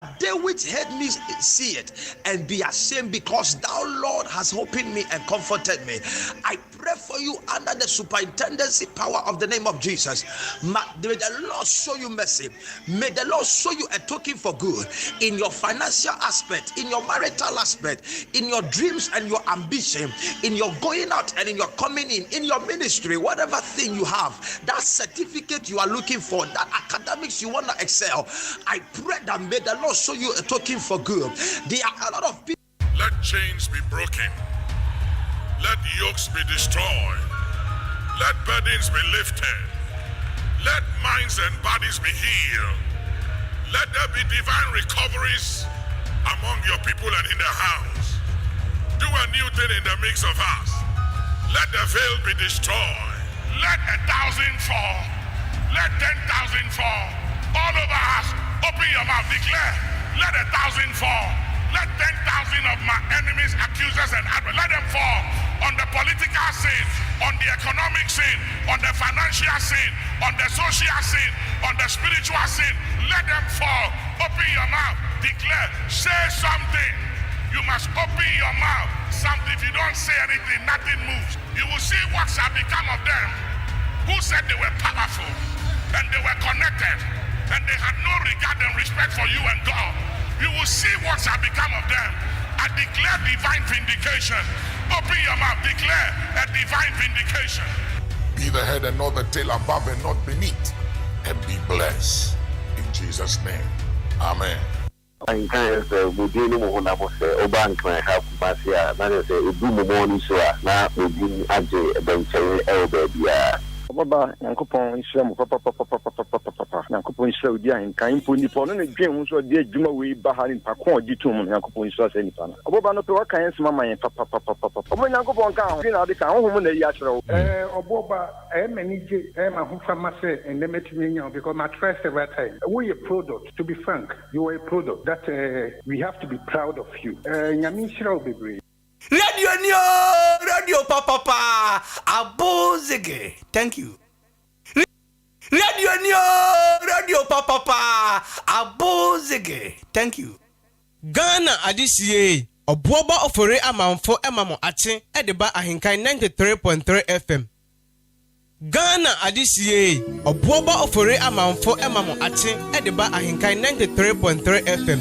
Let they which hate me see it and be ashamed, because thou, Lord, hast opened me and comforted me. I pray for you under the superintendency power of the name of Jesus. May the Lord show you mercy. May the Lord show you a token for good in your financial aspect, in your marital aspect, in your dreams and your ambition, in your going out and in your coming in your ministry, whatever thing you have, that certificate you are looking for, that academics you want to excel. I pray that may the Lord show you a token for good. There are a lot of people. Let chains be broken. Let yokes be destroyed. Let burdens be lifted. Let minds and bodies be healed. Let there be divine recoveries among your people and in the house. Do a new thing in the midst of us. Let the veil be destroyed. Let 1,000 fall. Let 10,000 fall. All over us. Open your mouth. Declare. Let 1,000 fall. Let 10,000 of my enemies, accusers, and adversaries, let them fall on the political scene, on the economic scene, on the financial scene, on the social scene, on the spiritual scene. Let them fall. Open your mouth. Declare. Say something. You must open your mouth. Something. If you don't say anything, nothing moves. You will see what shall become of them who said they were powerful and they were connected and they had no regard and respect for you and God. You will see what shall become of them. I declare divine vindication. Open your mouth. Declare a divine vindication. Be the head and not the tail, above and not beneath, and be blessed. In Jesus' name. Amen. Baba Yankopon Islam papa Yankopon Islam di ahenkan mpo nipa no dwen ho so de adwuma we bahari pakon ditum Yankopon Islam se nipa na Baba no pe wakan sema man papa Obo Yankopon kan ho na de kan ho na yi a kire wo Oboba manage ma ho fama se endemetimi nya because my trust every time we a product. To be frank, you are a product that we have to be proud of you. Nyami shira obebre Radio papa abozege. Thank you. Radio papa abozege. Thank you. Ghana adisiye obuoba ofore amanfo emamo ache edeba ahenkan 93.3 FM. Ghana adisiye obuoba ofore amanfo emamo ache edeba ahenkan 93.3 FM.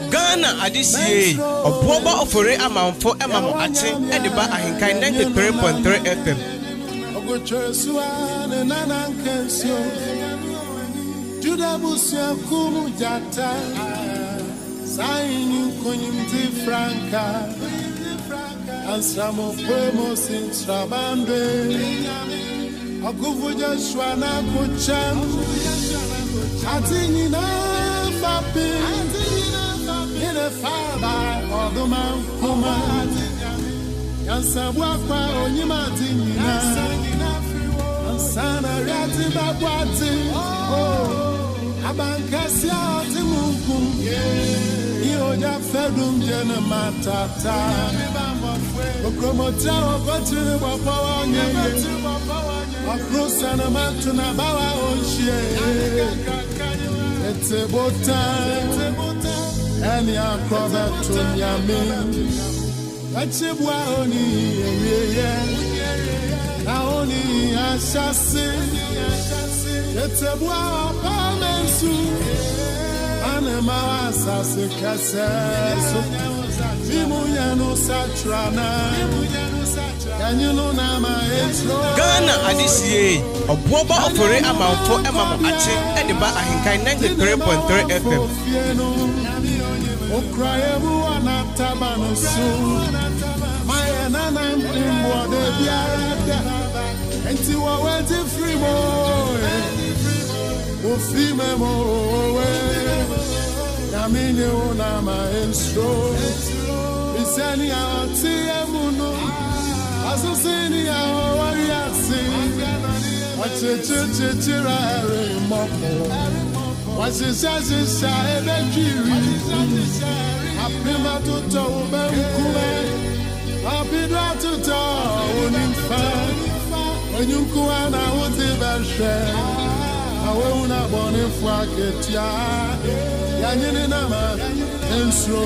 Ghana adisiye obuoba ofore amanfo emamo ache edeba ahenkan 93.3 FM. Juda busia kumu jata saini kunyimti franka ansamo pemo sin trabande akuvuja shwana kucham atini na papi ine faba oduma kuma yansabwa kwa onyima tinina ansana riati babwati abankasi ati munkum ioja fedum jena matata okromota opatiri wapawa nyeye akrosa na matu na bawa onshie etebota eni akrobe tunyami achibwa oni yeye na oni ashasi etebwa pamensu anema asase kaseso bimunya no satrana kanyuno na maestro Ghana adisiye obuoba ofore amanfo emamo ache edeba ahenkan 93.3 FM. Okrayebu anatabano su mayana na mbo de biada enti wo wenti free boy o free memo we yamine ona maestro bisani ati emuno asusini awariasi wachechechecheira remopo wasisasisa ebejiri Apima tuto ubemkume Apidra tuto unimfa Onyumkuwa na utibeshe Awe una bonifwa ketia Yanyini nama ensro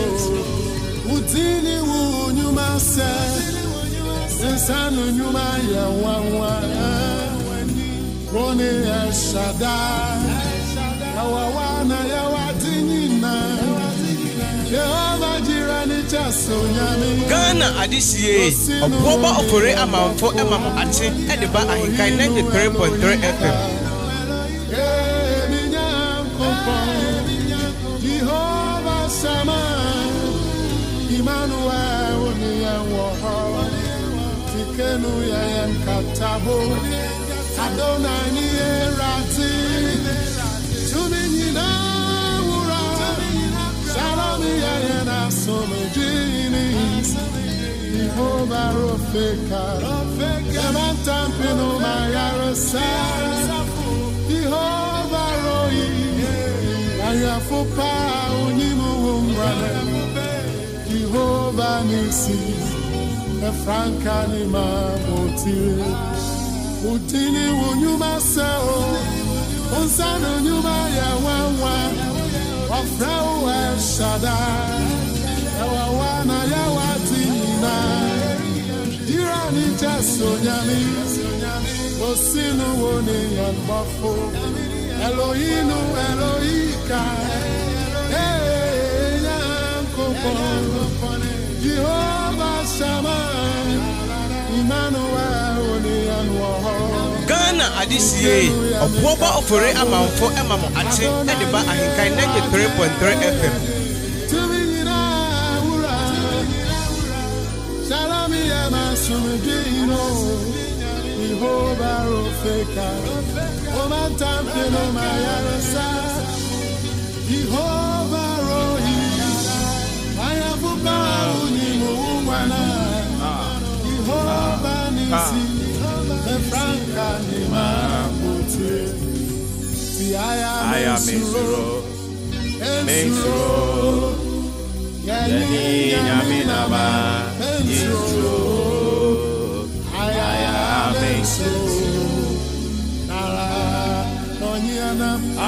Utini unyuma se Insanu nyuma ya wawa Roni ya shada Awawana ya watinina Yehova jirani chaso nyami Ghana adisiye Oboba ofore amanfo emamo ate Ediba Ahenkan 93.3 FM Jehovah Sama Emmanuel Niyawo Tikenu ya nkatabo Adonai ni erati Tumina wura Shalom ya na somejini Jehovah Rofeka Yamantampino Mayarosa Jehovah Roi Ayafupa Unimu Umbrane Jehovah Nisi Efranka ni Maboti Utini unyuma sao Unsano nyuma ya wawa Wafrau wa shada Yawa wana ya watina Jirani chaso nyami Osinu wone ya mbafo Elohinu Elohika Yankopon Jehovah Shammah Ghana adisiye Oboba ofore amanfo emamo ate Ediba Ahenkan 93.3 FM Shalom ya masumedino Jehovah Rofeka Omantampino Mayarasa Jehovah Rohi Ayafupa Unimuwana Jehovah Nisi Efranka ni Maboti I am Mensuro Mensuro Yani Yaminama Mensuro I am Mensuro Nara Nonyana I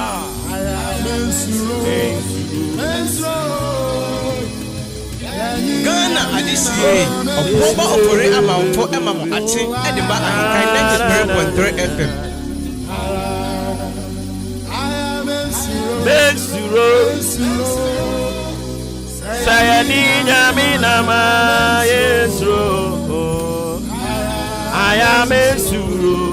am Mensuro Mensuro Ghana adisiye Oboba ofore amanfo emamo ate Ediba Ahenkan 93.3 FM Mensuro Sayani Nyaminama Yesro I am Mensuro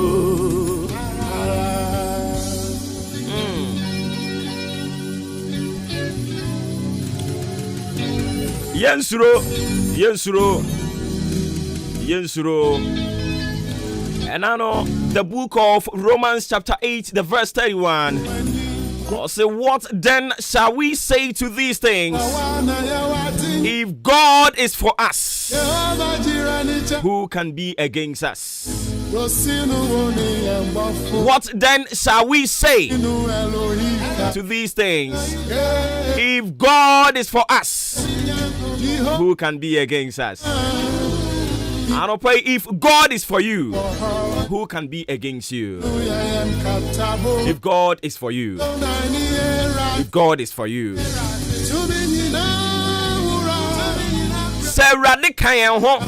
Yensuro. And I know the book of Romans chapter 8, the verse 31. God say, what then shall we say to these things? If God is for us, who can be against us? What then shall we say to these things? If God is for us, who can be against us? I don't pray. If God is for you, who can be against you? If God is for you, if God is for you, say radical ho.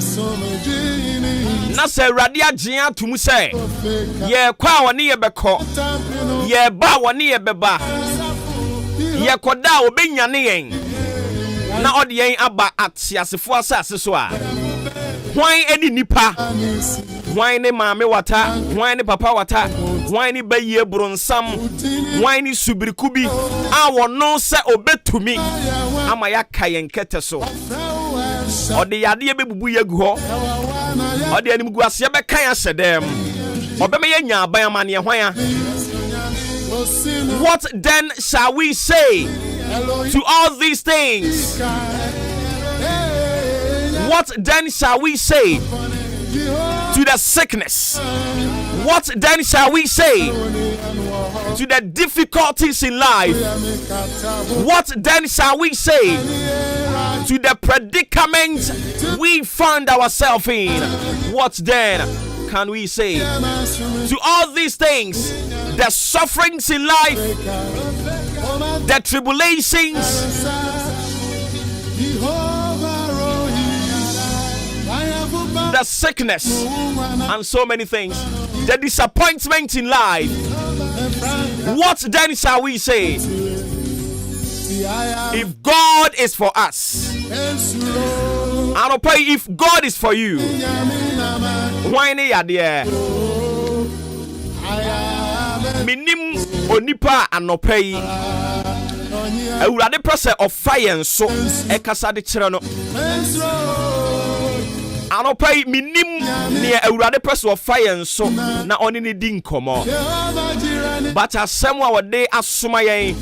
Na say radia to mu say ye kwa woni ye beko ye ba woni ye beba ye koda obenyane yen na ode yen aba atiasefo asase so a hwan eni nipa hwan ne maame wata hwan ne papa wata hwan ne baye bronsam hwan ne subirikubi a wono se obetumi ama yaka yen kete so ode yade ye bebubu yegu ho ode anim gu ase be kan asedem obeme ye nya aban amane hwan ya. What then shall we say to all these things? What then shall we say to the sickness? What then shall we say to the difficulties in life? What then shall we say to the predicament we found ourselves in, what then can we say? To all these things, the sufferings in life, the tribulations, the sickness, and so many things, the disappointment in life, what then shall we say? If God is for us, I'll pray. If God is for you, why not there? Minim onipa anopai. Ewurade pressure of fire so ekasa de kire no. Anopai minim ne ewurade pressure of fire so na oni ne di nkomo. But asem wa wode asoma yen.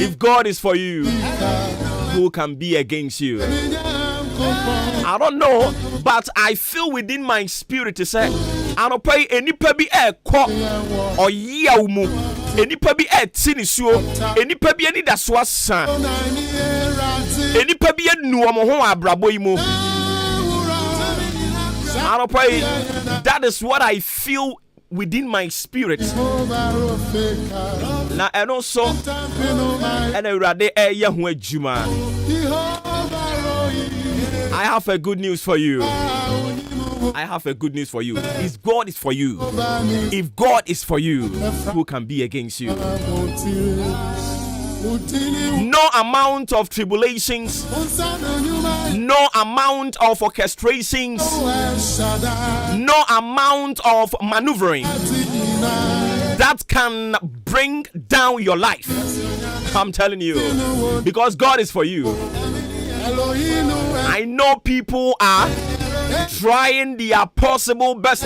If God is for you, who can be against you? I don't know, but I feel within my spirit to say, I don't pay any pebi air cock or yaumu, any pebi air tinisio, any pebi any that's what son, any pebi nuamo abraboimo. I don't pay. That is what I feel within my spirit. Na and also and I have a good news for you. I have a good news for you. If God is for you, if God is for you, who can be against you? No amount of tribulations, no amount of orchestrations, no amount of maneuvering that can bring down your life. I'm telling you, because God is for you. I know people are trying their possible best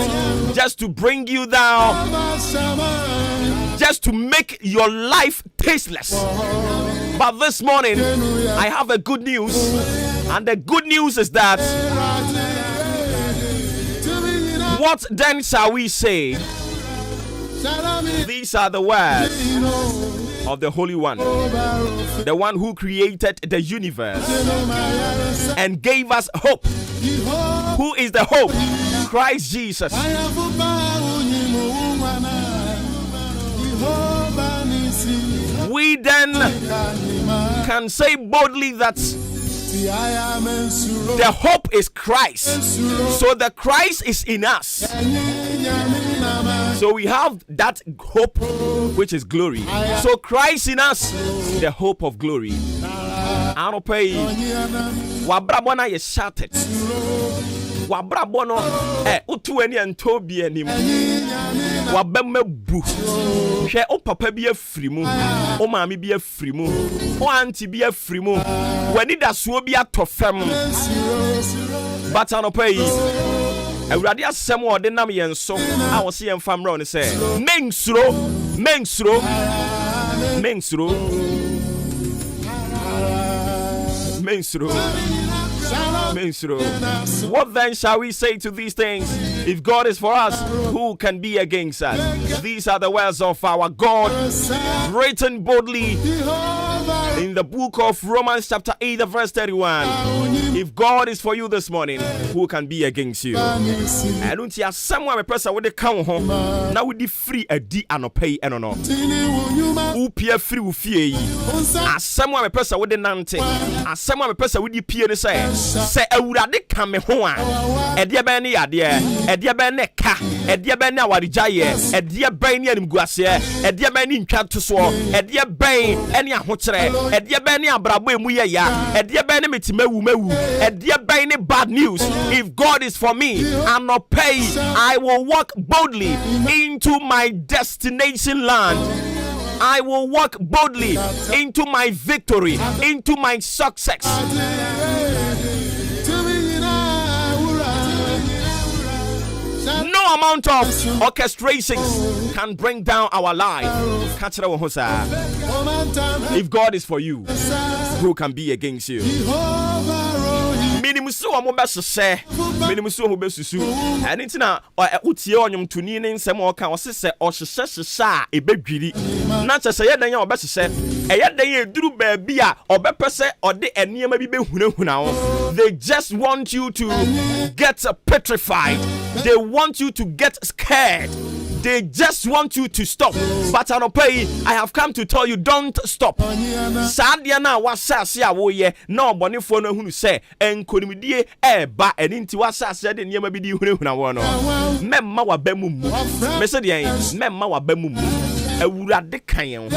just to bring you down, just to make your life tasteless. But this morning, I have a good news, and the good news is that what then shall we say? These are the words of the Holy One, the one who created the universe and gave us hope. Who is the hope? Christ Jesus. We then can say boldly that the hope is Christ. So the Christ is in us. So we have that hope which is glory. So Christ in us, the hope of glory. I don't pay. Wabrabona is shattered. Wabrabono utu eni antobi enim. Wabemme bu. Hwe o papa bi afiri mu, o maami bi afiri mu, o auntie bi afiri mu. Wani da so bi atofam. But anopai Awurade asem wo de nam yen so a wo se yen famra on say mensuro. What then shall we say to these things? If God is for us, who can be against us? These are the words of our God, written boldly in the book of Romans chapter 8 verse 31. If God is for you this morning, who can be against you? I don't see somewhere a person with the count home. Now with the free a D and no pay and no. Who peer free with fear. As someone a person with the nante, as someone a person with the peer say a would come home. A dear Benny, a dear Beneka, a dear Benna Wadijaye, a dear Benny and Guasia, a dear Benny in Cantuswa, a dear Bain, any Hotre, a dear Benny Abrabu Muya, a dear Benny Metimewu, a dear Benny bad news. If God is for me, I'm not pay. I will walk boldly into my destination land. I will walk boldly into my victory, into my success. No amount of orchestrations can bring down our life. If God is for you, who can be against you? Minimusu omo besese. Minimusu omo besusu. Eni ntina utie onyom tuni ne nsem o ka o sese o hyehyehye a ebedwiri. Na kyese ye dan ya obesese. Eye dan ye duru baabi a obepese ode eniema bi behunahuna wo. They just want you to get petrified. They want you to get scared. They just want you to stop. But I have come to tell you, don't stop. Sadia na wasase a wo ye na obonefo no hunu se enkonimdie eba eninti wasase de niema bi di hunahuna wo no. Memma wa bamum. Me se de memma wa bamum. Awurade kan ye ho.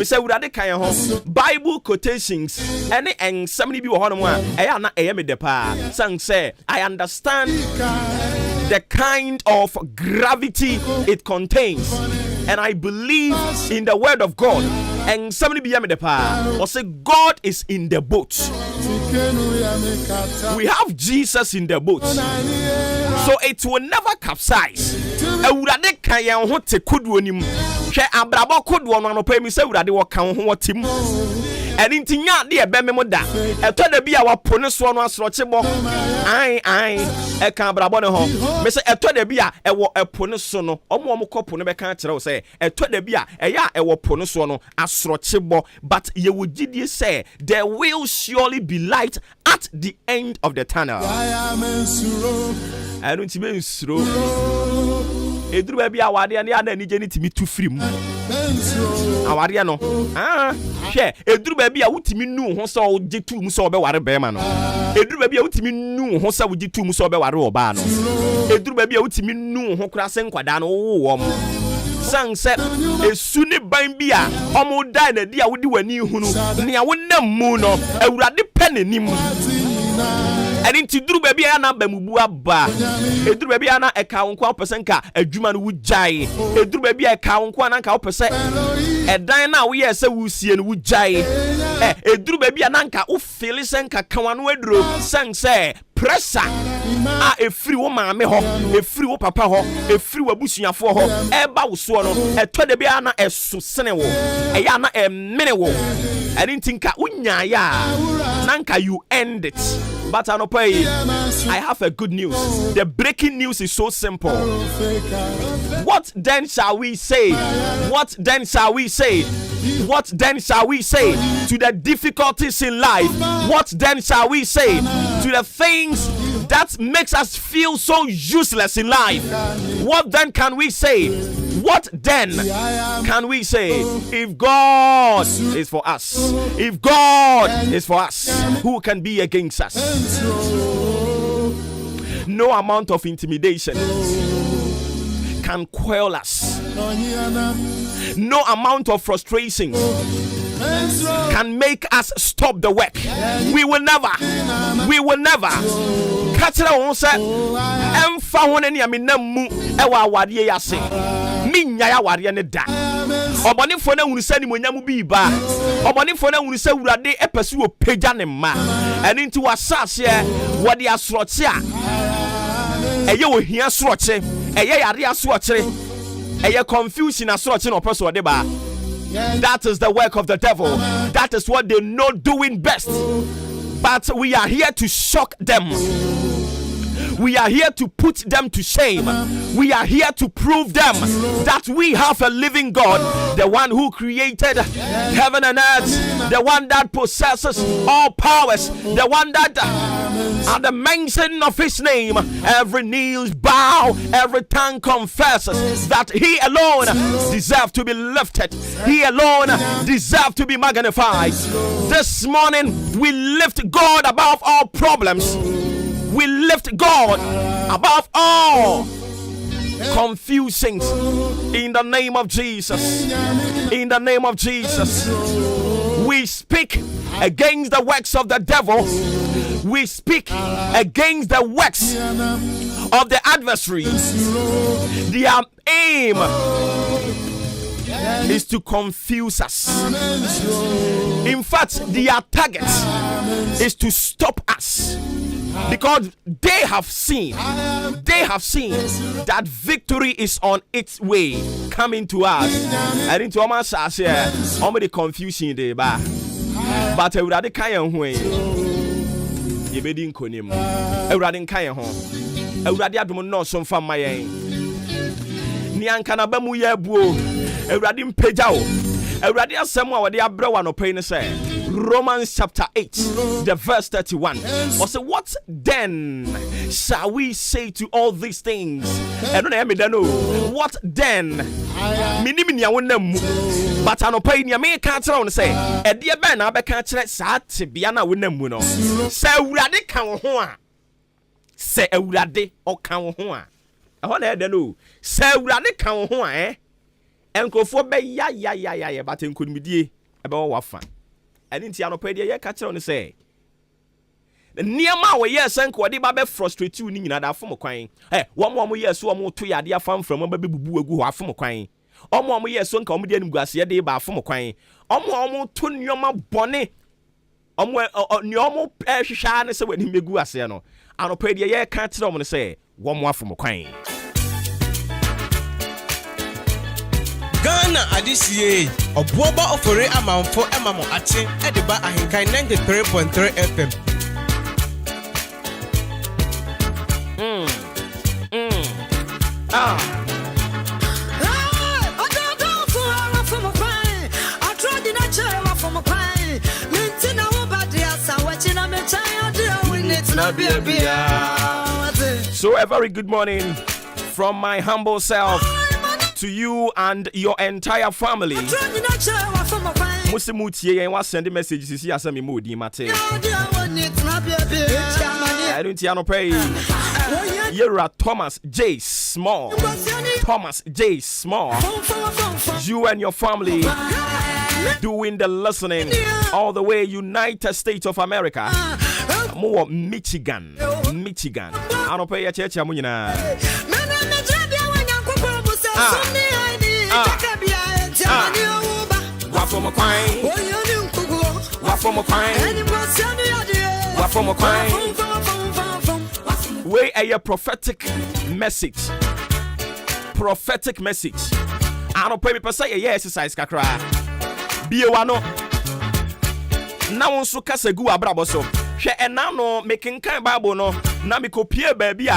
Mr. Urade kan ho Bible quotations any ensem bi wo hono a eya na eye me de pa san say I understand the kind of gravity it contains and I believe in the word of God and somebody be me the pa or say God is in the boat. We have Jesus in the boat, so it will never capsize. Urade kan ye ho te koduo nim hwe abrabo koduo no no pa mi se urade wo kan ho wotim and intinya de ebe me moda eto da bia wapo ne so no asrochebo ai e kan abrabo ne ho me se eto da bia e wo epo ne so no omo kopo ne be kan kire wo se eto da bia e ya e wo po ne so no asrochebo but ye wo gidie say there will surely be light at the end of the tunnel. I don't even slow. Edru ba bia awade ne ana nije ni timi tu free mu awade no hwe edru ba bia wutimi nu ho so ojetu mu so obeware be ma no edru ba bia wutimi nu ho so ojetu mu so obeware oba no edru ba bia wutimi nu ho kura se nkwada no wo mu sanse esu ne ban bia omo dai na dia wodi wani hunu ne a wonam mu no awurade penenim eni tiduru baby ana bamubu aba eduru baby ana eka wonko opese nka adwuma no wujai eduru baby eka wonko ana nka opese edan na wo ye se wusie no wujai eduru baby ana nka wo feel se nka kanwa no aduro sanse pressure a efiri wo maame ho efiri wo papa ho efiri wo abusuafo ho eba wo so no eto de bia na eso sene wo eya na emene wo eni ntinka unya ya nanka you end it. But I have a good news. The breaking news is so simple. What then shall we say? What then shall we say? What then shall we say to the difficulties in life? What then shall we say to the things that makes us feel so useless in life? What then can we say? What then can we say? If God is for us, if God is for us, who can be against us? No amount of intimidation can quell us. No amount of frustration can make us stop the work. We will never. Kachira won se emfa hon ne amena mu e wa awade yase minya ya awade ne da obonefo na hunu sani monyam bi ba obonefo na hunu se urade epese wo pagya ne ma eni nti wasase wode asroche a eye wo hia sroche eye yare asroche eye confusion asroche no person wode ba. That is the work of the devil. That is what they know doing best. But we are here to shock them. We are here to put them to shame. We are here to prove them that we have a living God, the one who created heaven and earth, the one that possesses all powers, the one that at the mention of his name, every knee bow, every tongue confesses that he alone deserves to be lifted. He alone deserves to be magnified. This morning, we lift God above all problems. We lift God above all confusions in the name of Jesus. In the name of Jesus, we speak against the works of the devil. We speak against the works of the adversary. Their aim is to confuse us. In fact, their target is to stop us. Because they have seen that victory is on its way coming to us. And into Oma Sasha, the confusion they ba. but Eurade Kayan Hui. Ye bedin konim. Eurade Kayan Hon. Eurade Adwuma no some from my Niankana Bamu Yabu. Eurade Pejao. Eurade Asemo, what they are brown or pain say. Romans chapter 8, the verse 31. Or say, what then shall we say to all these things? I don't know. What then? Miniminia won them, but I no pay near me can't say, a dear man, I can't sat Biana win them. Say, Radican Hoa. Say, a Radi or Can Hoa. I want to know. Say, Radican Hoa, eh? And go for bay, ya, but in could be about what fun. I didn't see anopedia catch on the say. The near my way, yes, and Quadiba frustrate you in that form of crying. Eh, 1 more year, so more 2 year, dear farm from a baby boo who are from crying. More year, so comedian Garcia de bar from crying. More 2 yama bonnet. Normal air shine, so when he may go as no. Anopedia catch on the say, 1 more from crying. Ghana ADCA Obuoba ofore amanfo emamo ache ediba ahenkan 93.3 FM. So a very good morning from my humble self to you and your entire family. Musimutie and was sending messages here as a moody mate. I don't know pay. You're Thomas J. Small. Thomas J. Small. You and your family doing the listening all the way United States of America. More Michigan. I don't pay a church. Where a prophetic message. Prophetic message. I don't pay me per se exercise kakra. Be a wano. Now on so kasegu abraboso. She enano making kind Bible no. Na mi kopie baby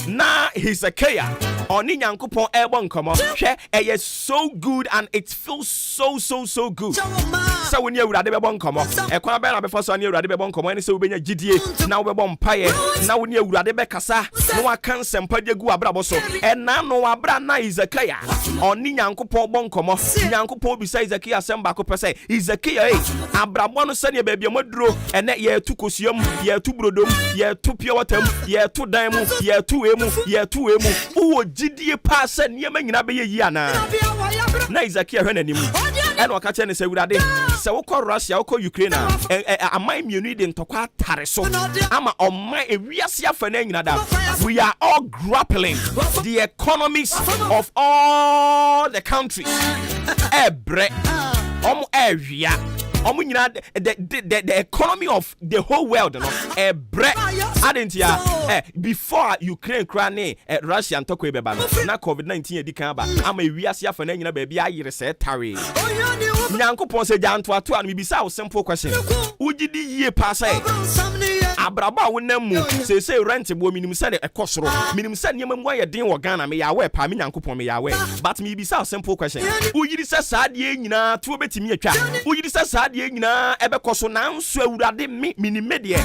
na Hezekiah. Oni nyankopon ebon komo hwe eye so good and it feels so good. So when you urade bebon komo e kwa be na be so ani urade bebon komo ani se obenya gidie na we bebon paye na when you urade be kasa no aka nsempa degu abrabo so e na no abra na Hezekiah oni nyankopon bon komo nyankopon bi say Hezekiah semba ko pese Hezekiah abrabo no se ne ba bia moduro ene ye tu kosiam ye tu brodom ye tu pure water ye tu dan mu ye tu emu ye tu emu uwo gidie pass niema nyina be yi ana na Hezekiah hwe nanim ene waka ne se urade se wokọ Russia wokọ Ukraine amai mienu de ntokwa tare so ama omai ewiase afa na nyina da we are all grappling the economies of all the countries ebre ewia the economy of the whole world no adentia before Ukraine crane Russia ntokwe beba no na COVID-19 edikan ba ama ewiase afa na nyina ba bia ayire se tare nyankopon se janto ato an bibisa wo simple question ugidi yie pa sai abraba wonam mu se rent bo minim se ekosoro minim se nyema mu aye den wo Ghana me yawe pa me nyankopon me yawe but me bibisa wo simple question ugidi se saade nyina to betimi atwa ugidi se saade nyina ebekoso na nso awurade me minimedie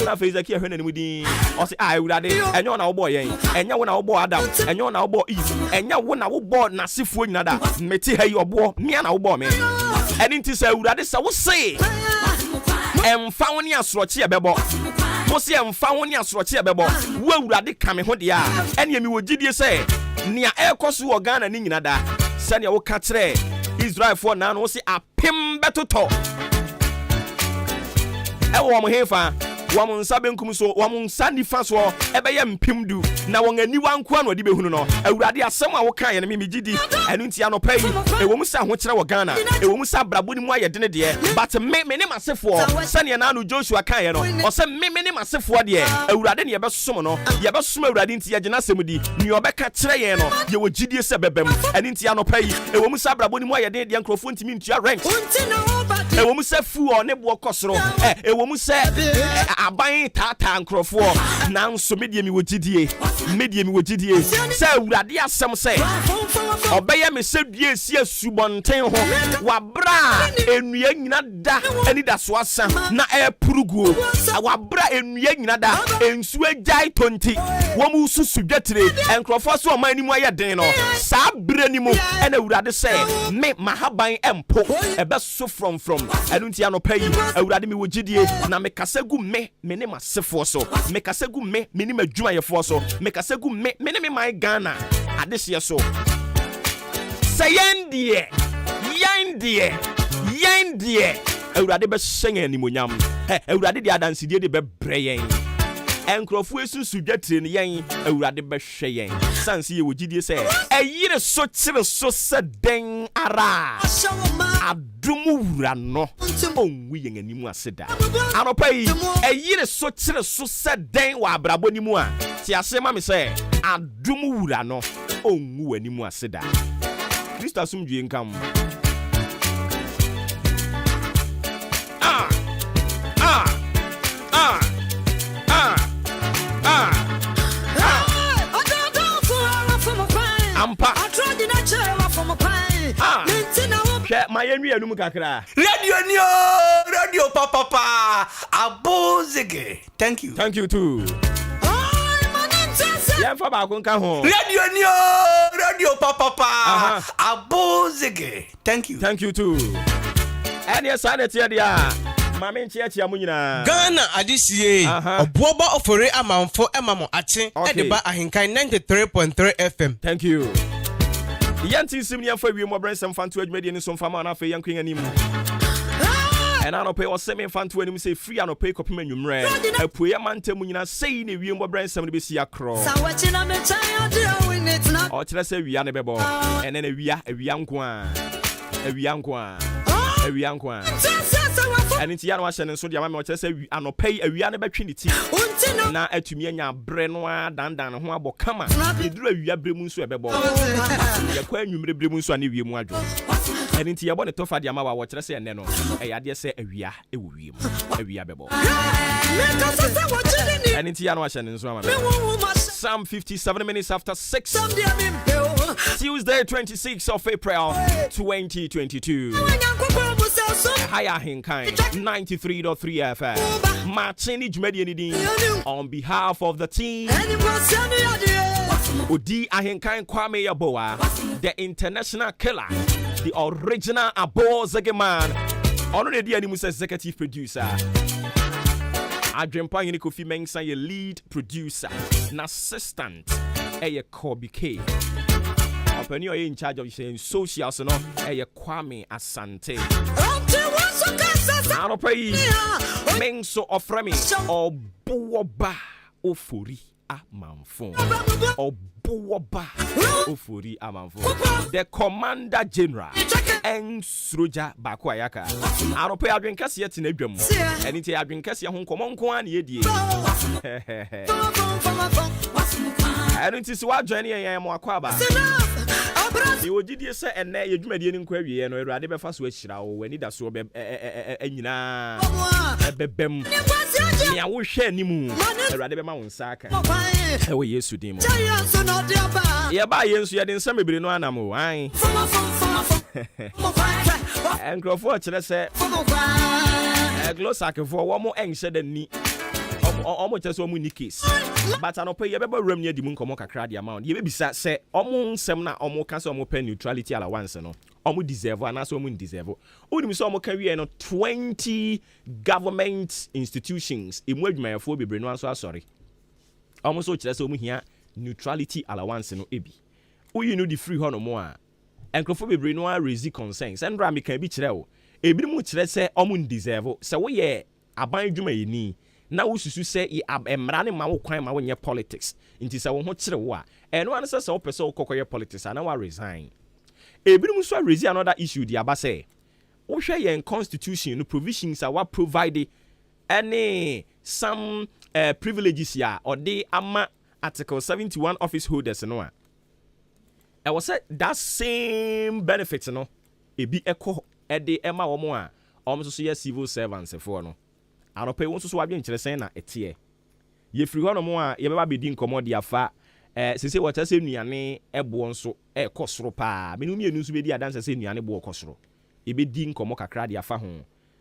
na Hezekiah hwe nanim din o se awurade enyo na wo boy yen enya wo na wo boy Adam enyo na wo boy Eve enya wo na wo boy nasefo nyina da meti ha yi obo me na wo boy me eni nti se awurade se wo se emfa woni asoroche ebebo mo se emfa woni asoroche ebebo wo awurade ka me ho de a ene mi wogidie se nia ekoso wo Ghana ni nyina da se ne wo ka kire Israel for na no se apem betoto ewo mo hefa wam nsa benkum so wam nsa nifa so ebeye mpem du na won ani wanko an odi behunu no awurade asem a wo kan ye ne megidi enu ntia no pai ewom sa ho kire wo Ghana ewom sa brabo ni mu ayedene de but me ne masefo sane na anu Joshua kan ye no o se me ne masefo de awurade ne ye besom no ye besom awurade ntia gina asem di ni obeka kire ye no ye wo gidie se bebem enu ntia no pai ewom sa brabo ni mu ayedene de nkrofo ntimi ntua rent ɛwɔ mu sɛ fu ne bo kɔsoro ɛwɔ mu sɛ aban tata nkrɔfo nanso medie mi wogidie sɛ awurade asɛm sɛ ɔbɛyɛ me sɛ dua esi asubɔnten ho wabra enua nyina da ani da so asa na ɛpuruguo wabra enua nyina da ensu agyae tonti wɔn mu susu dwetire nkrɔfo so ɔman anim ayɛ den no saa bere ni mu ɛna awurade sɛ me mahaban empo ɛbɛso from ɛno nti anɔpa yi awurade me wogidie na me kasa gu me ne masefo so me kasa gu me ne madwumayɛfo so me kasa gu me ne me man Ghana adehye so sɛ yɛn deɛ awurade bɛhyɛn animonyam awurade de adansedie de bɛbrɛ yɛn enkrɔfo esusu dwetire ne yɛn awurade bɛhwɛ yɛn sanse yɛ wogidie sɛ ɛyire so kyere so sɛ den ara adumu wura no onwu yɛn animu ase da anɔpa yi ɛyire so kyere so sɛ den wɔ abrabɔ ni mu a ti ase ma me sɛ adumu wura no onwu animu ase da Kristo asomdwie nkam my kakra. Radio papa abozege. Thank you too. Yeah, for back on Radio papa abozege. Thank you too. And yes, I net ya. Mama nchiachi amunyina. Ghana adisiye. Obuoba ofore amanfo emamo ache. Ediba ahenkan 93.3 FM. Thank you. Yanti simnia for we more brand some fan to admit in some fama na fe yanking anim. And I no pay or semi fan to him say free and no pay copy menu mre. A puya man temunina say ni we more brand some be see a crow. Or tell say we are bebo. And then a wiankwa. And it's Yan Washan and so the Amama say we are no pay a wiana betwinity. Na etumi anya brenoa dandan ho abokama eduru awia bremu so ebebo yakwa anwumre bremu so ane wiem adwo ene nti yabo ne tofa de ama wa wo kire se ene no eyade se awia ewo wiem awia bebo ene nti ya no ahye ne so ama Psalm 57 minutes after 6 Tuesday 26th of April 2022 AHENKAN933FM Martini Jumedi Nidin on behalf of the team Odi Ahenkan Kwame Yaboa the international killer the original Abo Zegeman Honorary Dianimus executive producer Adwempa Yini Kofi Mensah ye lead producer an assistant Kobe K Open you in charge of saying social so no Kwame Asante Ano pay Menso ofremi Obuoba Ofori Amanfo Obuoba Ofori Amanfo the Commander General Ensroja Bakwayaka Ano pay Adwenkase yet in Adwum and it Adwenkase ho nkomonko an yedie and it is what journey I am akwaba you did you say and you made any query and I rather fast which now when it does so nyina bebem I will share ni mu rather be my own sack we yesu demo yeah by yesu ya den some bebre no anamo ai and crofo chere say glosak for one more enhye da ni omo chese omo ni case but anope ye beba ram nya di mu nkomo kakra di amount ye bebisa se omo nsem na omo ka se omo pay neutrality allowance no omo deserve ana so omo deserve oni mi so omo ka wie no 20 government institutions emu adwumayefo bebre no anso asori omo so chese omo hia neutrality allowance no ebi oyi no di free ho no mo a enkrofo bebre no a raise concerns and ra me kan bi kire o ebi mu kire se omo deserve se wo ye aban adwumayeni na ususu se emra ne ma wo kwan ma wo nye politics nti se wo ho kire wo a eno an se wo pese wo kokoye politics ana wa resign ebinum so raise another issue di aba se wo hwe yen constitution no provisions are what provide any some privileges ya or they ama article 71 office holders no a was that same benefits no ebi eko e de ema wo mo a ɔmo so yɛ civil servants for no anɔpɛ wɔn so wadwe nkyerɛ sɛn na ɛteɛ yɛfiri hɔ nom a yɛbɛba bɛdi nkɔmmɔ de afa sese wɔkyɛ sɛ nnuane ɛboɔ nso ɛkɔ soro paa menu mmienu nso bɛdi adanse sɛ nnuane boɔ kɔ soro yɛbɛdi nkɔmmɔ kakra de afa ho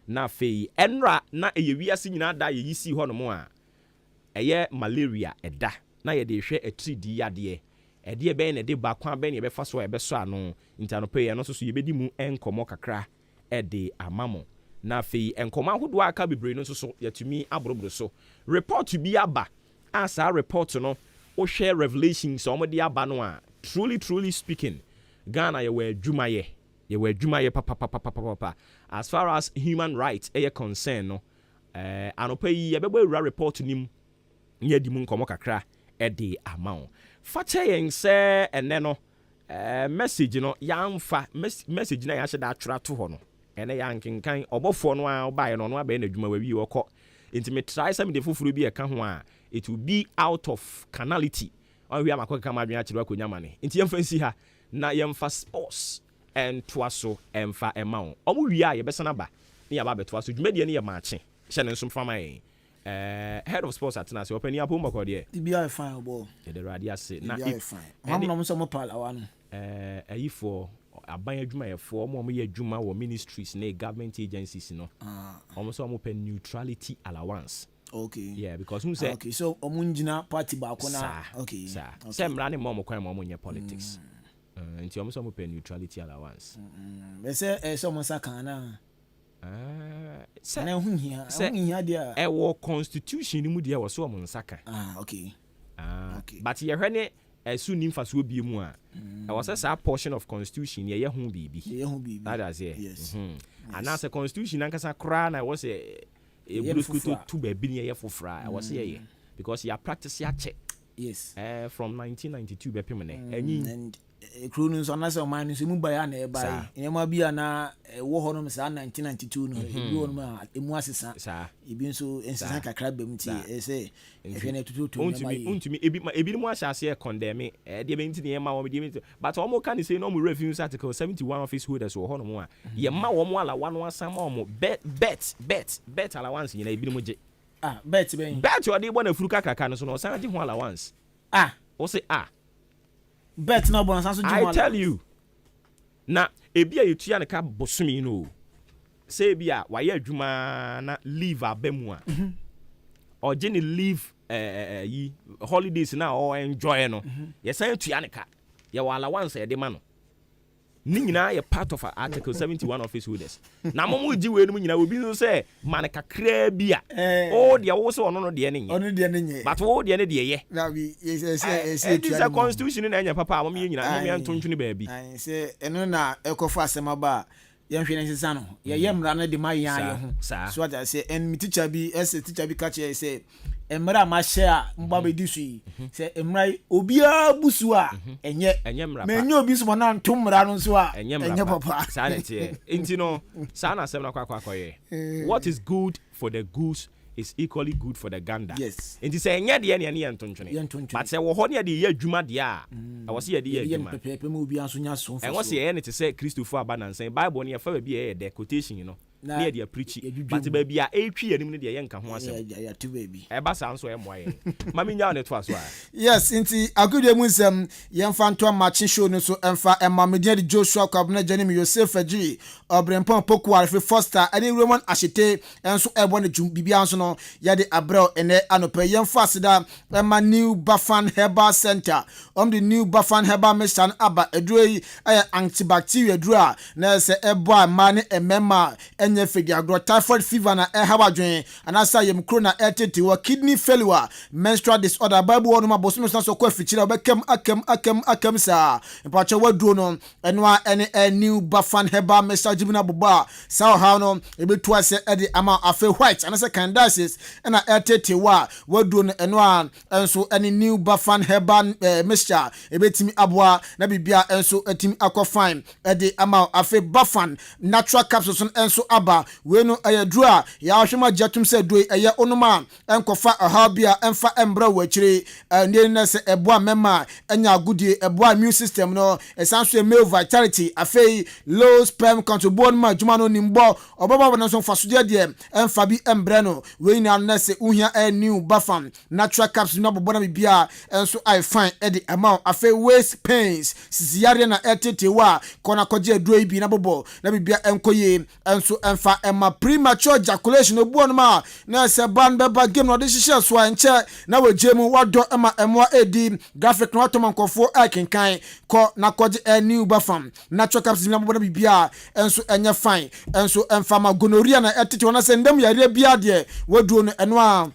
na afei ɛnra na ɛyɛ wiase nyinaa da yɛyi si hɔ nom a ɛyɛ malaria ɛda na yɛde hwɛ atiridi yadeɛ ɛdeɛ bɛyɛ na ɛde ba kwan bɛyɛ na yɛbɛfa so a yɛbɛsɔ ano nti anɔpɛ yɛ no so yɛbɛdi mu nkɔmmɔ kakra ɛde ama mo na afei nkɔmmɔ ahodoɔ aka bebree no nso so yɛtumi aboroboro so report bi aba a saa report no wohwɛ revelations a wɔde aba no a truly speaking Ghana yɛwɔ adwumayɛ papapapapapa as far as human rights ɛyɛ concern no anɔpɛ yi yɛbɛbɔ awura report nim nyɛ di mu nkɔmmɔ kakra ɛde ama wo fa kyɛ yɛn sɛ ɛnɛ no message no yɛamfa message no a yɛahyɛ da atwerɛ to hɔ no ɛnɛ yɛankenkan ɔbɔfoɔ no a ɔbaeɛ no ɔno abɛyɛ no adwuma wawie wɔkɔ nti metrae sɛ mede foforɔ bi ɛka ho a it will be out of carnality ɔnwie amakɔ keka ma adwene akyerɛ wakɔnya ma ne nti yɛmfa nsi ha na yɛmfa sports ɛntoa so ɛmfa ɛma wo ɔmo wie a yɛbɛsan aba ne yɛaba abɛtoa so dwumadie no yɛ maakye hyɛ ne nso mfama yɛn head of sports atena se opani apo mbakɔ deɛ DBI fine ball yɛde radi ase na DBI fine mamnom sɛ mo pala wa no ayifo aban adwumayɛfoɔ ɔmo yɛ adwuma wɔ ministries ne government agencies no ɔmo sɛ ɔmo pɛ neutrality allowance. Okay. Yeah, because who said okay, so omunjina party ba ko na okay. Say mra ne mom kwan mom nye politics. Nti omo so mo pay neutrality allowance. Be say so mo saka na. Say na hunhia dia. E wo constitution ni mu dia wo so mo nsaka. Okay. Okay. But ye hwe ne esu ni mfa so bi mu a. E was say portion of constitution ye hu bibi. Ye hu bibi. That is it. Yes. And as a constitution ankasa kra na was to be been for was here because you practice your check. Yes. From 1992 be permanent. And Crunus on us minus mu by na by nyama bia na wo ho no 1992 no ebi won ma emu asesa e bi nso ensesa kakra bam ti say ehwe na tututu untumi ebi mu ahyase e condemn de be nti ne ma wo me but omo kan say no mo refuse article 71 office holders wo ho no mo a ye ma wo mo ala wano asam mo bet allowance nyina ebi mu je bet o de bo na furu kakaka no so no san je ho allowance o say bet na bon sanso juma. I tell you. Na ebi a yetua ne ka bosumi no. Say ebi a wa ye adwuma na leave abemu a. Or je ne leave yi holidays na or enjoy no. Ye san tua ne ka. Ye wa allowance e de ma no. Ni nyina ye part of article 71 office holders. Na momo ji we no nyina obi no say man kakra bi a. O de wo so ono no de ne nye. Ono de ne nye. But wo de ne de ye. Na we say this a constitution na nya papa momo ye nyina momo antontwene ba bi. I say eno na ekofo asema ba ye hwe ne sesa no. Ye yemra na de ma yan ye ho. So what I say and me teacher bi catch here say emra ma share mba be di sui say emra obia busu a enye mra me enye obi so na ntomra no so a enye papa sa na tie enti no sa na sem na kwaye what is good for the goose is equally good for the gander. Yes. Enti say enye de ne ye ntontwene but say wo ho ne de ye adwuma de a e wo se ye de ye adwuma pepe me obi anso nya so e wo se ye ne te say Christopher abanansan Bible ne ye fa ba bi ye de quotation you know na dia preach but ba bia etwi anim ne dia ye nka ho asem ya to baby e ba sa nso e moa ye mami nya ne to aso a yes nti agudwe mu nsem ye mfa nto match show no so emfa emamedie de Joshua Kwabena Janim Yosef Aji Obrempon Poku Alfe Foster ani Roman Ashite enso ebo ne jum bibia nso no ya de abrel ene anopa ye mfa aseda ema New Bafan Herbal Center the New Bafan Herbal Mission aba eduro yi antibacterial dura na se ebo ama ne emema enye figure typhoid fever na hawadwen anasa yem krona etete wa kidney failure menstrual disorder bible wonu ma bosuno so ko afichira bekem akam sa mpacho waduro no enwa ene New Bafan Herbal message bina boba sa ha no ebetu ase ede ama afe white anasa candidacies na etete wa waduro no enwa enso ene New Bafan Herbal mixture ebetimi aboa na bibia enso etimi akọ fine ede ama afe Bafan natural capsules enso aba we no duro a ya ahwema jatum se do onoma enkofa ahabia emfa embra wachire ne na se eboa mema enya agudie eboa immune system no esanso male vitality afei low sperm count bone ma djuma no nimbo obaba no so fasode de emfa bi embra no we na na se uhia new bafam natural caps no bobo na bibia enso I fine edi amount afei waist pains siziare na etete wa kona koje duro ibi na bobo na bibia enkoye enso emfa emma premature ejaculation obuo no ma na se ban beba game no de hihye so anche na wajemu wado emma emwa edi graphic no atomankofo akenkan ko na koje new bafam natural caps na bobo na bibia enso enye fine enso emfa ma gonorrhea na etete wona se ndem yare bia de waduo no eno a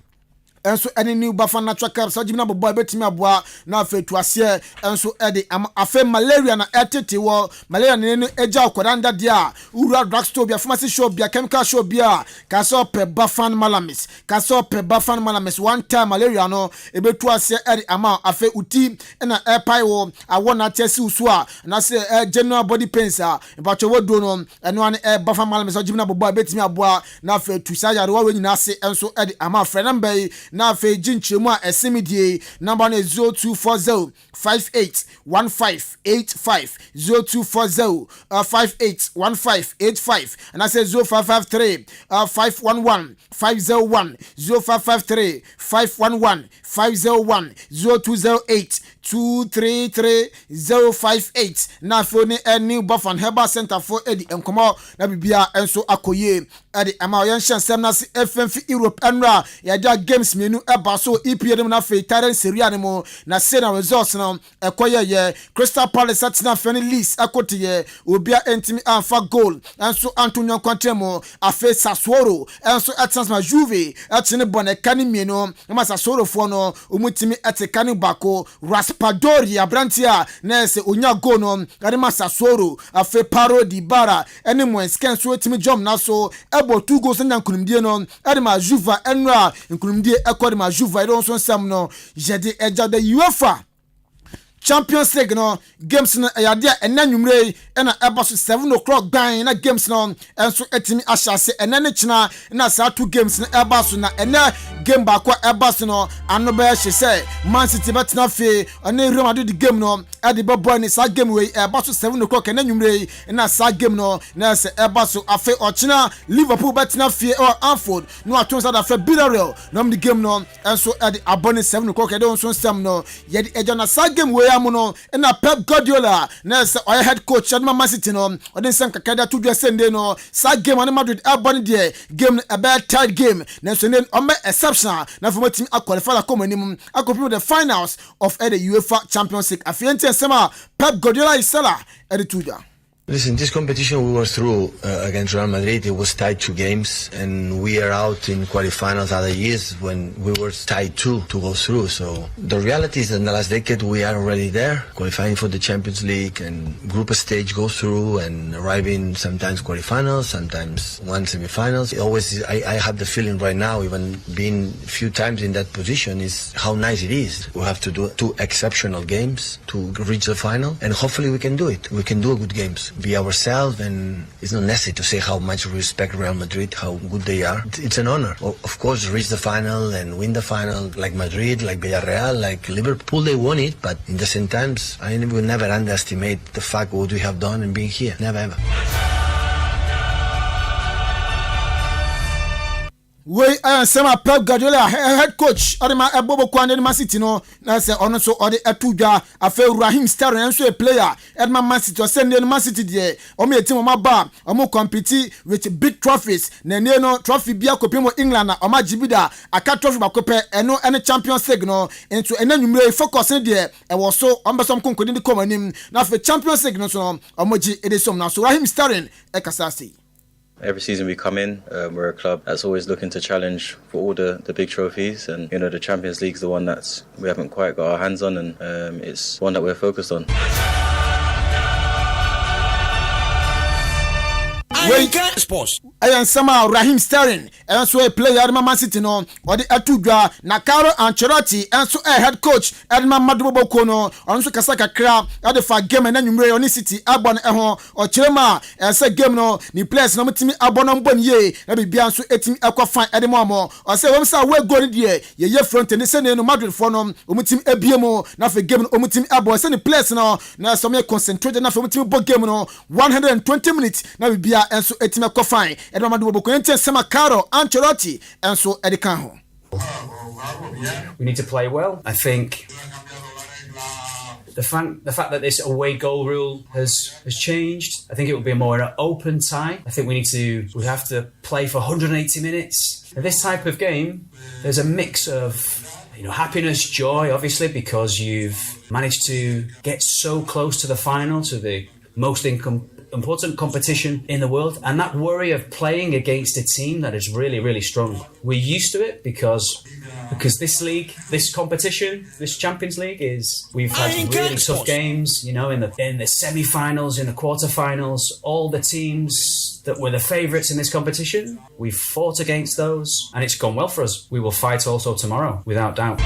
enso any new bafan natural caps ajimina bobo betimi aboa na afetu ase enso ede afe malaria na etete wo malaria ne eja okodanda dia ura drugstore bia pharmacy shop bia chemical shop bia kaso pe bafan malamis one time malaria no ebetu ase ede ama afe uti na airpie wo awona tesi usu a na se general body pains a bacho wodo no eno an bafan malamis ajimina bobo betimi aboa na afetu sayare wo nyina ase enso ede ama frɛ number na fe jinchemu a esimidie number 0240 581585 0240 581585 and I say 0553 511 501 0553 511 501 0208 233 na phone new Buffon Herbal Center for Eddie Enkomo na bibia enso akoye ade ama yenshan sem na FMF Europe enra ya games menu eba so EPL na fe taren seria ne mo na se na results na ekoye ye Crystal Palace atina fani list akotiye obia entimi anfa goal enso Antonio Conte mo afe Sassuolo enso atans ma Juve atine boneka ni mienu na Sassuolo fo no omutimi ateka ni bako Raspadori abrantia na se onya goal no ade ma Sassuolo afe Paro di Bara ene mo scan so etimi jom na so ebo 2 goals na nkunimdie no ade ma Juve enra nkunimdie ekode ma Juve don so sam no jede eja the UEFA Champions League no games no yade enanwumre na eba so 7 o'clock ban na games no enso etimi ahyase enane china na sa 2 games no eba so na ena game ba kwa eba so no ano ba hye say Man City betna fe oni Real Madrid game no ade bebo ni sa game we eba so 7 o'clock enanwumre na sa game no na se eba so afe ochina Liverpool betna fe or Anfield no aton sa da fe Villarreal no the game no enso ade abone 7 o'clock ade onso sam no yede eja na sa game we amuno na Pep Guardiola na se oya head coach Adwuma Man City no odin sem kakada to do Sunday no sa game on Madrid abone de game a bad tight game na so ne o me exceptional na for team qualify la come anim akopim the finals of the UEFA Champions League afiente sema Pep Guardiola isala edituja. Listen, this competition we were through against Real Madrid, it was tied 2 games, and we are out in quarterfinals other years when we were tied 2 to go through. So the reality is that in the last decade we are already there, qualifying for the Champions League, and group stage goes through and arriving sometimes quarterfinals, sometimes one semifinals. I have the feeling right now, even being a few times in that position, is how nice it is. We have to do 2 exceptional games to reach the final, and hopefully we can do it. We can do good games. Be ourselves, and it's not necessary to say how much we respect Real Madrid, how good they are. It's an honor. Of course, reach the final and win the final, like Madrid, like Villarreal, like Liverpool, they won it, but in the same times, I will never underestimate the fact what we have done and being here. Never ever. We sema Pep Guardiola head coach adema ebobo kwande Man City no na se ono so ode etudwa afa Raheem Sterling enso a player Edman Man City o send Man City de o me team o maba o mo compete with big trophies na ne no trophy bia kopimo England na o ma jibida aka trophy bakope eno ene Champions League no into enanwumre focus de e wo so o mbesom konkodi de komanim na fa Champions League no so o mo ji edesom na so Raheem Sterling e kasasi. Every season we come in, we're a club that's always looking to challenge for all the big trophies, and you know the Champions League's the one that's we haven't quite got our hands on, and it's one that we're focused on. AHENKAN Sports. Ayan sama Raheem Sterling enso a player Man City no odi atudwa na Carlo Ancelotti enso a head coach Edma Maduboko no onso kasa kakra ade fa game na nwumre oni City abon ho o kirema ense game no ni players no mtimi abon mbon ye na bibia nso etimi ekwa fan ede mo o se won sa we go die ye front ni se ne no Madrid for no omtimi ebiemo na fa game no omtimi abo se ni players no na so me concentrate na fa omtimi bo game no 120 minutes na bibia enso etimi ekwa fan Edma Maduboko ente sema Carlo Ancelotti enso edika ho. We need to play well. I think the fact that this away goal rule has changed, I think it will be a more open tie. I think we have to play for 180 minutes. In this type of game, there's a mix of happiness, joy, obviously, because you've managed to get so close to the final, to the most important competition in the world, and that worry of playing against a team that is really, really strong. We're used to it because this league, this competition, this Champions League we've had really tough games, in the semi-finals, in the quarter-finals. All the teams that were the favourites in this competition, we've fought against those, and it's gone well for us. We will fight also tomorrow, without doubt.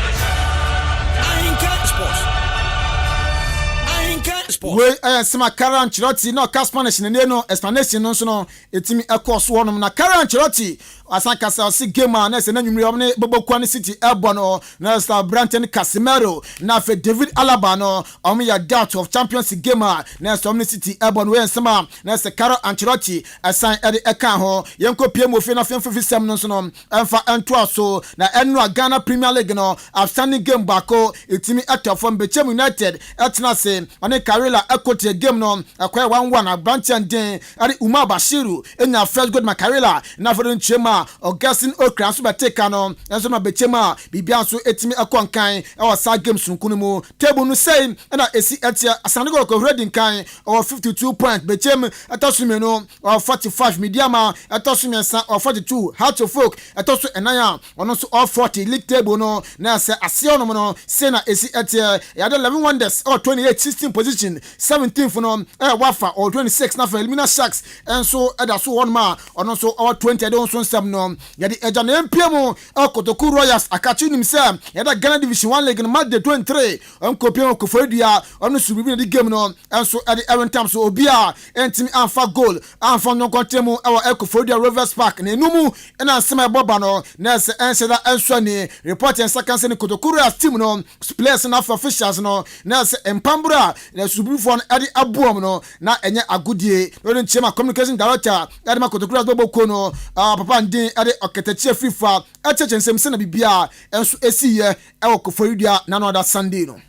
We sema Carlo Ancelotti no Spanish ne no explanation no so no etimi ekos wonum na Carlo Ancelotti asanka se game na se na nwumre omne bobokwa ne City ebo no na sta Branton Casemiro na fe David Alaba no ya doubt of Champions League game na so omne City ebo no we sema na se Carlo Ancelotti asan ede eka ho yenko piem ofi na femfisem no so no emfa ento aso na enu Ghana Premier League no outstanding game bako etimi atofo Bechem United etna se one Karela ekote game no akwa 1-1 Branton den ari Uma Bashiru enya first goal Makarela na for nchema Augustine Okra so beteka no enso na Bechema bibia so etimi akonkan e wasa game sunkunu mu table no say na esi etia asanego ko reading kan or 52 points Bechem atosume no 45 mediama atosume sa 42 Heart of Folk atosu enaya ono so 40 league table no na say asio no no say na esi etia ya 11 wonders or 28 16 position 17th no wafa or 26 na for Elimina Sharks enso eda so one ma ono so 20 don so nsem no yadi eja na mpiemu Kotoku Royals akachi nim se yada Ghana Division 1 League no match day 23 onkopiemu Koforidua ono subibi na di game no enso edi every time so obia entimi anfa goal anfa no kontemu Koforidua Rivers Park na enumu na nsema boba no na se enseda enso ni report en second ni Kotoku Royals team no players na for officials no na se empambura na subibi for edi abuom no na enye agudie no nchema communication director edi ma Kotoku Royals bobo no papa ndin ade oketachie FIFA atchechensem se na bibia enso esiye ewo Koforidua na no other Sunday no.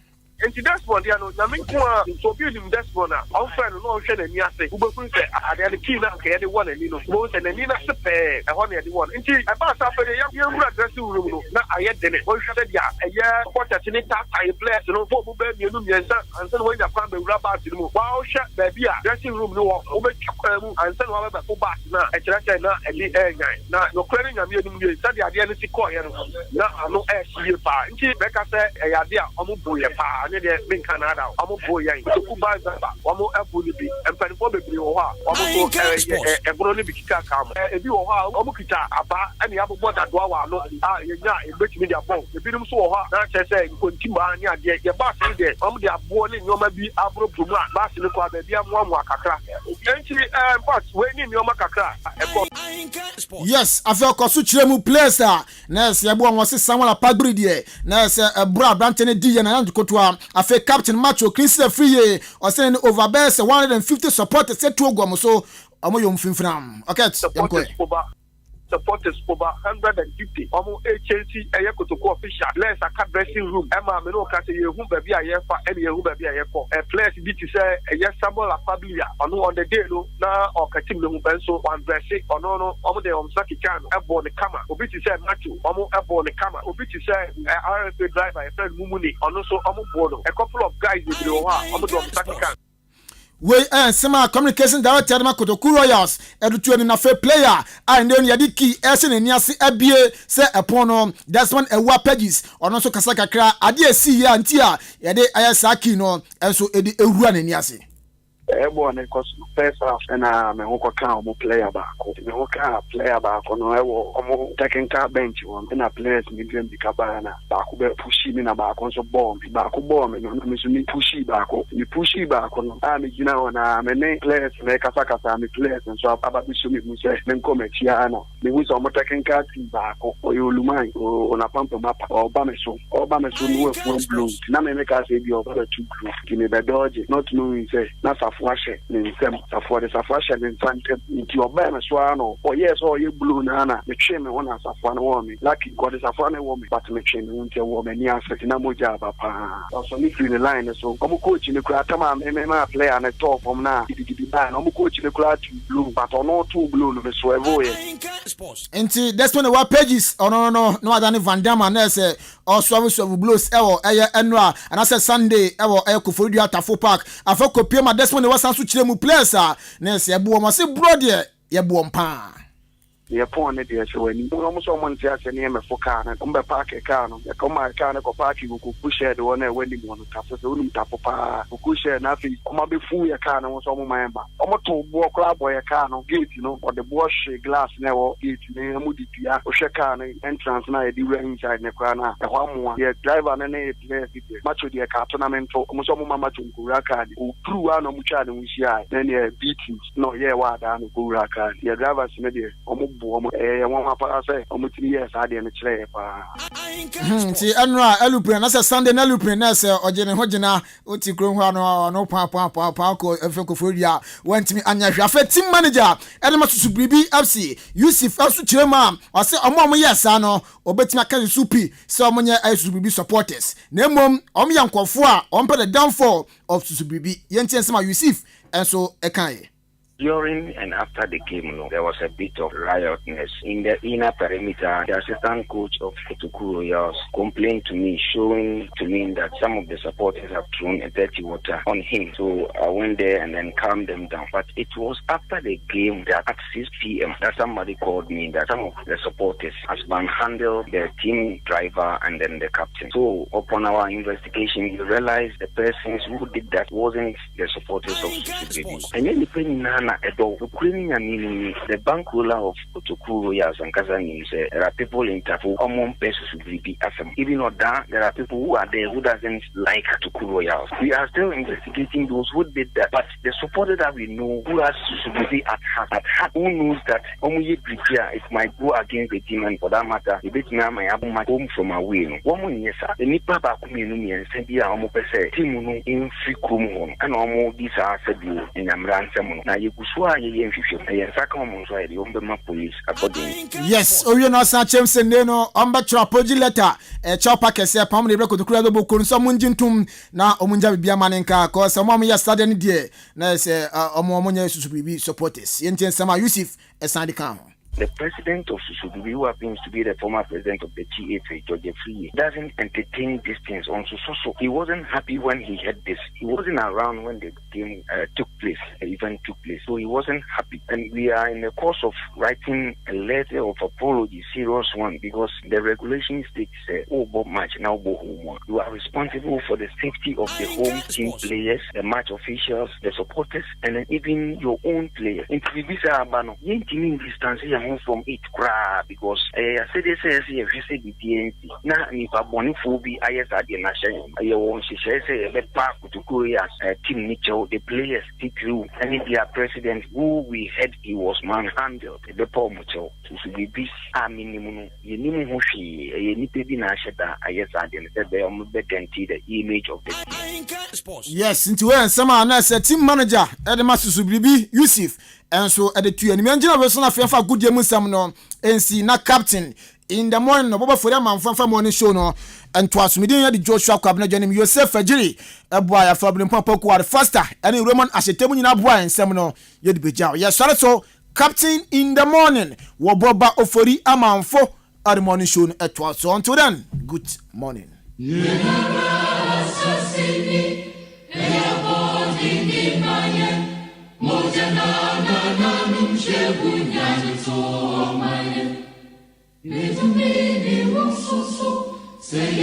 And that's one, na me kwa so building that's one na our friend no hwe na ni ase ubekun se ade ade key na ka ade one ani no mo se na ni na se pe e ho na ade one nti e ba sa fe ya wura dressing room no na aye dene o hwe dia eye quarter ni ta tie players no fo bu be mienu miensa anse no we da kwa be wura ba ti no wa o hwe ba bia dressing room no o be twakwa mu anse no wa be fo ba na e kira na eli nyan na no kwere nya me enum ye sa dia ade ni si ko ye no na ano e hie pa nti be ka se e ya de a omo boye pa ne de bin Canada omo boyan to kuba zaba omo ebuni bi empanifo bebre wo ha omo so ebro ni bi kika kam ebi wo ha omo kita aba ene ya bobo da do wa no ye nya ebetimi dia bon ebi num so wo ha na che se kontima ni ade ye ba se de omo dia bo ni nyoma bi abro promu a ba se ne ko aba bi amu akakra enti but we ni nyoma kakra yes after kosu chiremu place na se yebo won se Samuel Pagbri de na se bra brantene di ye na ndikotoa afe captain Macho Christopher Free or saying over best 150 supporters set to go so amo yom finfram okay supporters over 150 omo agency eye Kotoku official players aka dressing room ema me no ka say yehu ba bia ye fa ene yehu ba bia ye for players bi ti say eye Samuel Apablia ono on the day no na okatim no ben so one dressing ono no omo de omsaki kan ebo ne kama obi ti say Macho omo ebo ne kama obi ti say RFA driver friend Mumuni ono so omo bodo a couple of guys dey do ha omo de omsaki kan we sema communication director ma Kotoku Royals edutu ni na fair player and then yadi ki ese ne niase abie se epon no that's one ewa pages ono so kasa kakra ade esi ya ntia yade ayasa ki no enso edi ewura ne niase everyone because first half and me ho kwaka mo player back. Me ho ka player back no e wo omo technical bench one na players me dream bi kaba na back be pushi me na back so ball me no me so me pushi back no me gina ona me ne players me kasa me players so aba bi so me say me come chia na me wi so mo technical team back o yoluman o na pampa mapa o ba me so no we full blue na me ka say bi o ba two blue ki me be dodge not knowing say na safo ahye ne nsem safo ahye ne ntante nti o ba me so ano o yes o ye blue na me twe me wona safo na wo me lucky god safo na wo me but me twe me nti wo me ni aseti na moja ba pa so me free the line so omo coach ni kura tama me player na top from na gidi ba na omo coach ni kura two blue but no two blue no me so evo ye nti that's when the pages no adani Van Damme na say or so blues ewo eye enra and I say Sunday ewo Kofori Atafo Park afọ kopie ma that's when the was so chire mu players na say ebu o say bro de ye bu ompa ye pon ne de so ani no so mo ntia se ne me fo car na mbe park car no e come car na ko park ku push head one e wani mo no tapo so unum tapo pa ku push head na fi kuma be fu ye car no so mo member o mo to bo kra boy car no gate no or the wash glass na wo gate ne mu di tua o hwe car no entrance na e di we inside ne kra na e ho amoa ye driver na e place di macho di car tournament mo so mo mama tunku ra car di o through na mo cha de mo hia na ne beating no ye wa da no ku ra car ye drivers ne de o mo nti anra alupre na se Sunday na alupre na se ogene hogena oti kro ho no pa ko Kofori a wantimi anya hwafe team manager enema susubribi FC Yusuf asu chirema ase omo yesa no obetimi aka supi se omo nya susubribi supporters na mom omo yankofo a ompe the downfall of susubribi yentiensema Yusuf enso ekan. During and after the game, there was a bit of riotness in the inner perimeter. The assistant coach of Otokuro Royals complained to me, showing to me that some of the supporters have thrown a dirty water on him. So I went there and then calmed them down. But it was after the game that at 6 p.m. that somebody called me that some of the supporters has manhandled the team driver and then the captain. So upon our investigation, we realized the persons who did that wasn't the supporters of Susubribi. And then the bank ruler of Otokuro Royals and Kazani said there are people in Tafu common persons with VP FM. Even though that there are people who are there who doesn't like Otokuro Royals. We are still investigating those who did that, but the supporter that we know who has Susubribi at heart, who knows that it might go against the team, and for that matter, the bit now my Adwuma home from away. One year, sir, the Nipa Bakuminu and Sendia Omopese, Timuno in free Krumo, and almost these are said in Amran. Now you yes, Oyo no san chem sende no amba trapoji letter chopa kese pam ne breko to kura do bokon so munjintum na omunja bibia manenka ko so mo ya stade ne die na se omo nya Susubribi supporters yentien sama Yusuf esandi kan. The president of Susubribi, who happens to be the former president of the TFA, George Free, doesn't entertain these things on so. He wasn't happy when he had this. He wasn't around when the game took place, the event took place. So he wasn't happy. And we are in the course of writing a letter of apology, serious one, because the regulation states, Bob match, now Bob home. You are responsible for the safety of the home team players, the match officials, the supporters, and then even your own players. In Tribisa Abano, distance from it because I said this is a DNC. Now, if a bonifobi, I have had the national. I want to say the park to Korea, Team Mitchell, the players, TQ, and their president who we had, he was manhandled. The poor Mitchell to be this minimum. You need who she, you need to be Nashada. I have had the image of the team. Yes, into when someone as a team manager, Edema Susubribi, Yusuf. And so at the two and Manjina Verson of Fiafa good Yamusam no NC na captain in the morning no Boba for them and from morning show no and twas meeting the Joshua Cabinet Johnny Yosef Fajiri a boy a problem papa quad faster and in Roman as a table in a boy and seminal yet be jaw. Yes, so captain in the morning Waboba Ofori amount for at the morning show at twas. So until then, good morning. Say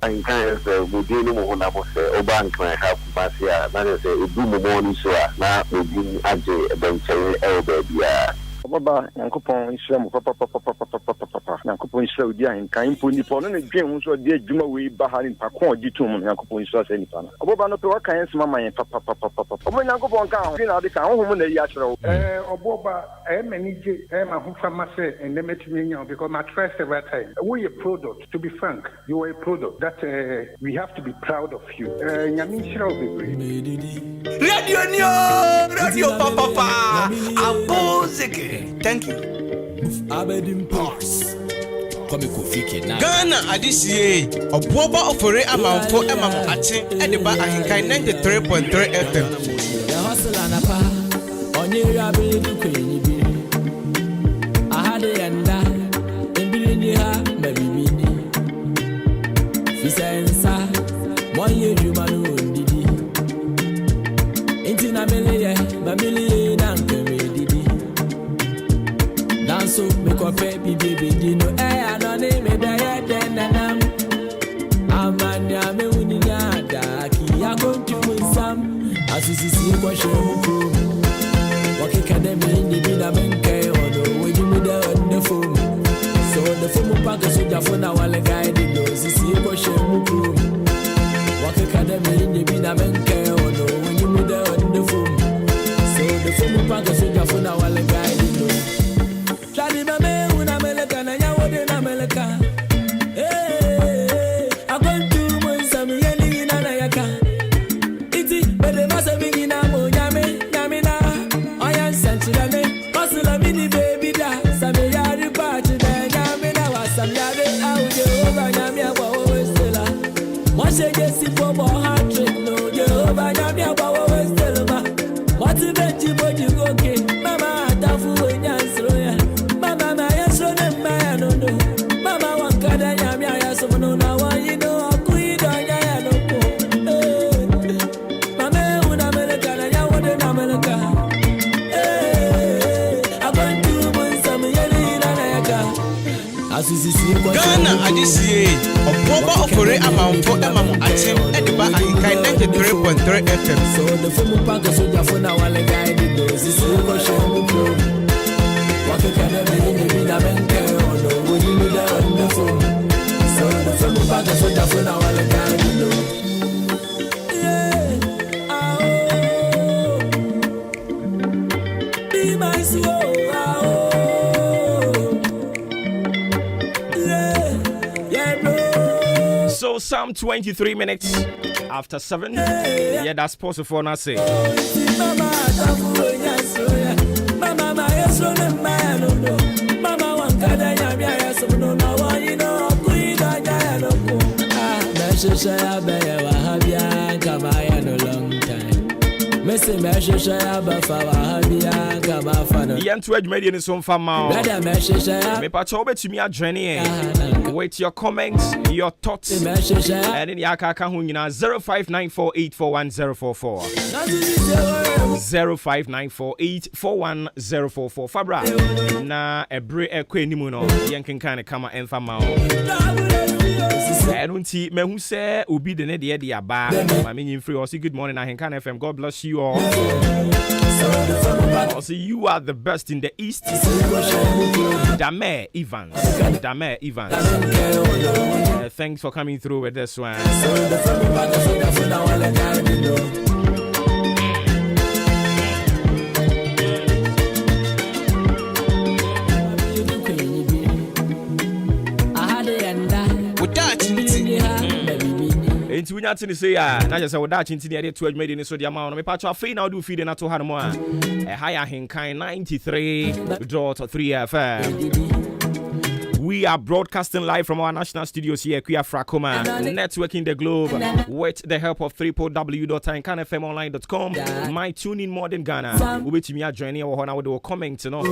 And kind of within the Oban can have Basia, that is a boom morning show, now within Ajay, eventually, Elbabia. Baba Yankopon Islam papa Yankopon Islam dia nkan mpo ni po no ne dwen so de adwuma we bahari pakon gitum Yankopon Islam se nipa na Baba no pe wakan nsema man papa Omo Yankopon kan ho na de kan ho na yi akere Oboba manage ma ho fama se enemetimi nya because my trust every time we a product to be frank you are a product that we have to be proud of you nyami shira obebre radio papa abozeke. Thank you. Ghana adisiye obuoba ofore amanfo emamo ache ediba ahenkan 93.3 FM. Onye rabe du kwenyi bi ahade yanda embiri ni ha mabibini fisensa monye jumanu ndidi intina meleye bamili na nkemedidi danso me kope bibi dino anone me daye denanam amanya me uninya da ki yakontu sam asisisi ko shemu Academy, the Bina Menke, or the way you made on the phone. So the phone pack is with your phone. I want to guide you. See you, Walk Academy, the Bina Menke, or the way you made on the phone. So the phone pack is with your phone. I want to guide you. Shadi Mame, when I'm American, and you're in America. Hey, I'm going to win some yelling in Anayaka. It's it, but they must have been in Amoyame. Hustle mini baby da Same yari party da Nyame na wasam yare Aude over nyame awa westela Moshe gesi pobo hard trick no Jehovah nyame awa westela ma Motivate boji goke Mama atafu wenyansro ya Mama ma yesro ne maya no no Mama wankada nyame ayasom no na wanyino Akuido nyaya no po Mame una America na nyawode na America Ghana adisiye obuoba ofore amanfo emamo ache ediba ahenkan 93.3 FM. So the phone pack so your phone na wale guide do sisi ko show pro wake kana me ni na benke ono woni mi da on the phone. So the phone pack so your phone na wale guide do be my soul. So Psalm 23 minutes after 7. Yeah, that's possible for now say. shaya be wa habia kama ya no long time. Messi me shaya ba fa wa habia kama fa no. Yentu adwumadi ni so mfa ma. Brother me shaya. Me pa cho betumi adwene with your comments, your thoughts. And in yakaka ho nyina 0594841044. 0594841044. Fabra na ebre ekwa nimu no yenkenkan kama emfa ma o. Enunti mehu se obi de ne de aba. Ma menyin free. Also good morning Ahenkan FM. God bless you all. Also you are the best in the east. Dame Evans. Thanks for coming through with this one. Into we not to say na just say we that into the 12 made in so the amount me patch afei na do feed na to ha no a higher AHENKAN933FM. We are broadcasting live from our national studios here, Kuya Frakoma, networking the globe with the help of www.ahenkanfmonline.com. My tune in modern Ghana. We'll be joining our honor with our comments, or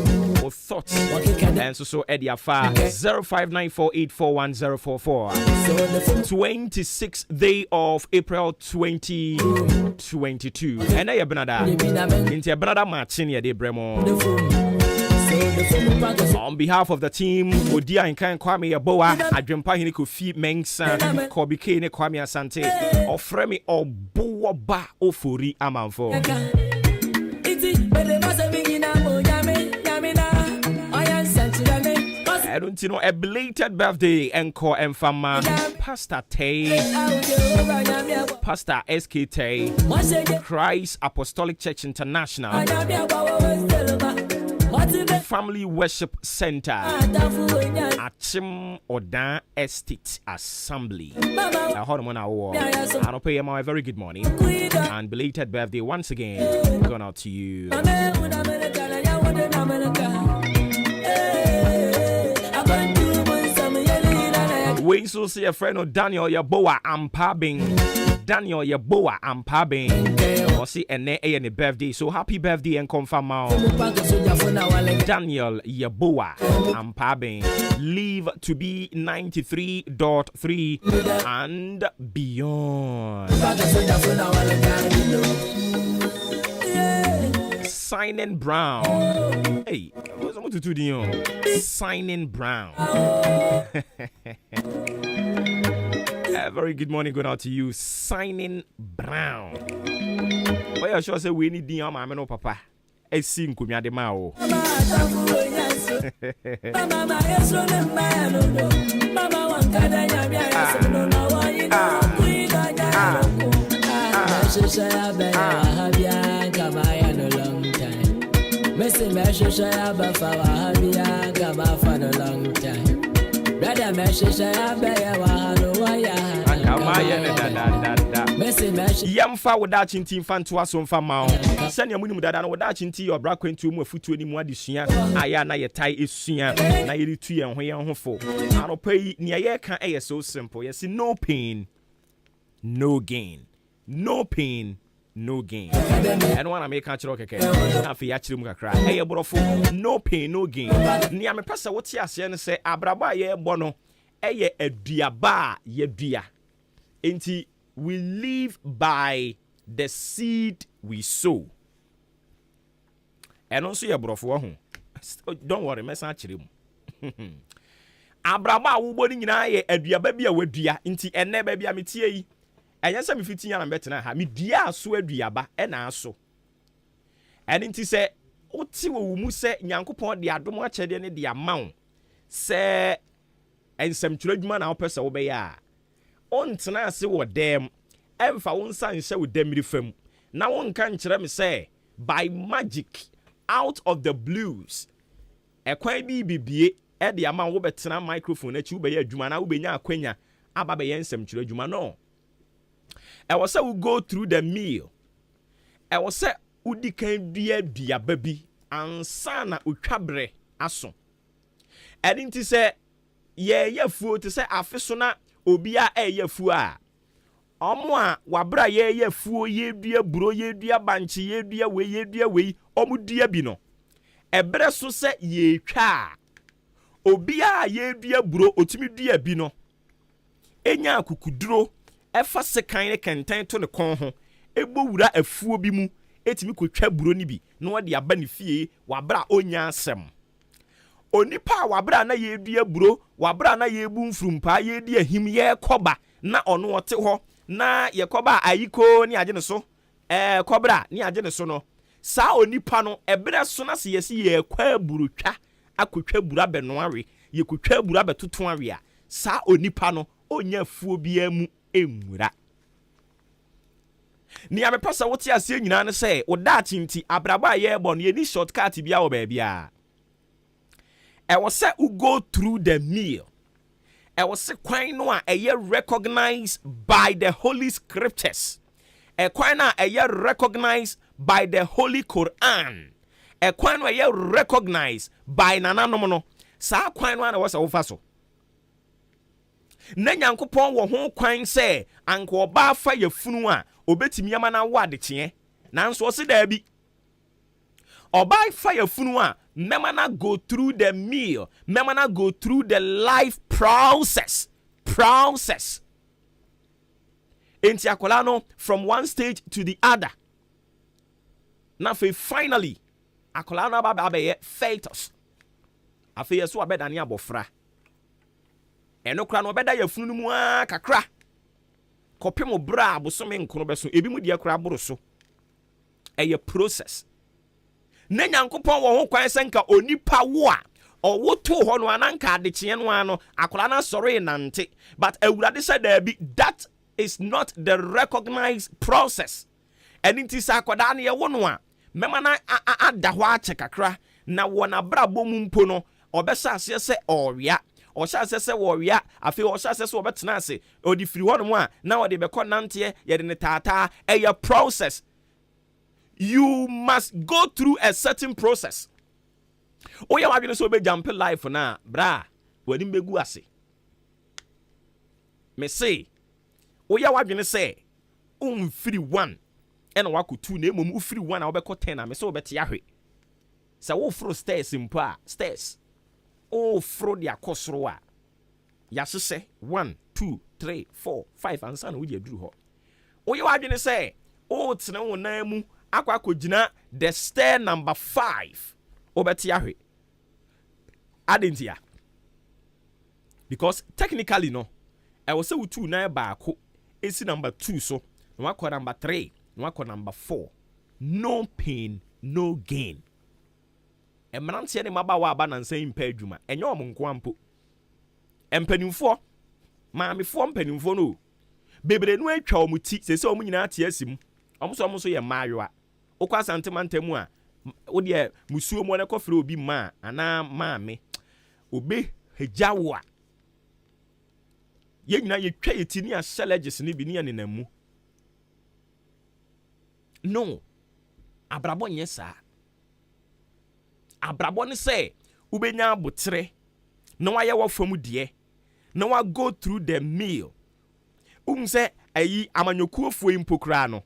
thoughts. And so Eddie Afar 0594841044. 26th day of April 2022. And I have another matching here, Bremo. On behalf of the team, Odia Nkan Kwame Yaboa, Adwempa Hini Kofi Mengsa, Kobi Kene Kwame Asante, Ofremi Oboa Ba Ofori Amanfo. I don't know, a belated birthday encore and fama Pastor Tay, Pastor SK Tay, Christ Apostolic Church International, Family Worship Center, Achim Odan Estate Assembly. I don't pay a very good morning and belated birthday once again. Going out to you. We so see a friend of Daniel Yaboa Ampabing. Daniel Yaboa Ampabing. Or see a birthday. So happy birthday and confirm now. Daniel Yaboa Ampabing. Live to be 93.3 and beyond. Signing Brown. Hey, what's going to do? Signing Brown. Very good morning, going out to you. Signing Brown. Why you sure say we need the mama no papa? I sing kumya de mao. Messi me shaya ba fa wa habia kama fa no long time. Brother me shaya ba ya wa no wa ya. Kama ya ne da. Messi me yamfa wo da chinti mfa nto aso mfa ma o. Sane amunimu da no wo da chinti your bra kwantu mu afutu ani mu adesua aya na ye tai esua na ye ritu ye ho fo. Anopai ne ye ka e so simple. Yes, no pain, no gain. No pain, no gain. And when I make a choke, I feel actually cry. Hey, brofo, no pain, no gain. Near me passa what you say, Abraba ye bono, a diaba ye dia. Enti, we live by the seed we sow. And also, your brofo, don't worry, mess actually. Abraba, who boarding in a diaba be a wedia, inti, and never be a métier. Anya say me 15 years na betena ha me dia aso aduaba e na aso eni nti se oti wo mu se nyankopon de adom a chede ne de amawo se ensem twerɛdwuma na wopɛ se wo be ya ontena ase wo dem emfa wo nsa nhye wo dem rifam na wo nka nkyerɛ me se by magic out of the blues ekwan bi bibie e de amawo wo betena microphone achi wo be ya adwuma na wo be nya akwanya aba be yensem twerɛdwuma no. I was say we go through the meal. I was say udi kan dia baby ansana utwabre aso. Edinti say ye fuo to say afeso na obi a ye fuo a omo a wabra ye fuo ye dua buro ye dua banche ye dua we omo dua bi no ebre so se ye twa obi a ye dua buro otimi dua bi no enya akukuduro efa sekan ne kenten to ne kon ho ebo wura afuo bi mu etimi kotwa buro ni bi na wode aba ne fie wabra onya asem onipa wabra na ye dua buro wabra na ye bu mfrumpa ye di ahim ye koba na ono wote ho na ye koba ayiko ni age ne so kobra ni age ne so no sa onipa no ebre so na se yesi ye kwa buru twa akotwa buru abeno awe ye kotwa buru abetoto awe a sa onipa no onya fuo bia mu enwura ni amepasa wote ase nyina ne se oda tinti abraba ye bo no ye ni shortcut bia wo ba bia was said who go through the meal. I was said quite no a year recognized by the Holy Scriptures. A quite a year recognized by the Holy Quran. A quite a year recognized by Nananomono. Sa quite one was a faso. Nanyankopon wo ho kwan say anko oba fa ye funua obetimi amana wade tie. Nanso se da bi. Oba fa ye funua memana go through the meal. Memana go through the life process. Enti akola no from one stage to the other. Na fe finally akola no ba ye fetus. Afi yeso abeda ne abofra. Eno kra no obeda ye funu mu a kakra. Kopem bra abosome nkono beso ebi mu de kra boro so. Eye process. Nenyankopon wo ho kwan senka onipa wo a owoto ho no ananka adekye no ano akola na sori nante but awurade said there be that is not the recognized process. And it is akoda na ye wo no a mema na ada ho ache kakra na wo na brabo mu mpo no obesa ase se oria o sha ase se oria afi o sha ase se obetena ase odi firi ho no a na odi be konante ye de ne tata a process. You must go through a certain process. Oh, yeah, I'm so be jump life na bra. When him begu ase. Me say, oh, yeah, I'm say, free one. And waku two name mu free one. I'll be caught 10. I'm so bet yahwe. So, oh, fro stairs in pa stairs. Oh, fro dia kosroa. Yasu say 1, 2, 3, 4, 5 and son we drew ho. Oh, yeah, I'm say, oh, it's no name. Akwa kojina the stair number 5 obeti ahwe adentia because technically no I was say utu na ba ko esi number 2 so no akwa number 3 no akwa number 4 no pain no gain emrantie ne maba wa aba na nsan impa adwuma enye omonko ampo empanimfo maamefo mpanimfo no bebre no atwa omuti sese omunyina ate asim omuso ye maayoa okwa santemantemu a wo de musuo mo ne kofre obi ma ana maame obe hejawo a ye nyina ye twa yetini a challenges ni bi ne nenamu no abrabo nyesa abrabo ne se ubenya abotre na waye wo fam de na wa go through the meal se ayi amanyokuofo impokra no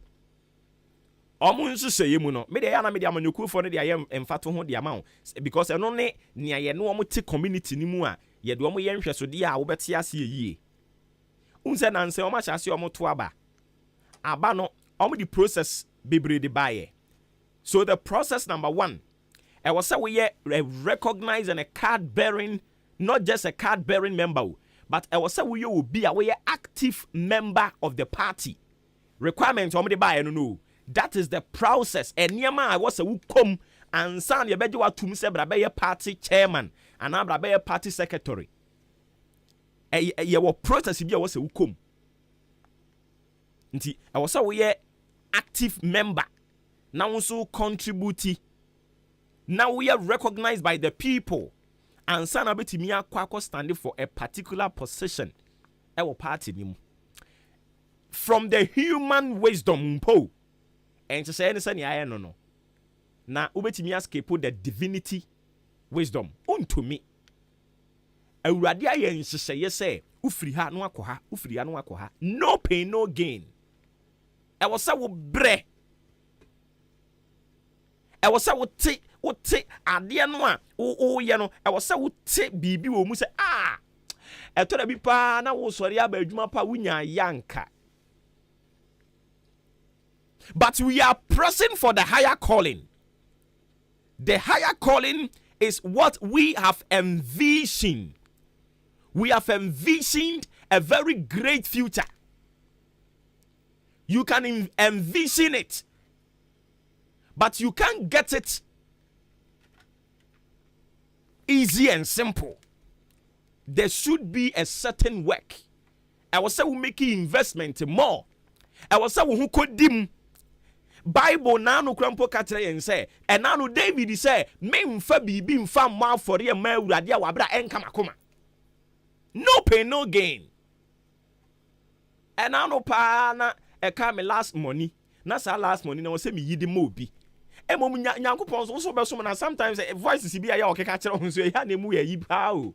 omun suseye mu no me de ya na me de amanyokuofo no de ayem emfato ho de ama because eno ne nia ye no omo te community ni mu a ye de omo ye nhweso de a wo bete ase yie unse na nse omo chase omo to aba no omo the process bebre de baye. So the process number 1 I was say we recognize and a card bearing, not just a card bearing member, but I was say we will be a active member of the party. Requirements omo de baye no. That is the process. And Yama, I was a who come and son your bed to me say brabe party chairman and I'm brabe party secretary. Your process if you was a who come. I was a active member. Now also contribute. Now we are recognized by the people. And son abeti me akwa standing for a particular position. Our party nimu. From the human wisdom po. And to say anything I no. Na ubetimi escape the divinity wisdom unto me. Awurade aye nhyehyeye say ufiri ha no akɔ ha ufiri ha no akɔ ha no pain no gain ɛwɔ sɛ wo brɛ ɛwɔ sɛ wote adeɛ no a woyɛ no ɛwɔ sɛ wote biribi wɔ mu sɛ ɛtɔ da bi paa na wosɔre aba adwuma pa wonya yanka. But we are pressing for the higher calling. The higher calling is what we have envisioned. We have envisioned a very great future. You can envision it, but you can't get it easy and simple. There should be a certain work. I was say we make investment more. I was say we could dim Bible na no krampo katre yen say and now David say me mfa bibi mfa ma for ye ma urade a wabra enka makoma. No pain no gain. And now pa na e ka me last money na sa last money na we say me yidi ma obi. E mom nyankopon so be so na sometimes voice si bi ya o keka kire ho so ya na mu ya yi pa o.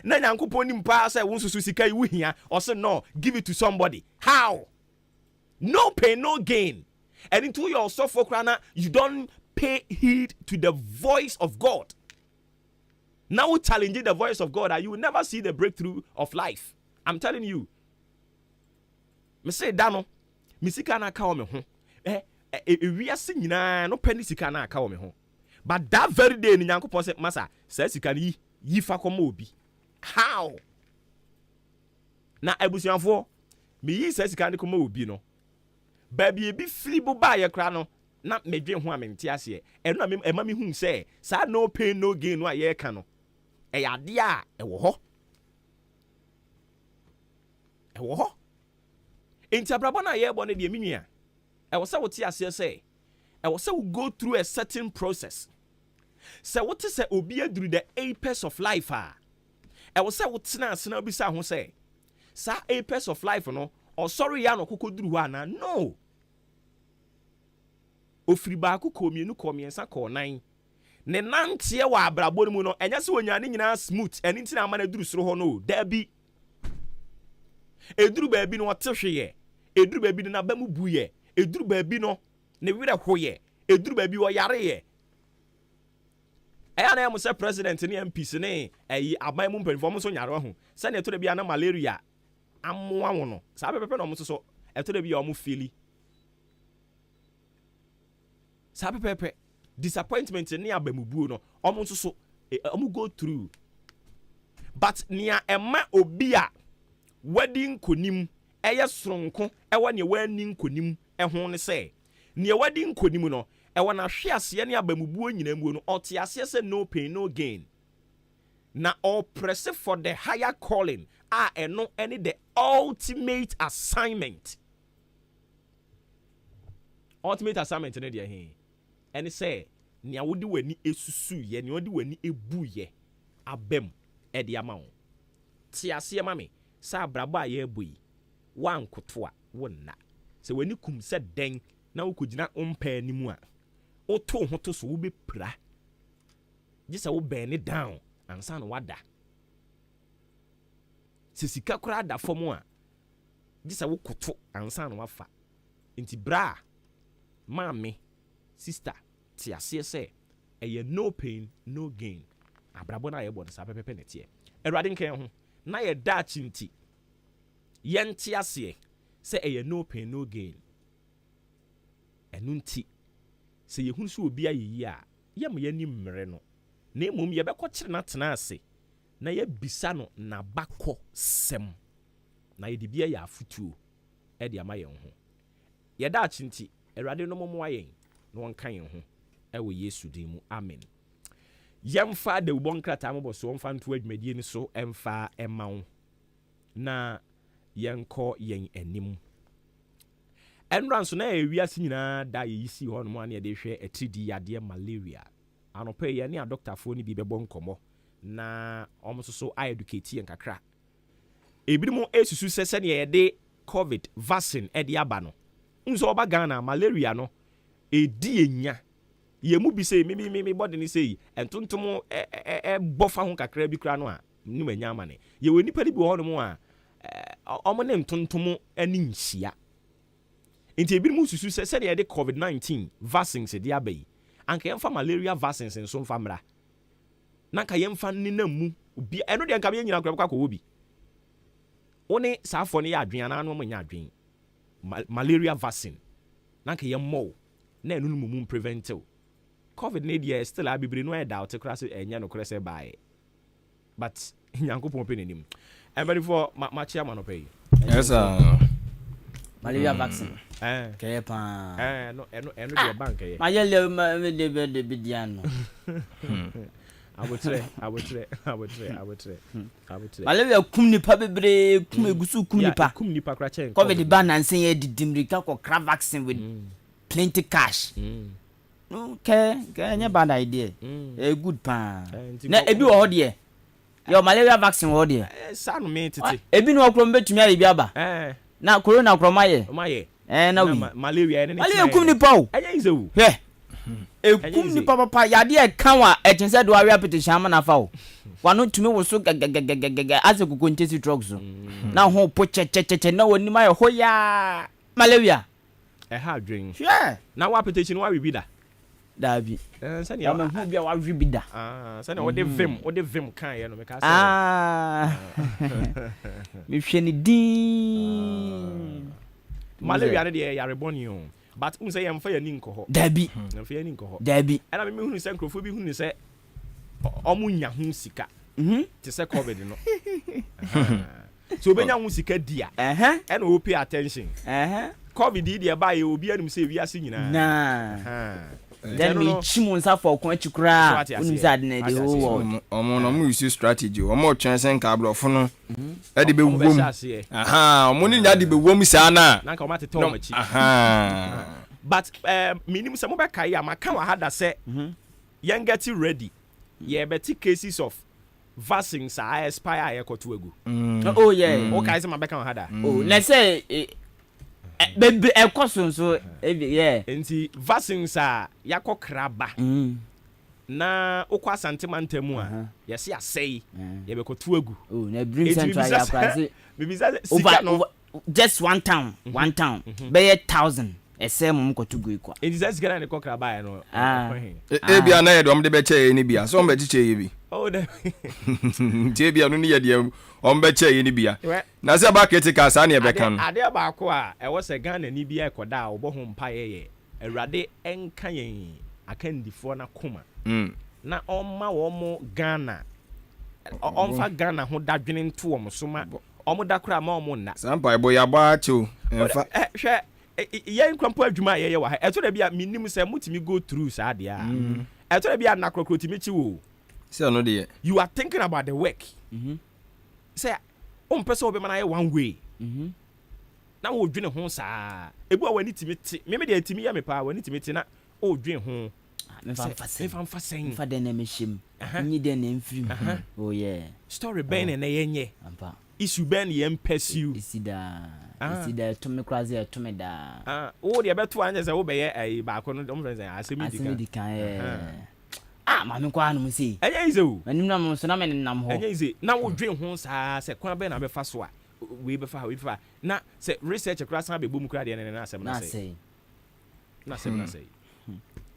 Na nyankopon nim pa say won susu sika yi wo hia or say no give it to somebody. How? No pain no gain. And into your software, you don't pay heed to the voice of God. Now challenging the voice of God, you will never see the breakthrough of life. I'm telling you. Me say Dano, misika na ka o me ho. We are singing no penny sika na ka o me ho. But that very day, ni Nyankopon say, "Masa, say sika ni yi fa komo obi." How? Na ebusuanfo, me yi say sika ni komo obi no. Baby be flibo ba ye kra no na medwe ho amenti ase e no ema me hu se sa no pain no gain no aye ka no e yade a e wo ho intabrabo na ye bo ne de menua e wo se wo ti ase se e wo se wo go through a certain process se wo te se obi aduru the apex of life e wo se wo tena asena obi sa ho se sa apex of life no or sorry ya no kokoduru ho ana no ofiri ba ko komienu komiensa ko nan ne nantie wa abrabor mu no enya se onyane nyina smooth eni ntina ama na duru soro ho no da bi eduru ba bi no otehwe eduru ba bi no na ba mu buye eduru ba bi no ne wire hoye eduru ba bi wo yare ye eya na em se president ne MPs ne ayi aban mu mpanfo so nyare ho se ne to da bi ana malaria amoa wono sa pepe no mo so eto da bi ya o mo feel sa pepe disappointment ne abamubuo no o mo so o mo go through but nia ema obi a wedding konim eye soronko ewo ne wani nkonim ho ne se nia wedding konim no ewo na hwe ase ne abamubuo nyina mu no o te ase se no pain no gain na all press for the higher calling eno any the ultimate assignment ne dia he ene say nia wodi wani esusu ye nia wodi wani ebu ye abem e dia ma wo ti ase ma me sa abrabo a ye bui wan kotoa wonna se wani kum se den na wokogina ompa animu a oto ho to so wo be pra gisa wo burn it down ansa no wada se sika kura da fom a gisa wo koto ansa no wafa nti bra mami sister ti ase se eye no pain no gain abrabo na ye bo sa pepepe netie erade nkan ho na ye da chinti ye nti ase se eye no pain no gain enunti se ye hunu so obi ayeyi a ye mo ye ni mmere no na emom ye bekọ kire na tena ase na ye bisa no na bakọ sem na ye de bia ya afutuo e de ama ye ho ye da chinti erade no momo ayen no wonkan ye ho e wo Yesu din mu amen yemfa de ubonkrata mo so wonfa nto adwumadie ni so emfa emawo na yenko yen anim enranso na ewiase nyina da yisi ho no mo ane de hwe etridi yade malaria anope ye ne a doctor fo ni bi bebo nkomo na omososo a educate yen kakra ebinim esusu sese ne ye de covid vaccine e de aba no nso oba Ghana malaria no edi enya ye mu bi say me body ni say entontom bofa ho kakra bi kra no a ni manya amane ye we nipa bi ho no mu a omo ne ntontom ani nhia nti ebi mu susu se de COVID-19 vaccines de abai anka yemfa malaria vaccines nso mfa mra nanka yemfa nina mu obi eno de nka be nyina kra kwa obi one saafo ne ya adwen na no mo nya adwen malaria vaccine nanka yemmo na enu no mu preventive COVID ne dey still abibire no e doubt kra se enya no kra se bae but nyankopon pe nenim everybody for ma chairman opay yes malaria vaccine kaya pa no the bank eh ma yele ma de bidiano abotre malaria kum nipa bebre kum egusu kum nipa kra chen covid ban nan sen ye didimrika ko cra vaccine with plenty cash okay nya bad idea a good pa na ebi wo ho de your malaria vaccine wo de sa no me tete ebi no okro mbetumi ayi bi aba na corona okro maye na wi malaria malaria kum nipa o anya izewu ekum nipa papa yade e kan wa etinse do awia petition ma na fa o wano tumi wo so gagagagaga ase kukontesi drugs na ho po che na woni ma ye hoya malaria ha dwen na wa petition wa bi da dabi sani ya ma hu bia wa wi bi da sani o de vim kan ye no me ka say mi hwe ni din malaria ne de ya reboni o but say yam fa yani nko ho dabi fa yani nko ho dabi ana me hunu se nkrofo bi hunu se omunya hu sika ti se covid no so obenya hu sika dia and we pay attention covid dia ba ye obi anum se wi ase nyina na then me chimunsa for kon achikura unza de na de wo omo no use strategy omo twensen ka abrofo no e de be wom omo ni nya de be wom sa na na ka o matete o machi but minimum se mo be kai amaka wa hada se yen get ready ye better cases of vaccines are expire ekoto egu oh yeah o kai se mabeka wa hada oh let's say bebe ekoso so yeah enti vaccines a yakokra ba na okwa santimanta mu a yesi asei ye be koto egu oh na bring central ya price over just one town be 1000 ese mum koto gu ikwa enti za sigara ne kokra ba no e bia na ye dom de be che ni bia so mbe chiche ye bi oh de je bia no ni ye de ombe che ye ni bia na se ba critical sa na ye be kan ade ba ko a e wo se Ghana ni bia ekoda a obo ho mpa ye awurade enka yen akandifo na koma na omma wo mo Ghana omfa Ghana ho dadwene nto wo so ma omo da kra ma omo na sampa ebo ya ba cho emfa hwe yen kwampo adwuma ye wa ha eto da bia minim se mutimi go through sa de a eto da bia na krokrotimi chi wo se no de you are thinking about the work say on person obi mana ye one way na wo dwene ho saa ebu a wani timi ti me de timi ya me pa wani timi ti na o dwen ho me fa sen fa de na me shim nyi de na mfiri oh yeah story ben na yenye ampa issue ben ye pursue isida to me crazy to me da wo de beto anya se wo be ye ai ba ko no dom friends asemi dikan ma me kwa no si enya ize anim na mo so na me nam ho enya ize na wo dwen ho saa se kwa be na be fa so a we be fa na se research kra san be bom kra de na asem na say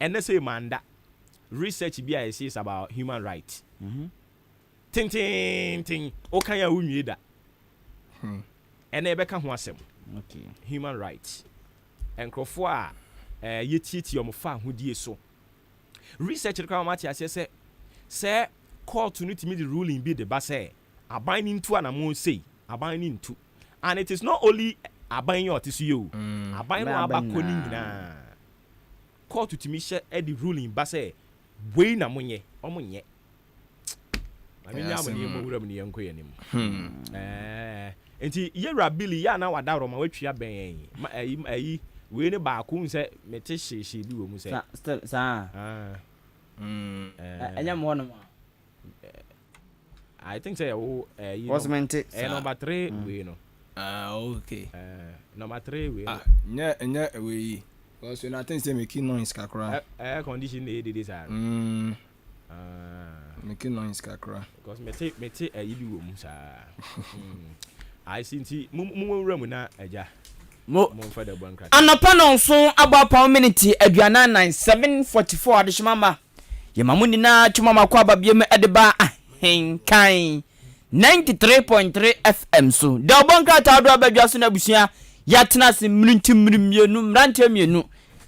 and they say manda research bi a is about human rights tin o kan ya unwie da and e be ka ho asem okay human rights enkrofo a yetieti omofa hodie so research kra ma tia se court no timi the ruling be the ba say aban ni ntu anamo sei aban ni ntu and it is not only aban your tisu you aban no abako ni nyina court timi she the ruling ba say we na monye omonye ami nya mo ni mo wura mo ni yanko yanim enti yera billy ya na wadaro ma watwia ben ayi we ne ba ko nse mete hyehyɛ bi wo mu se enya mo no I think say was meant number 3 we no okay number 3 we nya we because you know things say make noise kakra air condition dey this are making noise kakra because mete ayibi wo mu sa I see mu na eja mo fa da banka anapa no so about power minute aduana 9744 adeshimama ye mamuni na chumama kwa babiem edeba ahenkan 93.3 FM so da banka ta do abadwa so na busia yatena se mmienu mrante mienu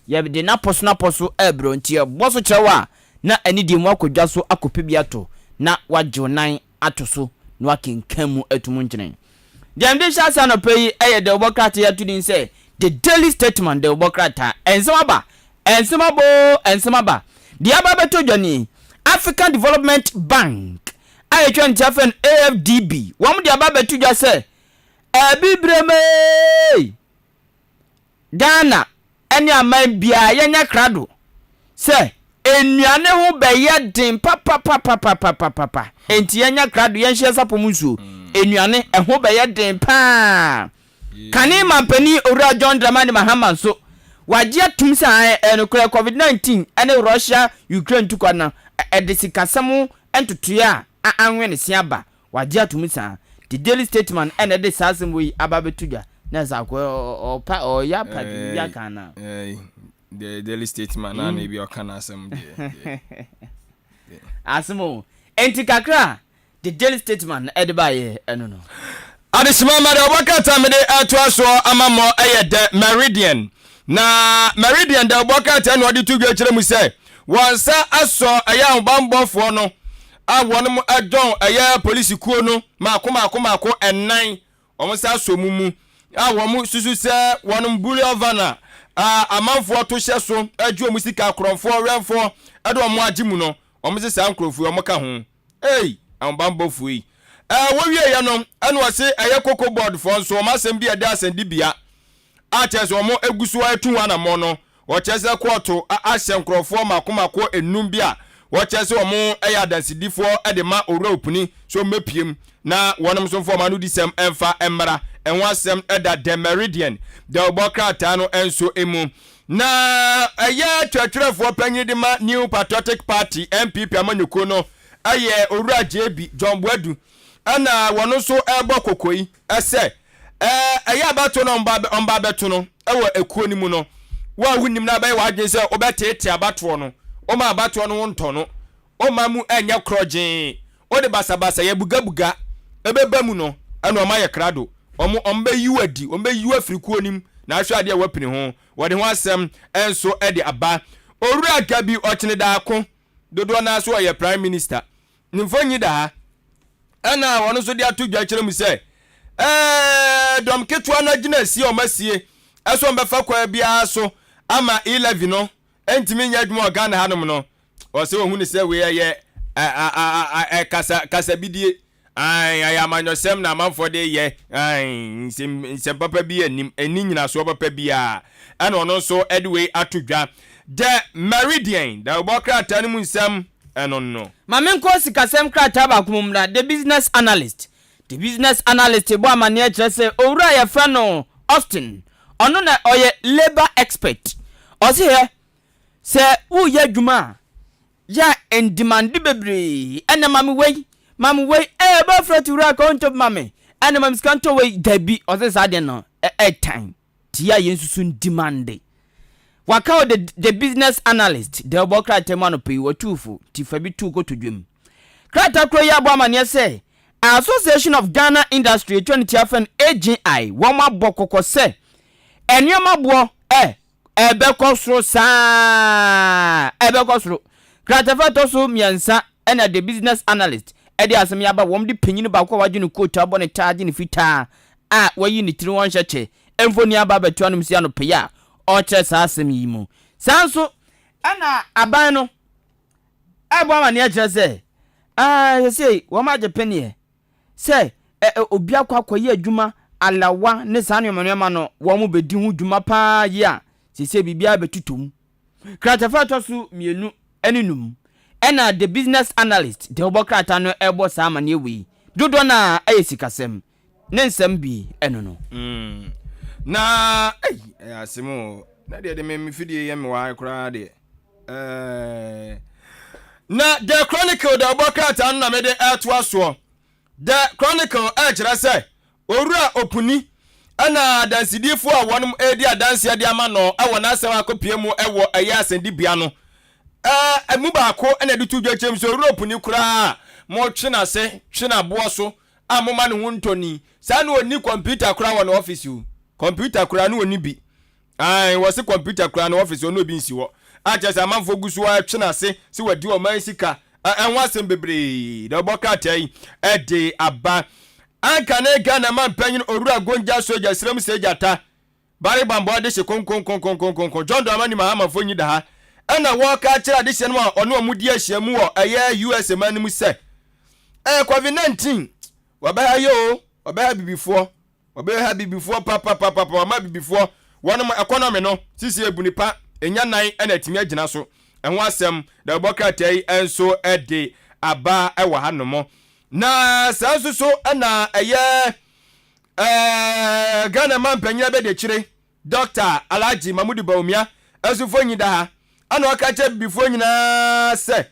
ye de na poso ebro ntie boso chewa na anidi mu akodwa so akope biato na wajonan atoso no akenkan mu atumu nkyene dem de shasa no pay eye de obokrata ya tudin say the daily statement de obokrata ensema ba the ababeto joni African Development Bank ayetwa ntiafen AFDB wom de ababeto jwa say ebibreme Ghana eni aman bia yenya krado say enuane ho beye den papa enti yenya krado yenhye sapomusuo enuane eho beye den pa kane mampani owura John Dramani Mahama so waje atumsa enokra COVID-19 ene Russia Ukraine tukwana edesikasemu entutua anwene siaba waje atumsa the daily statement ene de sasem wi ababetudwa na zakwo o ya padi ya kana the daily statement na na bi o kana asem de asemo enti kakra the daily statement edibaye eno no adesima made obakata mede atoaso amamo eye the Meridian na Meridian the obakata no de tugwe kire mu se wonsa aso eye ahobambofo no awonum adon eye police kuo no mako enan omonsa aso mumu awom susu se wonum buliovana amanfo to hye so adwo musika akronfo renfo edo mo agimu no omse sa ankrofu omoka ho ahobambofo yi wo wie ya no ene wose eye koko board fo so ma sem bia da asandi bia a chese omo egusu atu wana mo no wo chese kwoto ahye nkrofo mako enum bia wo chese omo eye adansidifo ede ma owura opuni so mepiem na wonum so fo ma no disem emfa emra enwa asem eda the Meridian the obokrata no enso emu na eye twetwerefo panyidima New Patriotic Party MPP amanyuko no aye owura JB John Boadu ana wono so ebo kokoi ese eye abato no omba beto no ewo ekuo ni mu no wa wunim na bai wa se obetete abato no o ma abato no wonto no o ma mu enya kroje o de basabasa ye bugabuga ebeba mu no ana o ma ye krado ombe yiwadi ombe yiwa frikuo nim na ahwe ade wapini ho wode ho asem enso ede aba owura gabi ochene da ako dodo na so ye prime minister nimfonyi da ana wono so de atudwa kire mu se dom ketwa na gina sie o masie eso mbefa kwa bia so ama 11 no entimi nya adwuma Ghana hanom no o se ohun ni se we ye kasa bidie ay amanyosem na manfo de ye nsem papa bi anim eni nyina so papa bia ana ono so edway atudwa the Meridian da obokrata nimu nsem eno no mame nko sikasem krata ba kumumra the business analyst bo amane akire se owura ya fa no Austin ono na oye labor expert osi he se wo ya dwuma ya en demand bebre ena mami wey ba frati ura account of mami ena mami skanto wey dabi osi sa de no time tia yensusun demand waka the business analyst the obokrata mano pay watufu ti fabi tu ko tudwem krata kro ya bo amane se Association of Ghana Industry 20FN AGI woma bokoko se enyoma bo ebekosro sa ebekosro krata fato so miansa ena the business analyst edi asem yaba wom di panyini ba kwa wagye no coat abo ne charge ne fita wayi ni tiri won hyeche emfoni aba betu anum sia no peya o che sa asem yi mu sanso ana aban no ebo amane akire se you say wo ma je penie se obi akwakoye adwuma alawa ne sanwemema no wo mu bedi hu dwuma pa ye a sese bibia betutum kratafa tosu mienu eninum ena the business analyst de obokrata no ebo sa amane ewi dodo na ayesikasem ne nsem bi eno no na asimo na de me fidie ye me wa kra de na the chronicle the bokrata na me de ato so the chronicle kyerɛ sɛ owura opuni ana dansidifo a wɔnom edi adanse ade ama no ɛwɔ na asɛm akopie mu ɛwɔ ɛyɛ asɛndi bia no emu baako ɛna de tu dwachem so owura opuni kura mo twena se twena boɔ so a mo ma ne ho ntoni saa no oni computer kura wɔ no office u computer kura no oni bi ai wɔ se computer kura no office no bi nsi wɔ a kyerɛ amanfo gusu a twena se si wadi o man sika ɛnho asɛm bebree da bokrata yi ɛde aba AHENKAN9 man panyin owura gonja soja srem sejata bari bambo de se kon John Dramani Mahama fonyi da ha ɛna wɔka kyerɛ de se no a ɔno amudi ahyiamu wɔ ɛyɛ US man mu sɛ COVID-19 wabɛha yo wabɛha bibifoɔ papa ma bibifoɔ wɔnom economy no sisi ebunipa enya nan ɛna timi agina so ɛho asɛm da bokrata yi enso ɛde aba ɛwɔ ha no mo na sanso so ana ɛyɛ Ghana man panyina be de kyire Dr. Alhaji Mahmoud Bawumia asufo nyida ha ana waka che bifo nyina se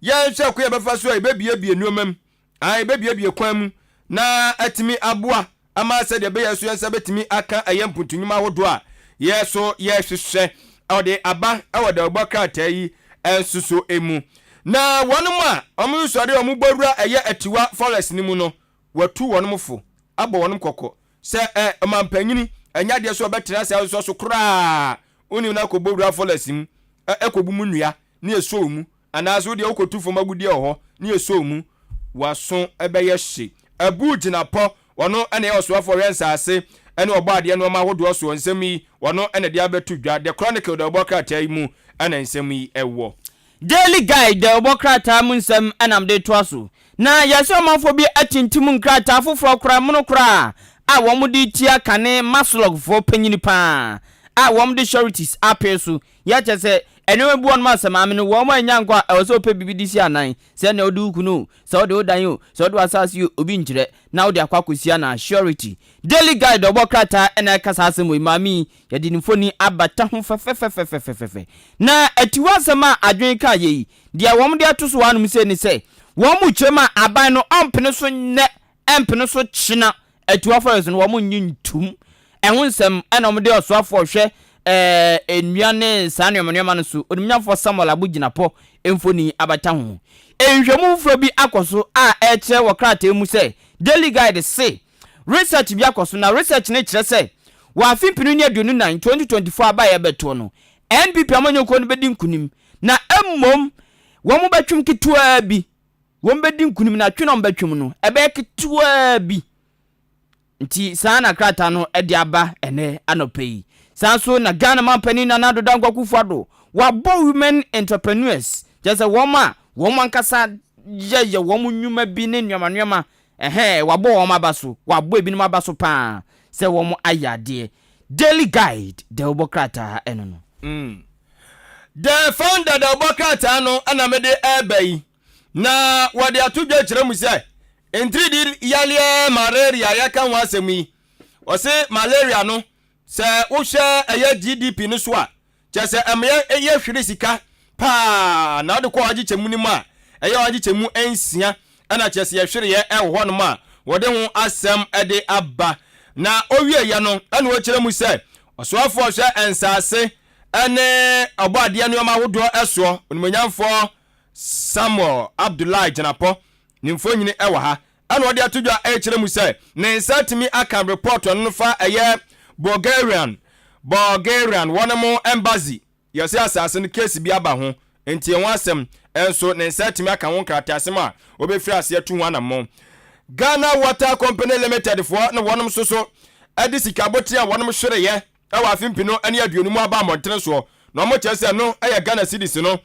ye hwe ko ye befa so e bebie nuomam ai bebie kwan mu na atimi aboa ama se de be yeso yensa betimi aka ayemputunyuma hodo a yeso ye hwehwe ode aba awode ogbokrata yi ensuso emu na wonum a omu sori omu borura eye atiwa forest ni mu no watu wonum fo abo wonum kokko se mampanyini enya de so betra se so kra oni na ko borura forest mu ekobu mu nua na eso mu anaso de okotu fo magudi ho na eso mu waso ebeye hye abu ginapo wono ene oso afo rensase ene obo ade no ma hodo so nsemi wono ene de abetu dwa the chronicle the bokrata yi mu ene nsemi ewo Daily Guide the bokrata mu nsem enam de toaso na yeso manfo bi atintim nkrata foforo kra mono kra a wo mu di tia kane maslog fo panyini pa a wo mu di charities apeso ya chese enwe bu on ma sema me no wo mu anya nkwa e so pe bibidi si anan se na odu kunu se odu dan yo se odu asase yo obi nkire na odu akwakosia na surety Daily Guide obokrata ena kasa asem we mami ye di nfoni abata ho fefefefefefefe na atiwa sema adwen ka ye dia wo mu di atoso wanum se ni se wo mu chema aban no ompene so ne empene so china atiwa forest no wo mu nyintum ehun sem ena mu de osoafo hwe ennuane sanuamnuama no so onimnyafo Samuel Abuginapo emfoni abata ho enhwemu fro bi akoso a eche wokrata emu se Daily Guide say research bi akoso na research ne kire se wa afimpinu ne aduonu 9 2024 abaye beto no NPP amanyoko no bedi nkunim na emmom wo mo betwum ketua bi wo bedi nkunim na twena betwum no ebe ketua bi nti sana krata no edi aba ene anopai sanso na Ghana mampani na nado dankwa kufado wabo women entrepreneurs just a woman kasa ye woman nyuma bi ne nyama wabo woma baso wabo ebi no mabaso pa se womo ayade Daily Guide the obokrata eno no the founder the obokrata no anamede ebai na wade atudwa kire mu se entridi yale malaria yakan wasemi wose malaria no se wohwe eye GDP no so a chese eye hwere sika pa na de ko agichemu ni ma eye agichemu ensia ana chese ye hwere ye ewo no ma wode ho asem ede aba na owie ya no ana wo kire mu se osoafo hwe ensase ene obade no ma hodo eso onimanyamfo Samuel Abdullahi Janapo nimfo nyine ewo ha ana wode atodwa e kire mu se ne nsatimi aka report on no fa eye Bulgarian wonamo embassy yesi asase no case bi aba ho enti enwa asem enso ne nsatimi aka won krata asem a obefiri ase atu ho anamo Ghana Water Company Limited for na wonom soso edi sikaboti a wonom hwere ye ewa afimpino ene aduonu mu aba montre so na omo chese no eye Ghana cedis no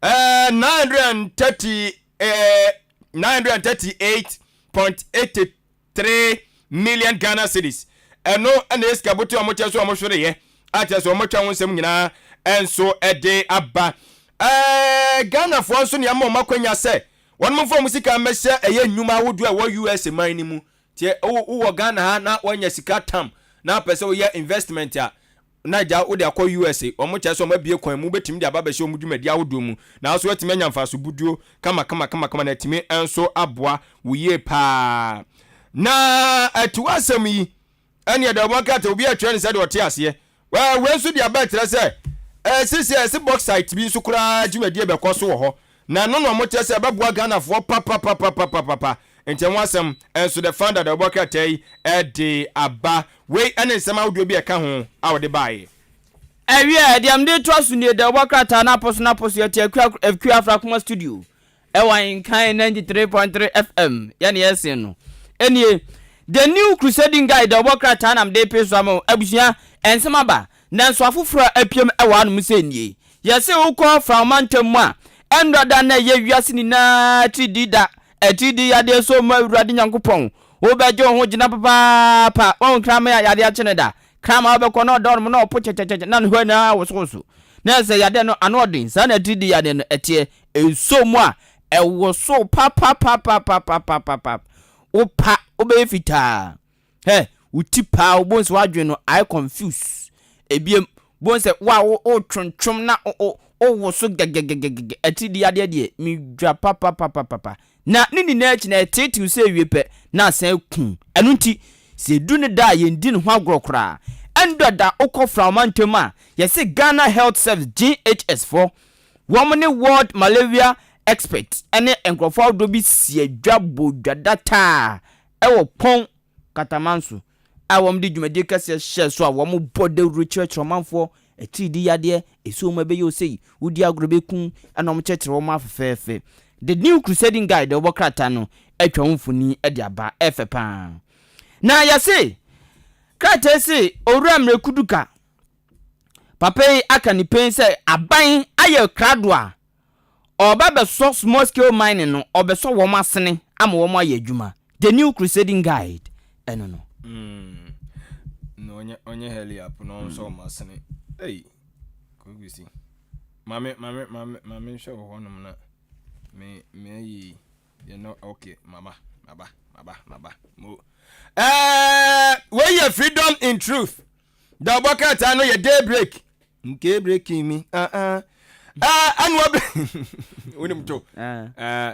938.83 million Ghana cedis eno ene eskaboti omo cheso omo hwere ye a cheso omo twa wonsem nyina enso ede aba Ghana fo nso ne ama makwanya se wonmo fo musika mehye eye nnwuma wodu a wo US man ni mu tie wo Ghana ha na wanya sika tam na pese wo ye investment a naija wo de akọ USA omo che so mabie kwan mu betimi de ababa hye omudwuma de awodo mu na so etimi anya mfa so buduo kama na etimi enso aboa wuye pa na atuasem yi ene de obakata obi atwa ne se de ote ase we nso de abatere se sisi box site bi nso kura dwumadi be kọ so wo ho na no mo te se baboa Ghana fo pa enti wasem enso the founder de obakata yi de aba we ene nsema audio bi eka ho awde baaye ewie de am de toasu ne de obakata na poso ya te akua Afrakuma studio AHENKAN 93.3 FM yani yesi no enie the new crusading guide the obakata na mde peso am abusua ensema ba nanso afoforo apiem ewa no musenie yesi ukọ from mantam a endoda na ye wiase ni na tidida etidi ya de so ma urade nyankopon wo bejo ho gina papa on krama ya de achene da krama obekọ no dor mo no po checheche na no na wososo na se ya de no anodin sa na etidi ya de no etie enso mu a ewo so papa opa obe fita he utipa obonso wadwe no I confuse ebiem bonse wa o twontwom na o wo so gegegege etidi ya de mi dwa papa na nini na echi na eteti se wiepe na san ku enu nti se du ne da ye ndi ne ho agorokora endoda okọ from mantema ye se Ghana Health Service GHS4 woman world malaria expert ene enkrofo do bi sie dwabo dwadata ewo pon katamanso awom di dwumade kase hye so awom bode research romanfo etidi yade eso ma be yo sei udi agrobekun enom chetere wo ma fefefe the new crusading guide the obokrata no atwa mfuni e dia ba efepa na yase krata se owura mrekuduka papai aka ni pen se aban aye krado a oba be so small scale mining no obeso wo masene ama wo aye adwuma the new crusading guide eno no no onye heli up no so masene hey kugisi mame show ho no na me yi you know okay mama mo we your freedom in truth the bucket I know your daybreak nke breaking me anwa unim to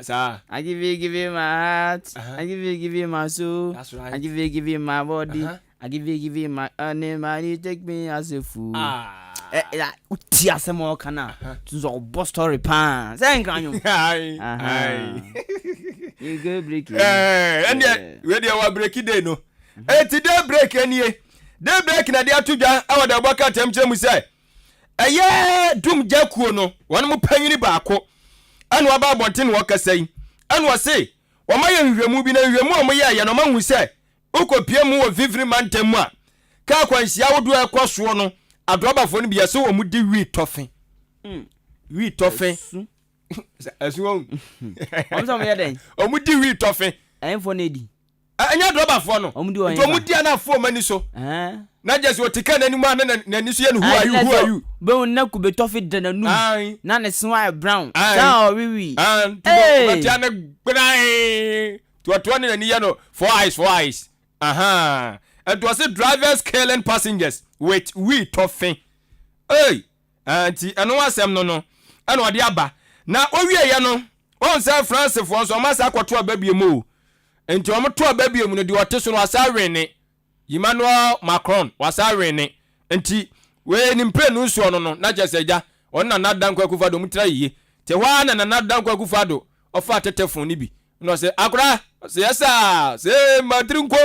sa I give you my heart I give you my soul right. I give you my body I give you my name you take me as a fool uti asemo kana tuzo boss story pan say nkan yo you go break and we dey wa break day no ti day break anie day break na dey atudwa awada boka temche mu say dum jakuo no won mo panyini baako anu aba abonten wo kasai anu wo say wo maye nhwemu bi na nhwemu o mo ye no mahu say ukopie mu wo vivri mantem mu a ka kwanhia wodo ekoso no adrobafo no bia so wo mudi wi tofen wi tofen asu won omso mo ye den o mudi wi tofen enfo na edi anya adrobafo no to mudi ana fo mani so na jesi otika na nimu na nisu ye no who are you be na ku be tofen de na nu na ne swa brown sa o wiwi but ya na gbrai to ne ni ye no four eyes and was it drivers killing passengers with we toffing hey anti eno asem no eno ode aba na owie ye no on say France for so ma sa kwato ababie mu enti o mo to ababie mu no de oteso no asa wene Emmanuel Macron wasa wene enti we ni mpre no nso no na jeseja on na nadan kwakufa do mutra yiye te wa na nadan kwakufa do ofa tetefon ni bi no say akura say yesa say matrinko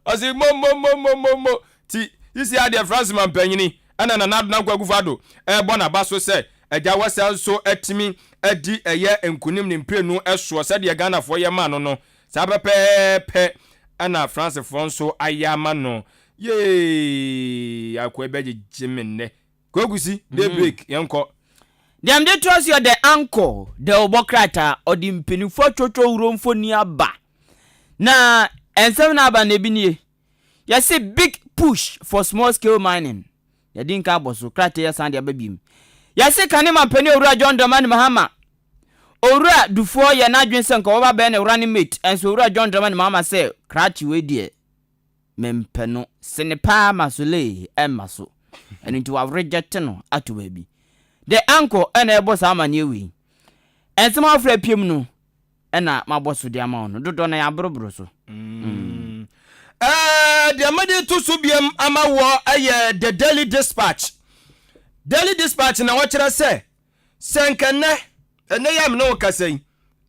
osi mo ti isi ade France man panyini ana na nadan kwakufa do bona baso say eja wasa so etimi adi eye enkunim ni mpre no eso say de Ghana fo ye ma no sabepepe ana France fonso ayama no ye akwebeje jimenne kogusi dey break yenko dem dey trust you the anchor the obokrata odi mpinifo twotwo uromfo ni aba na ensem na aba na ebinie you see big push for small scale mining ya dinka boso krata ya sande ababim ya see kanema pani owura John Dramani Mahama owura dufo ya na adwense nka oba be na running mate enso owura John Dramani Mahama say krachi we die mempeno senepa masole emaso and into a reject no atu baby the uncle and a boss amanye we and some of repim no and my boss with the amount do don ya brobro so the amadi to subiam amawo aye the Daily Dispatch na watchera say senkene ene yam no kasai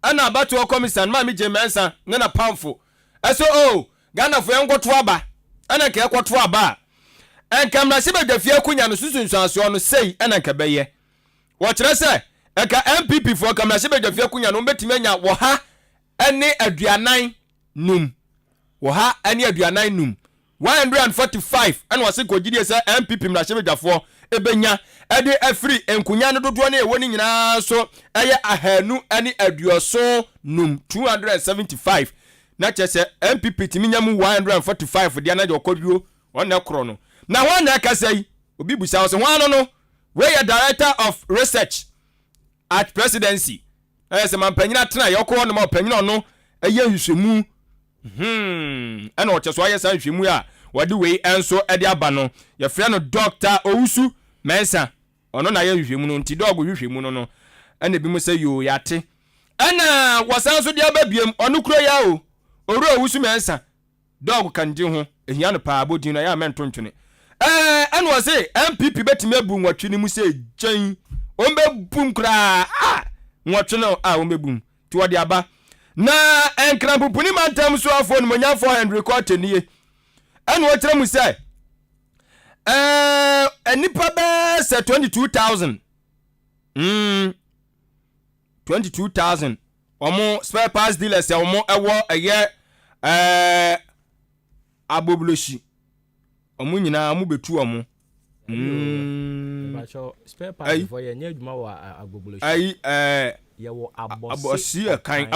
ana abato commission ma mi jemensa ne na pamfo eso Ghana fo enkoto aba ana ke ekoto aba en kamra se be dafie kunya no susunsuanso no sei ana ka beye watchera say eka MPP fo kamra se be dafie kunya no betime nya wo ha ene aduanan num wo ha ene aduanan num 145 ana wase kogidie se MPP mra se be dafo ebenya ede afri enkunya no dodo na ewo ni nyina so eye ahanu ene aduoso num 275 na chese MPP timinyam 145 dia na de okoduo wona kro no na wona kasai obi busa so wano no we are director of research at presidency se mampanyina tena yoko no mampanyina no eye hwehwemu ana o cheso aye san hwehwemu a wade we enso ede aba no ye frɛ no Dr. Owusu Mensa ono na ye hwehwemu no nti dog hwehwemu no ana bi mu sɛ yo yate ana wasan so de ababiem ono kuro ya o oru Owusu Mensa dog kan di ho ehia no pa abodin na ya mento ntwene ana wo se MPP betime bu nwatwe ni mu sɛ gyan ombe bum kra nwatwe no ombe ti wode aba na enkranpupuni mantam so afo no monya 400 kwata nie ana wo tire mu sɛ enipa be say 22,000 22,000 omo spare parts dealers omo ewo eye abobloshi omo nyina omo betu omo bacho spare parts for ye nya adwuma wa abobloshi ye wo abosi okan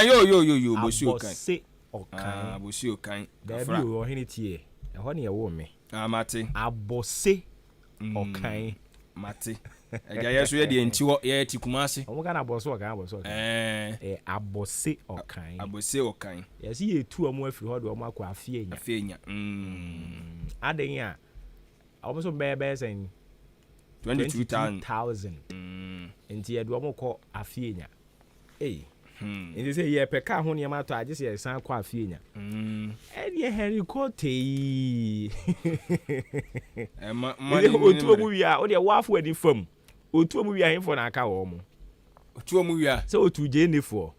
yo abosi okan da bi o hini tie ho ne ye wo me mate abose okan mate eja yeso ye de nti wo ye ti kumase omo kana abose okan abose okan yes ye tu omo afiri ho de omo akwa afie nya aden a omo so bebe sen 22,000 nti ye de omo ko afie nya nti se ye peka ho ne ma to age se ye san kwa afie nya ene Henry Kote otu omu wi a o de wafo adi fam otu omu wi a hemfo na aka wo mo otu omu wi a se otu je nefo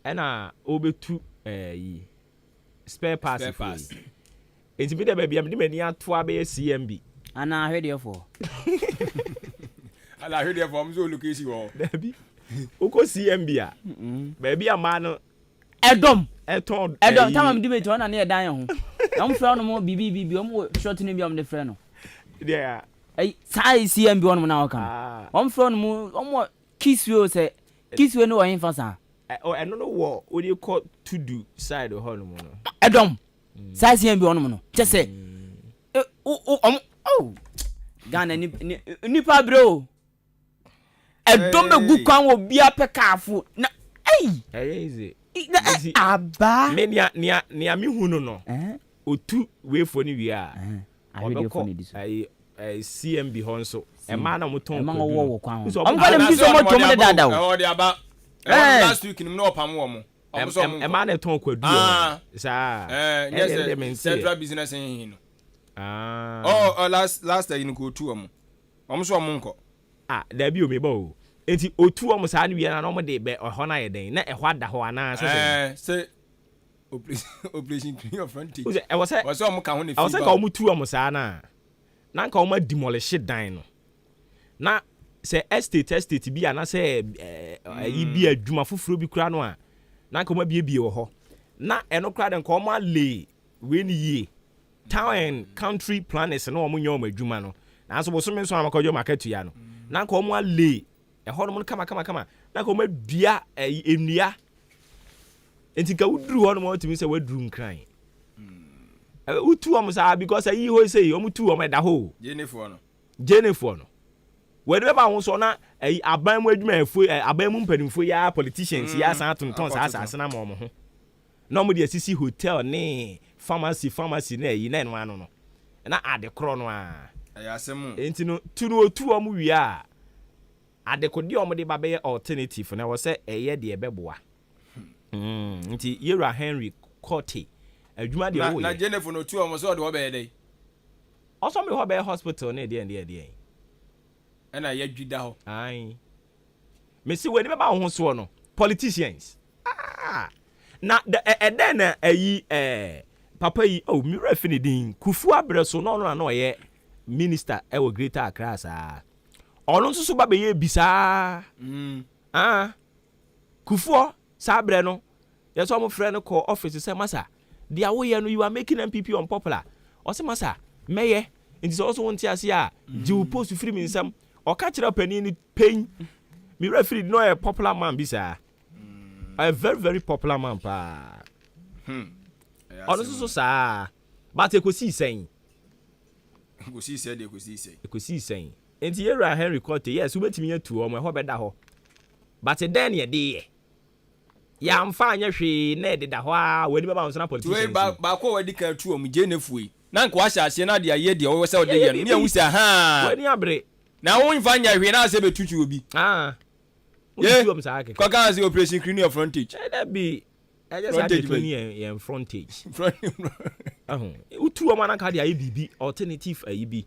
ena obetu spare parts nti bi de ba bia me mani ato abe CMB ana ahwedefo ala ahwedefo mzo location wo dabi uko CMB a baby ama no edom tamam debate ona na edan ho am fra no mo bibi om short ni bi om de fra no there sai CMB on mo na waka om fra no mo om kiswe se kiswe no yin fasa eno no wo odi call to do side ho no mo no edom sai CMB on mo no je se Ghana nipa bro edom egu kwan wo bia pekafo na easy aba me nia mi hunu no otu we for ni wi a obeko CMB honso e ma na moton e ma wo kwan so am gale mi so moton me dada o de aba last week ni no opam wo mo e ma na ton kwadu sa yes central business hin last year ni ko tu omo so omo nko da bi o me ba o enti otu omo sa na wi na no mo de be ho na ye den na e ho ada ho ana se operation clean your front teeth e was omo ka ho ne fi ba o se ka omo tu omo sa na nka omo demolish dan no na se estate bi ana se yi bi adwuma foforo bi kura no a nka omo bie wo ho na eno kura den ka omo le we ni ye town and country planners no omo nyoma adwuma no na so bo so me so amakojo market ya no na nka omo le ho no kama na ka omo dua enua enti ka uduru ho no mo timi se waduru nkran utu omo sa because ayi ho say omo tu omo da ho jenefo no wede ba ho so na aban mu adwuma efo aban mu mpanimfo ya politicians ya san tonton sa asase na mo ho na omo de asisi hotel ne pharmacy na yi na no ano no na ade kro no a ayasem enti no tunu otu omo wi a ade kodi omo de ba be alternative na wo se eye de ebeboa nti Yera Henry Cote adwuma de wo na Jennifer no tu omo so de wo be dey also me ho be hospital na de na ya dwida ho ai me si we ni be ba ho so no politicians na then ayi papa yi mi refi din Kufu Abreso no na oye minister e wo Greater Accra sa ono nso so ba be ye bisa Kufu sa abre no yes omo frɛ no call office say masa dia wo ye no you are making MPP unpopular o say masa meye nti so also won ti ase a ji wo post free mi nsam o ka kira pani ni pain mi refi no a popular man bisa a very very popular man pa ono so sa but ekosi sen enti Yera Henry Cote yes ubetimi atu o mo ho beda ho but then ye dey ya mfa anya hwe na de da ho a wani baba nsona politicians ba ko wadi ka tu o mu Jenefui na nko ahya hye na de aye de wo se o de ye no ne awu se ha wani abre na wo mfa anya hwe na se betutu obi utu sa ake kwa kan se operation criminal frontage that be I just had to in frontage utu o mana ka de aye bibi alternative aye bi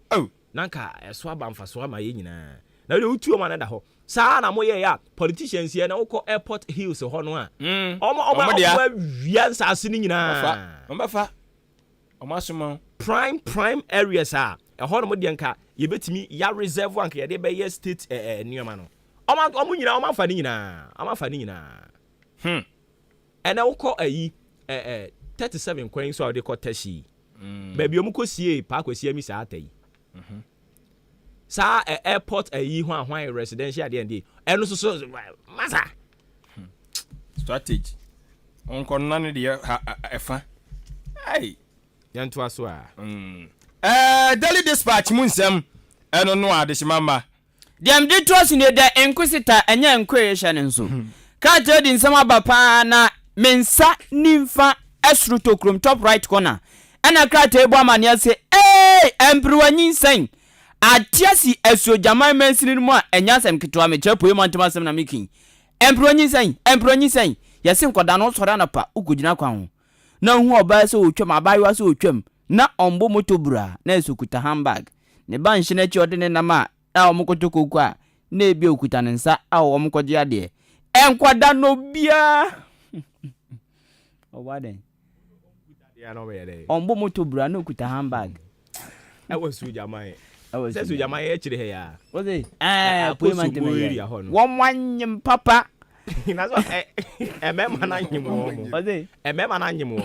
nanka eso aba mfaso ama ye nyina na de utu o mana da ho saa na moye ya politicians ye na uko airport hills ho no a omo wiansa ase ni nyina ombafa omasoma prime areas a ho no mo de nka ye betimi ya reserve anka ye de be ye state nioma no omo nyina omo afa ni nyina ena uko ayi 37 kwan so de ko tashi baby omuko sie pa kwasia mi saa atai sa airport ayi ho ahwan residential de ndi eno so masa strategy onko nane de efa ai yanto aso a Daily Dispatch munsem eno no adehimamba dem de trust ne da enkusita enya enkoyehya ne nso ka tedi nsem abapa na mensa nimfa esru tokrom top right corner ena ka tebu amane ase empruwanyin sen atiasi esu jaman mensini mu a enya sem kitwa me chepo yemantema sem na making empruwanyin sen yesi nkoda no sora na pa ugudina kwa ho na hu oba se otwam abayo se otwam na ombo motobura na esukuta handbag ne ban hye chi ode ne nama a omokotokoku a na ebi okuta ne nsa a omokogye ade enkwada no bia owaden ya no be dey ombo motobura na okuta handbag su jaman se jaman e chire he ya oze appointment won wanyem papa na so emema na nyim wo oze emema na nyim wo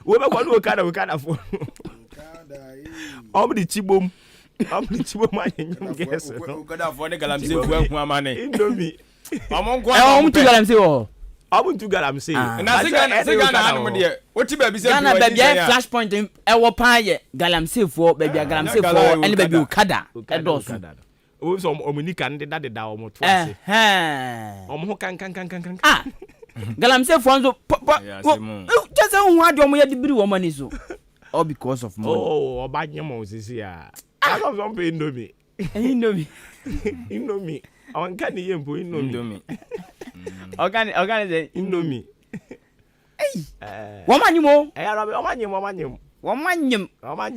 we be kwado okada fo omdi chibom anyem guess okada fo ne galamse fu anku amane indomie omtu galamse wo abuntu galamse na siga na anu de oti ba bi se na ba bia flashpoint e wo pan ye galamse fo ba bia galamse fo ene ba bi okada edos o so omunika nde da o moto ase omo ho kan galamse fo nzo just hu ade omo ye dibiri wo mani so all because of money obanyemo sisi a aso so pe indomie on kan ye mpo indomie Organize indomie womanyimo womanyim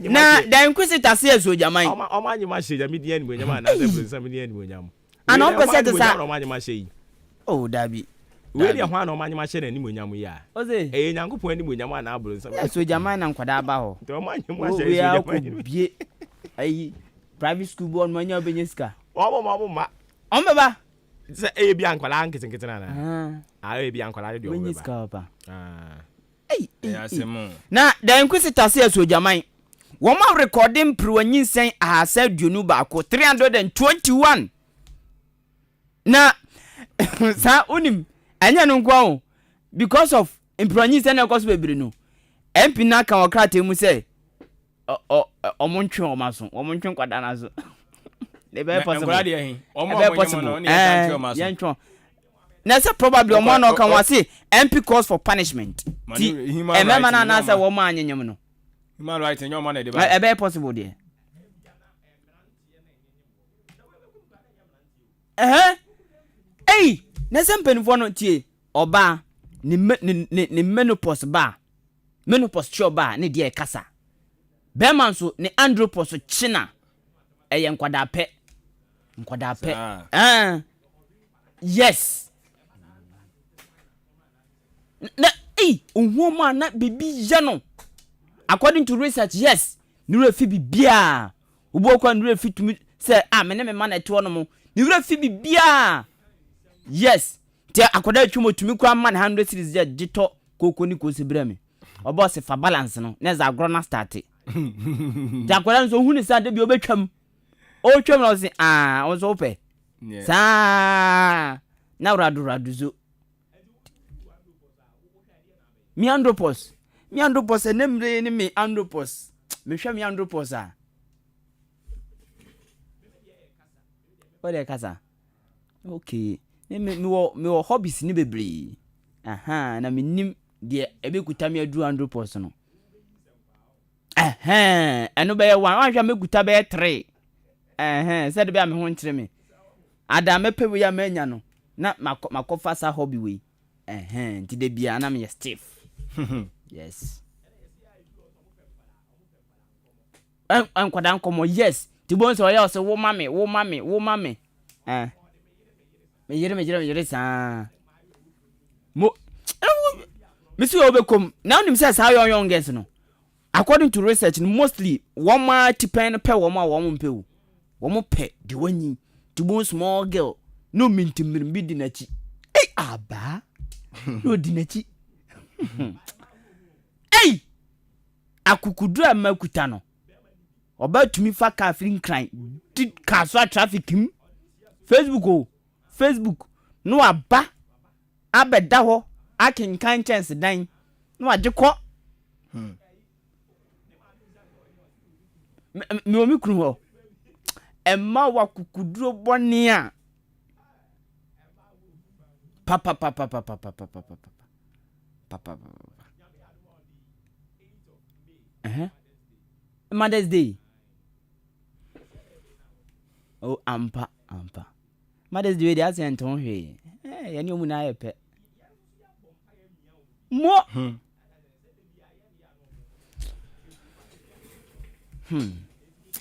na dan kwesita se eso jaman omanyim ahye jami dia ni bonyam na se prince mi dia ni bonyam ana o pese sa omanyim ahye dabi we dia hwan na omanyim ahye na ni bonyam ya oze nyankopon ni bonyam na abro nsam eso jaman na nkwada aba ho to omanyim ahye eso jaman bie ayi private school born manya obenyeska omba se bi ankwala nkete na bi ankwala de obenyeska papa na dan kwesita se eso jaman wo ma recording pruwanyin sen ahasa duonu ba ko 321 na sa unim anya no kwa because of pruwanyin sen na koso bebiri no MP na kan okrate mu se omontwe omontwe kwada na so le be possible na say probably omo na kan wa say MP calls for punishment ti emema na say wo ma anyanyem no human right enyo ma na de ba e be possible there Hey, na sempen fo no tie oba ni menopause ba. Menopause cho ba ne de kasa. Beman so ne andropause china. Eye nkwada pe. Yes. Na unhoma na baby jano. According to research, yes. Nure fi bibia. Ubo kwa nure fi tumi say me me man eto no mo. Nure fi bibia. Yes. Te akoda twumo tumi kwa man 100 series je dito koko ni ko sebra me. Obo se fa balance no. Na za agro na start. Te akoda nso hu ni sa de bi obetwam. O twam na se o so pe. Sa na radu zo. Mi andropause nemre ni me andropause. Me hwa mi andropause a. Ode kasa. Okay. Me wo hobbies ni bebre. Na me nim de ebekuta me adu andropause no. Eno be 1 hwa me kuta be 3. Said be am ho nkyere me. Ada me pewe ya manya no. Na makofa sa hobby we. Ti de bia na me stiff. Yes. Kwada nkomo yes. Ti bon so ya so wo mame. Me yere sa. Mo Missy obekom. Now nim says how young guys no. According to research, mostly one ma tipen pe wo ma wo mo pe wo. Wo mo pe de wanyi. Ti bon small girl. No mintim bi di nachi. Aba. No di nachi. Hey! Akukudura makuta no. Oba tumi fa ka free crime. Did ka so traffic him. Facebook. No aba. Abeda ho. Akenkan chance dan. No agekọ. Me omi kunu ho. Emma wa kukuduro boni a. Papa. Mother's Day. Oh, ampa. Mother's Day they say anton hwe. Yani omu na yepe. Mo.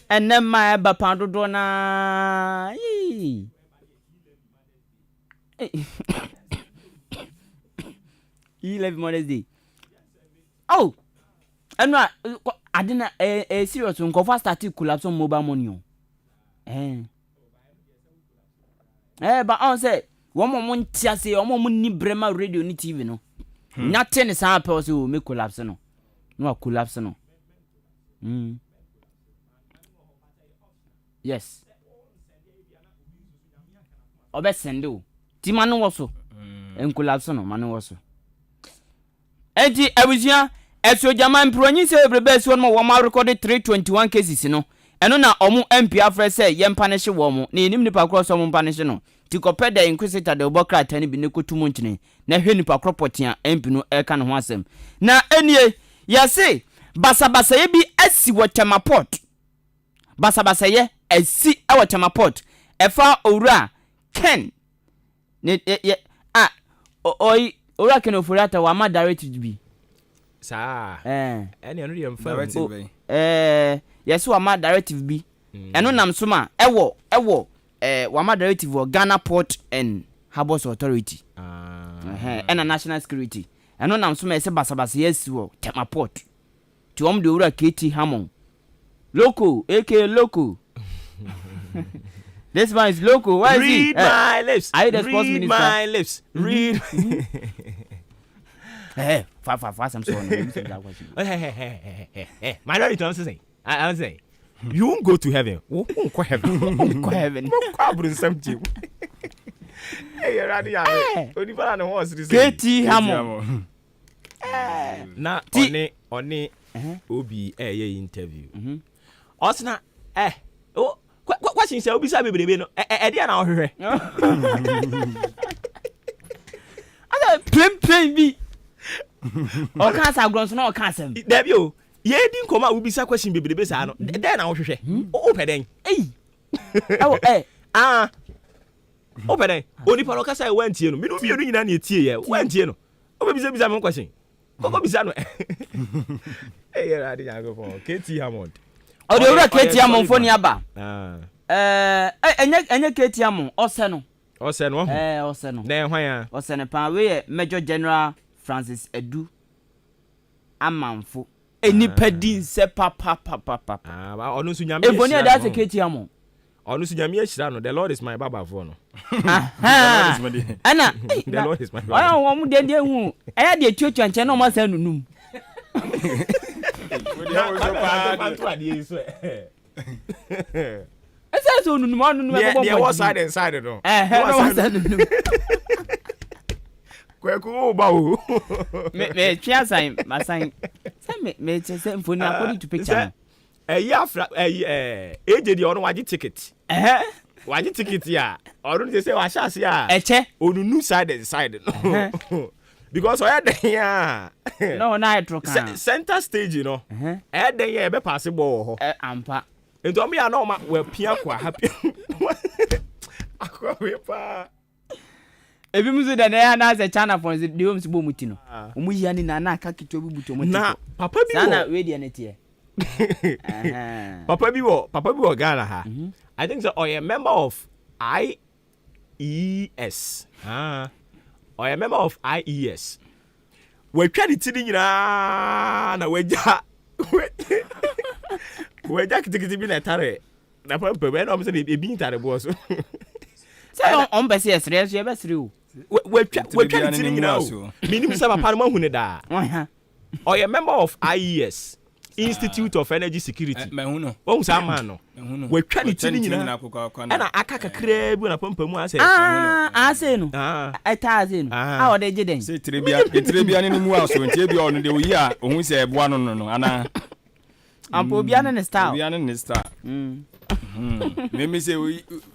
And then my bapando dona. You love Mother's Day. Oh. And I didn't a serious one. Go fast started collapse on mobile money. But I say one moment say one moment ni Brema radio ni TV no. Nothing is happen so make collapse no. No collapse no. Yes. Obe sendo. Ti manu woso. En collapse no manu woso. Enti abusia eso jaman pronyi se ebrebe so no wo ma record 321 cases no. Eno na omu MP afre se ye mpanishe wo mu. Na enim nipa cross omu mpanishe no. Ti kopeda inquisitor de obokra tani bi ne kotumu ntine. Na hwe nipa kropotia MP no eka ne ho asem. Na enie ya se basabasa ye bi asi watermaport. Basabasa ye asi watermaport. Efa owura Ken ne owura Ken ofurata wa ma directed bi. Sa ene no dey mfa yes wa ma directive bi eno nam so ma ewo wa ma directive of Ghana Port and Harbours Authority and National Security eno nam so ma se basabasa yes wo Temaport ti om de owura KT Hamon local AK local. This man is local. Why is he? Read my lips. I the sports minister. Read my lips. Read. Hey, fast. I'm sorry. Hey. My daddy, I'm saying. I'm saying. You won't go to heaven. Won't go heaven. Go heaven. Hey, you're ready. Only for an horse. KT Hamon. Na oni obi interview. Osna question say obi say bebrebe no e dia na ohwehwe. Ada plain bi. O kan sa gronso na o kan sam. Da bi o. Ye di nkoma obi say question bebrebe sa no. Da na ohwehwe. O peden. Open onipa no kasa wantie no me no bienu nyina na etie ye wantie no obebisa me question koko bisa no eh ya adi nyago fo KT Hammond o de ora KT Hammond fo ni aba enye KT Hammond ose no ose no na hwan ya ose ne pa we Major General Francis Edu Amanfo enipa din se papa onu su nyame eboni ada se KT Hammond onu su nyame ahira no the Lord is my baba for no ana the Lord is my baba ayo wo mu de hu eya de tuatu anche na o ma sa nunum esa so nunum anu e was side and side no no sa nunum kweku ba o me twa sign ma sign me say mfoni according to picture afra ejedi ono waji ticket waji ticket ya onu say wa shase ya eche onunu side and side no because oya den ya no na etroka center stage you know den ya be pass ball ho ampa ento me ya no ma we pia kwa happy akwa we pa ebi muzo da na ya na se China for the home sibo muti no omu yi ani na aka kito bi buto muti na papa bi sana we dia na tie papa bi wo Ghana ha I think so or a member of IES or a member of IES we twa di tiri nyina na weja kitikiti bi na tare na papa be na o se e bi tare bo so say on be say serious you be serious we twa di tiri nyina o minim se papa no hu ne da or a member of IES Institute of Energy Security. Mehuno. Won sa man no. We twa ni tini nyina. Na aka kakra bu na pampamu ase. Ase no. Eta ase no. A o de giden. Se trebia ni mu aso ntie bia ono de oyi a ohun se eboa no ana. Ampo bia ne style. Bia ne style. Me se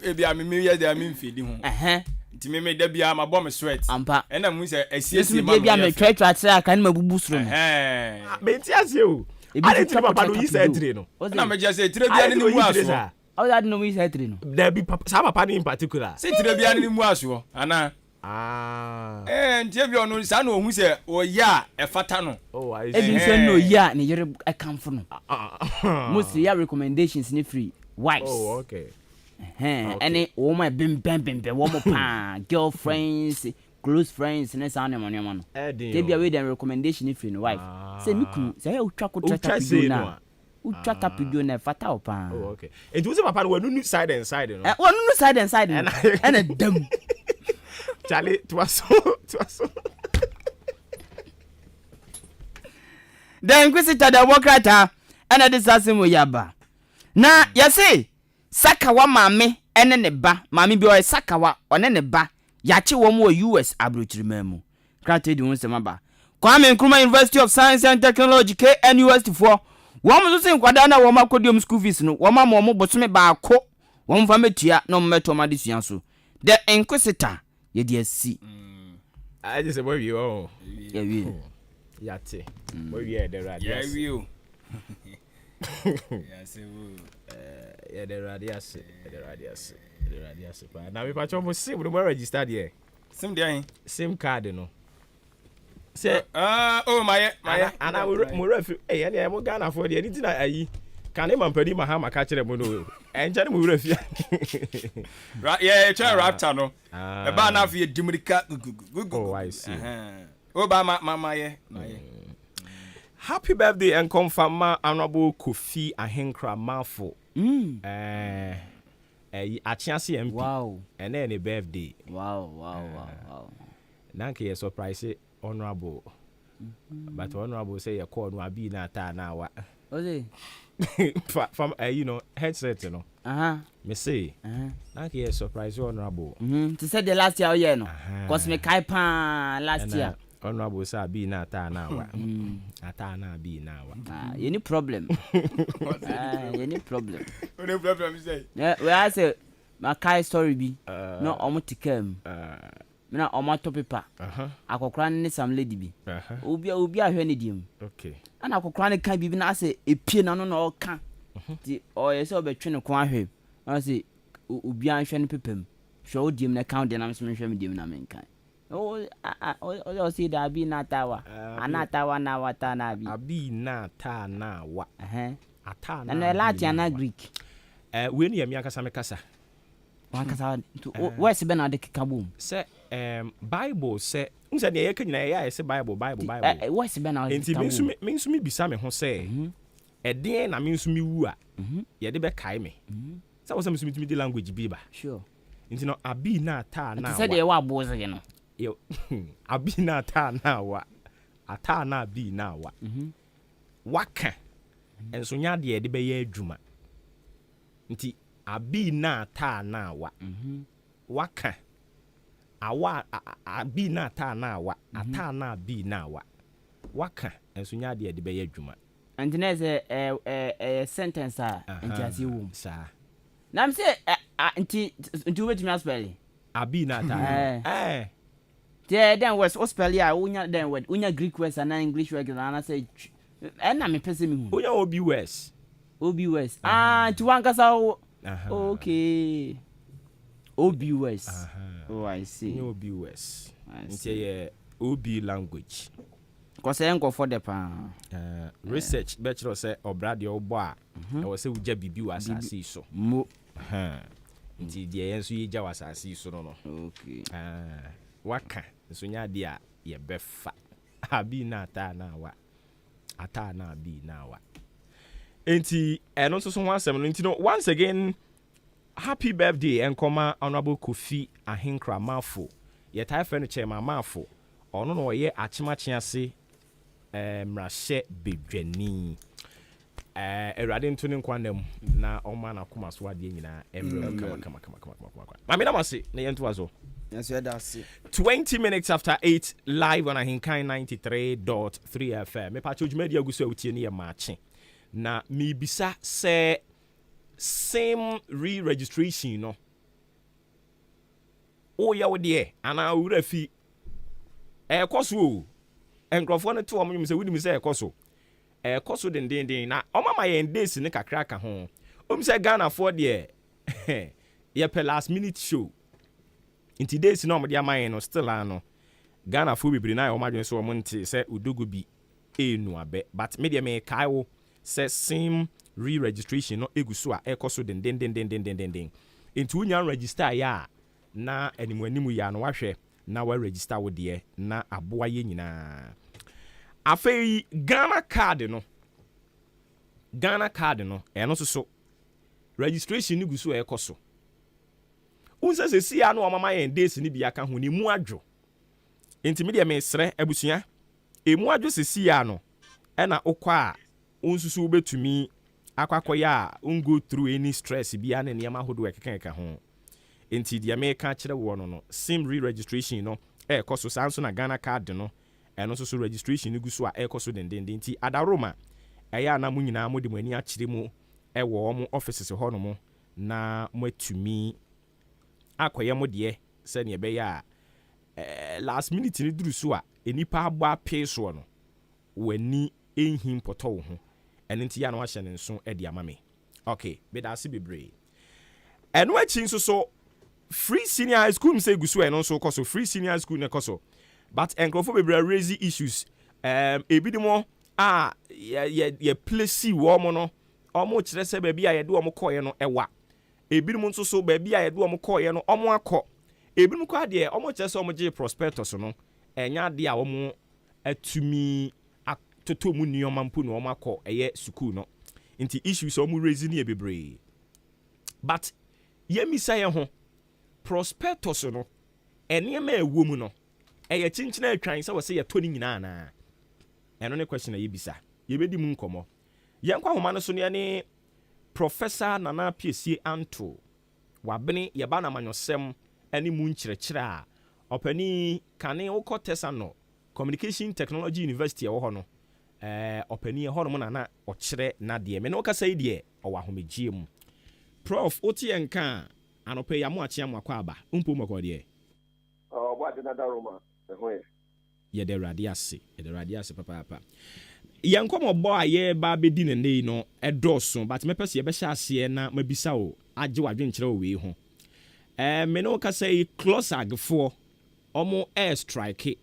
ebia me ye de me mfidi ho. Nti me da bia ma bom sweat. Ampa. Ena mu se asiesi ma. Me bia me twa atra aka ni mabubu suro no. Me ti ase o. I didn't papa no use three no. Na me just say three bia ni mu aso. How that no use three no. There be some papa in particular. Say three bia ni mu aso. Ana. Ntie bia no sa na ohun se o ya e fata no. Oh, I see. Ebi say no ya na yere I come for no. Most ya recommendations ni free wives. Oh, okay. Any woman bim woman pa girlfriends close friends ne sound money man. They be away them recommendation if you know wife. Say me ku say utwa ko trata video na. Utwa tap video na fata opa. Oh okay. It was papa we no side and side no. We no side and side and a dem. Charlie to so. Then kwesita da wokrata and this asem yaba. Na yesi sakawa mame ene ne ba mame bi o sakawa one ne ba yachi wo mo US abrochirimamu krate di wonsema ba Kwame Nkrumah University of Science and Technology KNUST for wo mo so nkwada na wo makodium school fees no wo ma mo bosome ba ko wo mfa metua no meto ma de sua so the inquisitor ye de asi I just say boy you oh yeah we yate boy we the radio yeah we yeah say yeah the radio na we patch almost sim we register there sim there sim card no say oh my ana mo refi eh ya mo Ghana for there anything ayi kan e mampadi ma ha maka kire mo no enje mo refi yeah try raptor no e ba na fi dimrika oh I see oh ba ma ye happy birthday and confirm honorable Kofi AHENKAN933FM Achiasi MP. Wow. And then a birthday. Wow. Nanke a surprise honorable. But honorable say a call no be na ta na wa. Ose. From you know headset you know. Me say. Nanke a surprise honorable. To say the last year no. Cause me kai pan last year. Honorable say be na ta na wa. Ata na be na wa. Any problem? Any problem? No problem say. Yeah, we I say my kai story be no omotikem. Me na omoto paper. Akokra ne some lady bi. Obi ahwe ne diem. Okay. Ana akokra ne kan bibi na say epie na no na oka. Di o ye say obetwe ne ko ahwe. Na say obi ahwe ne pepem. show dim na count na me hwɛ me dim na menkan o see da bi na tawa anatawa na wata na bi abi na ta na wa ata na na Latin na Greek we ni yemi akasa me kasa wankasa what's be na de kikabum say Bible say unse ne yeka nyina ya say Bible what's be na enti me nso me bisa me ho say eden na me nso me wu a ye de be kai me say was me nso me di language bi ba sure enti no abi na ta na wa say de wa boze no yo abi na ta na wa ata na abi na wa waka enso nya de de be ye adwuma nti abi na ta na wa waka awa abi na ta na wa ata na abi na wa waka enso nya de be ye adwuma and there's a sentence nti asi wo sa na me say nti wetumi aspell abi na ta then was spell ya unya then word unya Greek words and English words and say na me pese me hu unya obi words to one kasa okay obi words oh I see unya obi words nti ye obi language cause enko for the pa research bachelor say obra de obo a e wo say uja bibi wa asase so mo nti de yenso ye ja wa asase so no okay waka nso nya de a ye befa abi na ata na wa ata na abi na wa enti eno so ho asem no enti no once again happy birthday enkoma honorable Kofi AHENKAN933FM ye tai friend chairman mafo ono no ye achemache ase mrahye bedwani erade nto ne nkwanam na oma na koma so ade nyina emre kama mami na mase na yento azo. Yes, that's 20 minutes after 8 live on AHENKAN933 FM. Me pacho media gusu utie ne mache. Na mi bisa say same re-registration no. O ya wo de ana wura fi koso enkrofo ne to omnyum se wudi se koso koso den na omama ye days ne kakra ka ho. Se Ghana for de ye pe last minute show. In today's no media mine no still ano Ghana fu bibiri na o madwen so o nti se udogu bi enu abe but media me kai wo se same re-registration no eguso a ekoso den into unya register ya na animu ya no wahwe na wa register wo de na aboa ye nyina afei Ghana card no eno so registration ni guso ekoso unse se si anu omama yen days ni bia ka ho ni mu adwo enti media me sre abusua emu adwo se si anu e na okwa unsusu betumi akwakoya go through any stress bia na niam ahodo ekeka ho enti dia me ka kire wo no sim re-registration no ekoso sanso na Ghana card no eno so registration ni guso a ekoso den enti adaroma eya na mu nyina mo de mo ani akire mu wo mo offices ho no mo na mo atumi akoye mo de se ne be ya last minute ni duru so a enipa agba pay so no wani enhim poto wo ho enti ya no ahye ne nso e de amame okay be da se bebre eno achi nso so free senior high school say guso eno so koso free senior high school ne koso but enkrofo bebre raise issues ebidimo ye place wo mo no omo kire se ba bia ye de omo koye no ewa ebinom nso so ba bia ye de omo koye no omo akọ ebinom kwa de omo kire se omo je prospectus no enya de a omo atumi atoto mu nioma mpu no omo akọ eye school no nti issues omo raise ni ebebre but ye misa ye ho prospectus no enema ewo mu no eye chinchina atwan se wo se ye toni nyina na eno ne question ye bisa ye bedi mu nkomo ye nkwa homa no so ne Professor Nana PSC Anto wabene ye ba na manyosem ani mu nkyerɛkyerɛ a opani kane wokɔ Tesano Communication Technology University wo ho no opani ho no na ɔkyerɛ na de me no kasa yi de ɔwa homegie mu prof otie nka anope ya mu akyea mu akɔ aba umpo mɔkɔ de bo ade na daroma ho ye de radiase papa yankomo bo aye ba bedi ne nei no edoso but me pese ye be hya ase na mabisa o age wadwe nkyerɛ o we ho me no ka say close agfo omo air strike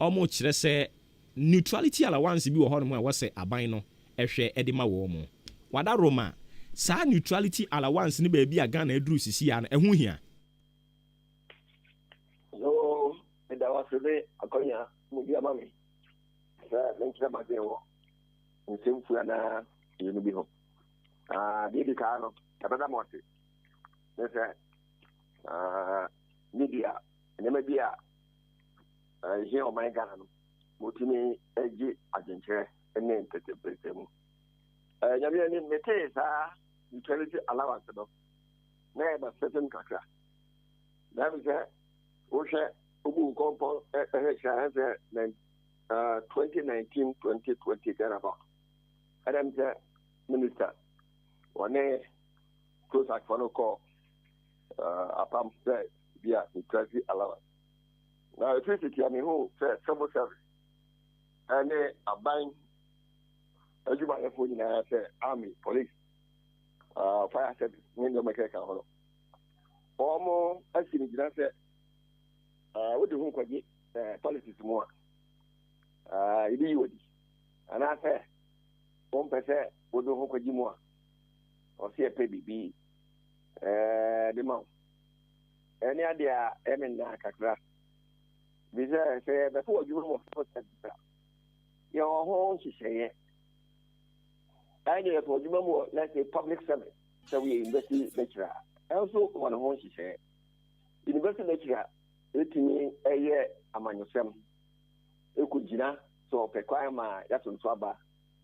omo kire say neutrality allowance bi wo ho no wo say aban no ehwe edema wo mo wada roma sa neutrality allowance ni ba bi aga na eduru sisi ya na ehu hia no da wa sebe akonya mu bi amami sa menkira madewo nsemfu na yenu bi ho bibi ka no abada mote nese media enema bia je o my Ghana no motimi eji agenche ene enterprise mu nyame ni mete sa neutrality allowance no na ba certain kakra na bi se o she obu kompo sha 2019-2020 thereabout. Adam the minister one close at call apam say via neutrality allowance. Now electricity, I mean who said civil service and a buying Adwuma for the army, police, fire service, window mechanic holo. Almost as in the say what do you call politics more? Ibi wodi and I say 1% would do hook more or see a baby the mouth. Any idea, Kakra? Visa say before you were your home, she say. I know for you more, let's say public service. So we investigate lecturer. Also, one home, she said. University lecturer, 18 a year among yourself. Ekujina so pekwa ma yato nswaba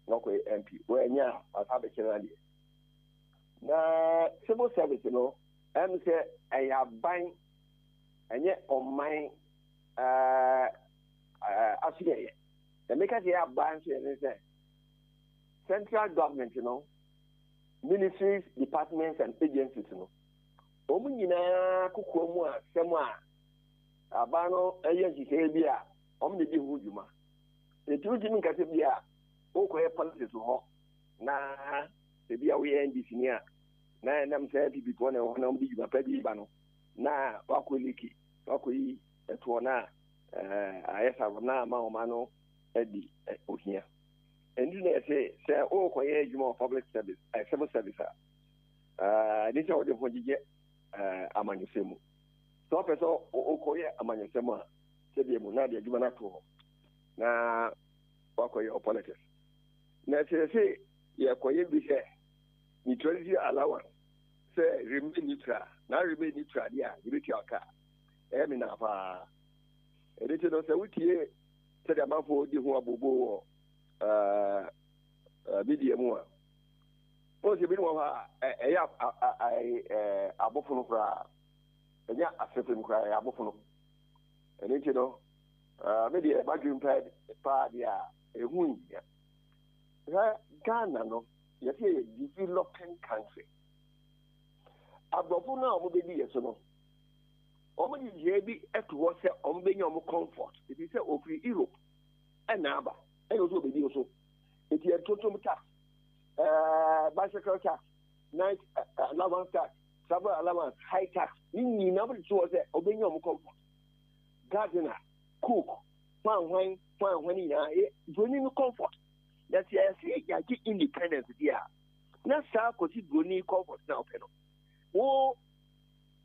noko MP we nya asabe chenali na civil service no am say ayaban enye oman asiye the make say aban say central government ministries, departments and agencies omu nyina kokko mu a sema abano agency say bia omni di hujuma etuji min kase bia okoye policies ho na se bia we NDC nia na nam se bibi to na ho na omdi juma pa bi ba no na wakoliki wakoyi eto na ayesa na ma o ma no edi ohia endi na se okoye juma public service civil service this is the fojije amanyosemu so peso okoye amanyosemu sebi mu na de adwuma na to na wakoye politics na se ye koye bi se neutrality allowance se remain neutral na remain neutral dia yibiti aka emi na fa edite no se wutie se de amafo di ho abobo bidia mu a o se bi no ha eya abofunu kra enya asefem kra ya abofunu edite no media badwin pa dia ehun ya Ghana no yesi a developing country abofunu a mo be di yeso no omo di je bi eto se omo be nya omo comfort it is say ofri Europe na aba eno so be di so it is total tax bicycle tax night allowance tax travel allowance high tax ni na be so se omo nya omo comfort gardener cook fan na doni no comfort that you see ya get independence there na sa ko ti doni comfort na open no wo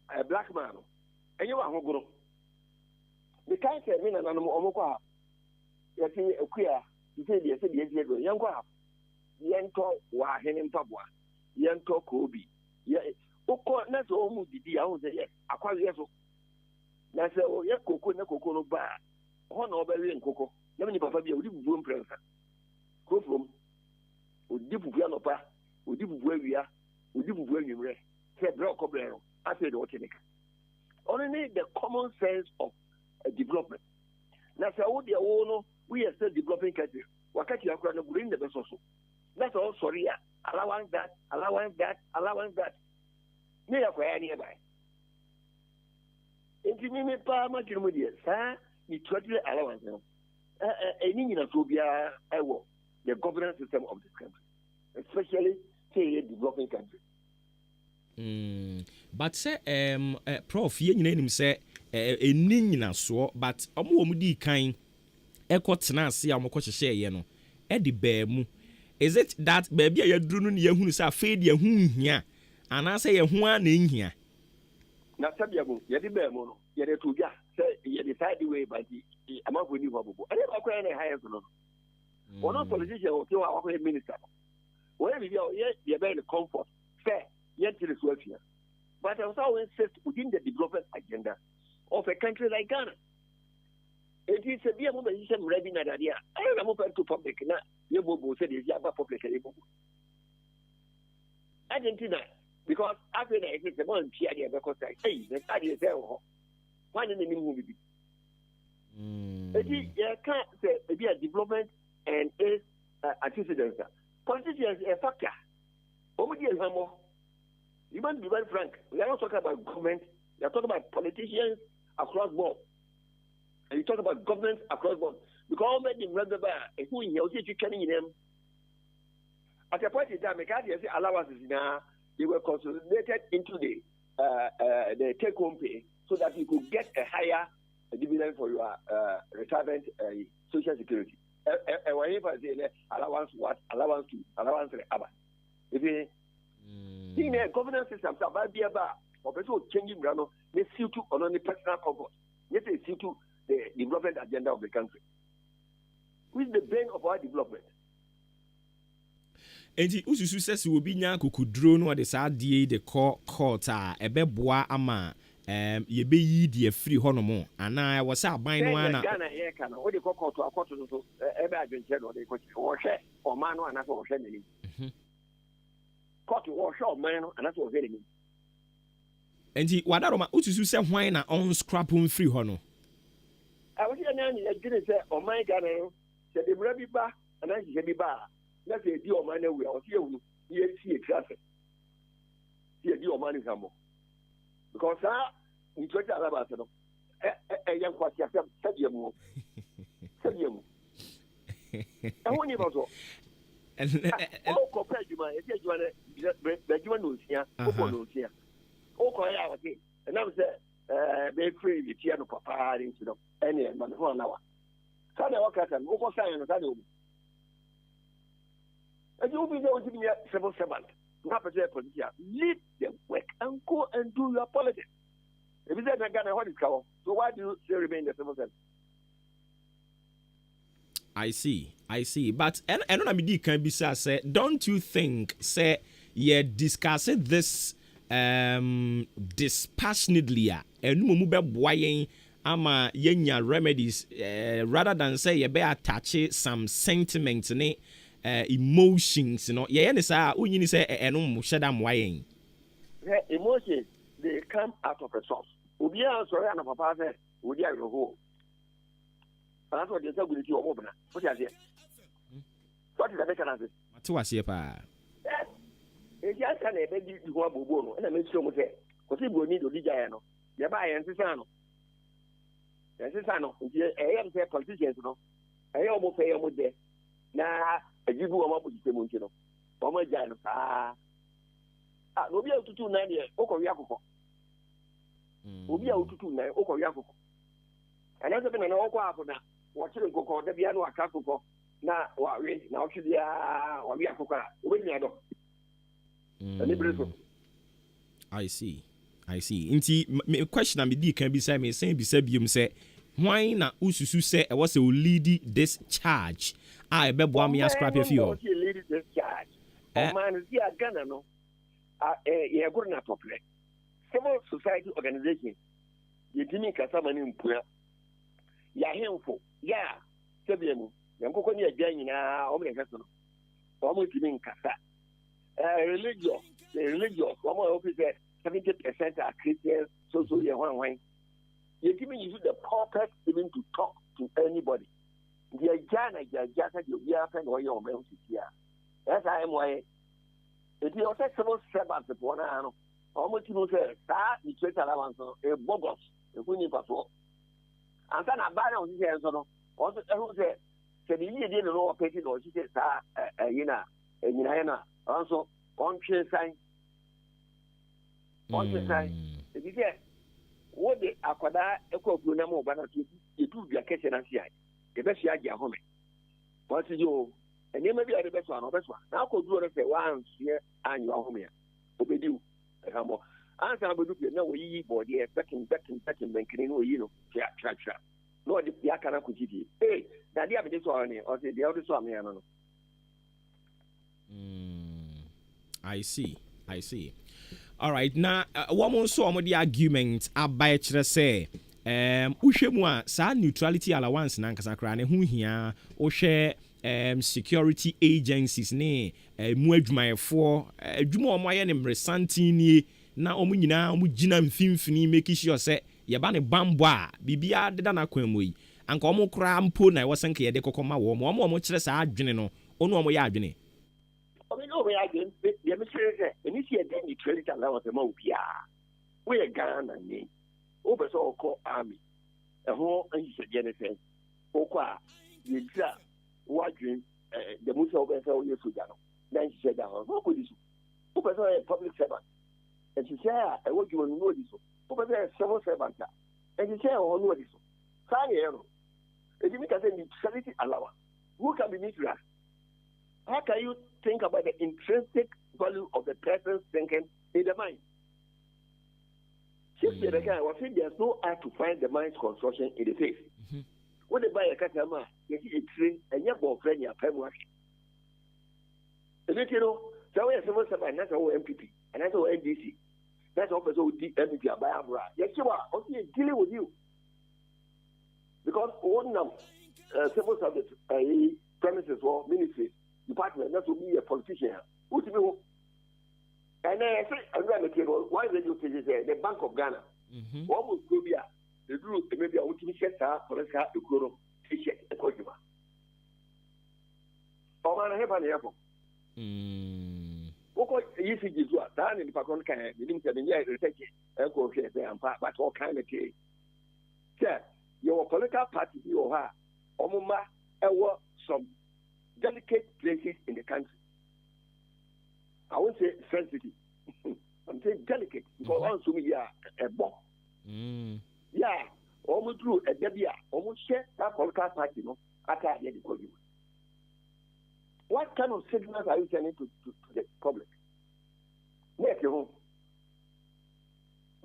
a black man enye wa hogoro the kind of men na no omoko ha ya ti ekua ti se die do yanko ha yento wa hene mpaboa yento ko obi ya oko na so mu didi ya hu se yes akwawe yeso na se o ye koko na koko no ba ho na obawe nkoko na me ni papa bia odi bubu mprensa ko from odi bubu anopa odi bubu awia odi bubu anwumre se bro ko brero ase de otenika only the common sense of development na se o de wo no we are still developing country wakati yakura no bring the best also that's all sorry allowance that me ya kwa ya ni bai enti me pa ma kirimo die sa ni totally allowance no any nyina so bia ewo the governance system of this country especially say a developing country but say prof ye nyina nim say eni nyina so but omo di kan ekotena ase a omko hyehye ye no e di ba mu. Is it that baby ya duru no ne yahunu say afeedi ehun hia ana say ye hu a na nhia na sabia mu ye di ba mu no ye de to bia say ye decide way but amafo ni ho bobo ene ba kwa na higher no one of politician o ti wa kwa minister where be ye be the comfort fair yet to the Swafia. But I was always insist within the development agenda of a country like Ghana. It is a beer moment you ready na idea. I don't know to public na you will say this about public. Argentina, because after that it's the one here because I say the idea there one in the movie. It is can't say be a development and is antecedents. Politicians is a factor. You must be very frank. We are not talking about government. We are talking about politicians across board. And you talk about government across board. Because all men in remember who in here, you can in them. At a point in time, allowances now they were consolidated into the take-home pay so that you could get a higher dividend for your retirement social security. Allowance what? Allowance to allowance if you in a governance system, about be about or changing grano, they see to on only personal comfort. Yes, they see to the development agenda of the country. Who is the brain of our development? And the Ususu says will be nya kukudro no de sa die the court ebeboa ama ye be yi de free honomo ana was aban no ana Ghana here can o de court to court so ebe adwenche no de court o hwe o man no ana so o hwe nani court o hwe o man no ana so o hwe nani enti wadaroma Ususu say hwan na on scrap free hono I was here na ni gine say o man Ghana no se de mra bi ba ana je bi ba na se di o man na we o se ehunu ye si e traffic ye di o man ni samo because we try to allow us no young kwati after stadium I want you also oh compare you man if you want you no sia no sia oh ko ya wati and now say be free the tia no papa into no any man ho na wa so na wakata no ko sign no tade obi and you be there with me 77 not a politician lead the work and go and do your politics. If you say Ghana, what is cover? So why do you still remain the civil service? I see. But and I mean, can be say, don't you think, say, you're discussing this dispassionately, and no move boying ama yenya remedies rather than say you better attach some sentiments in emotions, you know. Yeah, say you say shadam whying. Emotions they come out of a source. Ubia sorry and papa said, would you go? That's what they say with you open. What is it? What is the better answer? To us here, pa. If you can a baby to go bono, and I make sure say, because if we need to Dijano, you buy and Sisano. And Sisano, I am say politicians, no. I almost say almost there. Now, a give you a mobile system, oh my God, no be able to do 9 years, Okoyako. Obi a ututu na okoya kokko ana se be na okwa na wo chire kokko da bia na aka kokko na wa we na o chide a wa bia kokko a we nya do ani breso I see nti me question am di kan bi say me say bi say biom say why na Ususu say e was a lead this charge I be boa me scrap a few lead this charge o man si Ghana no ye go na popular civil society organization yetimi kasa mani mpua ya hemfo ya sebiemu yankoko ni agya nyina o me kasa no o mo timi nkasa religious o mo office 70% are Christians so ye hwan yetimi use the purpose even to talk to anybody the agya said you ya friend o ye o me tia that's why it is also civil servants for na no almost you say that the trade allowance a bogus if we need patrol and then a banner on the hands on also who say the year didn't know what petty or she says also on chain sign On the side, if you say, what the Aquada Eco Brunamo Banaki, you do your kitchen and see, the best year home. What's you? And you may be the best one or best one. Now, could do it once here and you are home here. Obey you. Answer, I will do no we body, backing, banking, you know, chat. No, the Yakana could see. Hey, that the other one, or the other one, I don't know. I see. All right, now one more so the argument about say uhwemu sa neutrality allowance na nkasa kra ne ho hia o hwe security agencies ne mu adwumayefo adwuma omo aye ne mresanti nie na omo nyina omo gina mfimfini make sure say ye ba ne bambo a bibia deda na kwanmu yi anka omo kra mpo na wosenka ye de kokoma wo omo kire sa adwene no onu omo ya adwene. No way again, the minister, and if you had any credit allowance among Pia, we are Ghana name. Over so called army. A whole and you said, Jennifer, Oka, you drop, watching the Musa over so years ago. Then she said, what could this? Over so a public servant. And she said, I want you to know this. Over there, civil servant. And she said, oh, no, this. Sign error. If you make a neutrality allowance, who can be neutral? How can you think about the intrinsic value of the person's thinking in the mind? There's no art to find the mind's construction in the face. When they buy a customer, they see a tree and your boyfriend, your pen working. You know, so we are civil servant, that's our MPP, and that's our NDC. That's also MPP, yes, you are. Also, dealing with you. Because one civil service premises or ministries, department, that will be a politician. Who to be? And I say, I'm going to tell why did you say the Bank of Ghana? What would go be the group maybe a ultimate share for us to grow t-shirt a consumer. Oh, man, I have an airport. What you see is what done in the Pakon can you didn't say the year research and go and part, but all kind of case. Sir, your political party, you are Omuma, some delicate places in the country. I won't say sensitive. I'm saying delicate because also we are a bomb. Yeah, almost through a debia, almost share that political party, no, after I had the What kind of signals are you sending to the public? Make your home.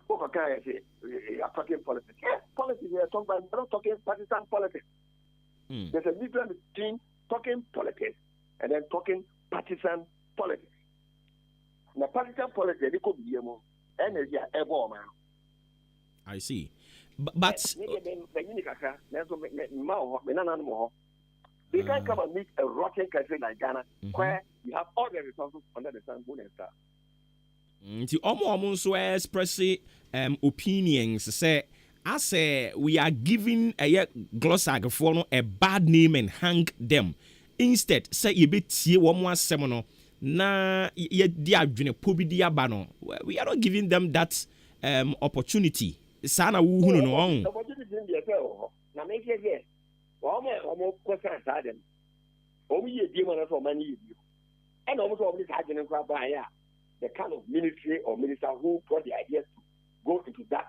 What can I say? You are talking politics. Yes, politics, we are talking about, we're not talking partisan politics. There's a difference between talking politics and then talking partisan politics. Now, partisan politics, they could be more energy ever man. I see. But you can't come and meet a rotten country like Ghana where you have all the resources under the sun, moon, and star. The almost express opinions say, I say we are giving a glossag for a bad name and hang them. Instead, say you be tie one more seminal. Na ye dia dwene pobi dia ba no. We are not giving them that opportunity. Sana wu hunu no on. Opportunity in the affair. Na make here. Omo question sadem. Omo ye die man for money you. And almost all this happening kwa ba ya. The kind of ministry or minister who got the idea to go into that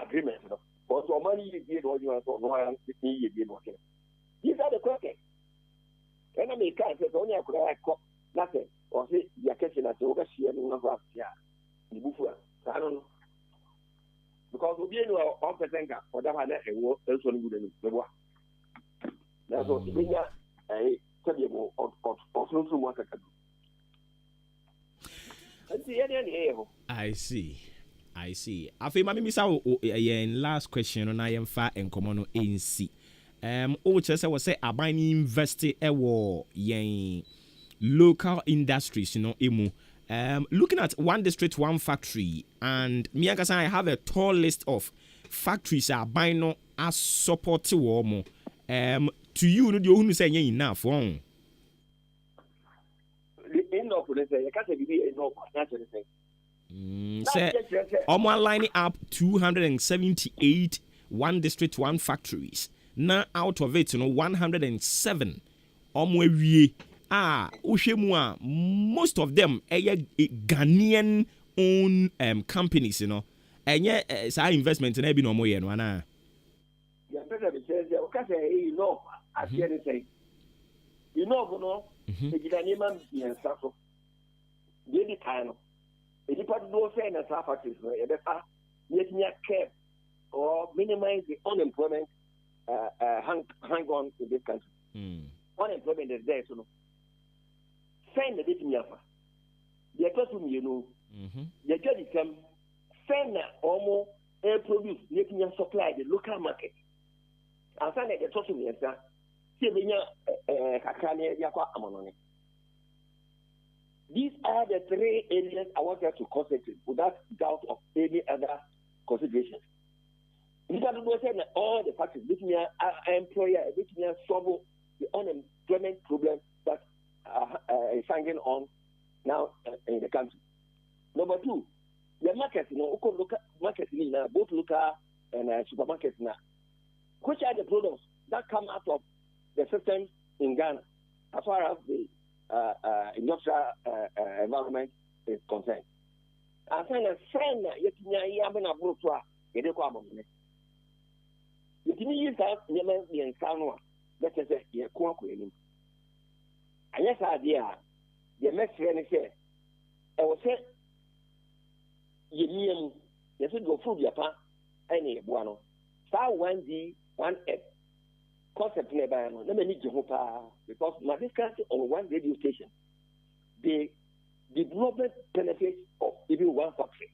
agreement. But so money you did what you want to know you did working. These are the questions. And I mean, can't say only I could have nothing. Or say, you're catching us over here in the Bufua. I don't know. Because we be no 1% or that one and what else on good in the war. That's what we are a table or so much I can do. I see. I feel my miss out last question on I am fat and common ANC. Chester was say I buy invested yen local industries, you know, emu. Looking at one district, one factory, and Miyaka-san, I have a tall list of factories are buying no as support to warm. To you, you who say enough wrong. Enough, they say, I can't be enough. That's anything. Say, I'm lining up 278 one district, one factories. Now out of it, 107. Ushemua, most of them Ghanaian own companies, you know. And yeah, investment in every normal year, no. Yeah, better be says, you know, I hear they say, you know, if you can man be and stuff, the kind of, if you put no saying as half factors, you better make me a care or minimize the unemployment hang on in this country. Unemployment is there, so no. Send the bit me offer. The person you know, the judge come, send almost air produce, making a supply the local market. And send the person me, sir. These are the three areas I want you to concentrate without doubt of any other considerations. You got to go say all the factors which me employer, which me solve the unemployment problem that is hanging on now in the country. Number two, the market, local market now, both local and supermarkets now. Which are the products that come out of the system in Ghana as far as the industrial environment is concerned? And then a friend, you can use that never be in Sanwa. Let us say, you're quacking. And yes, idea, the next friend said, I will say, you mean, you should go through your path, any one. Star 1D, 1F. Concept never, let me need you because my discussion on one radio station, the development benefits of even one factory.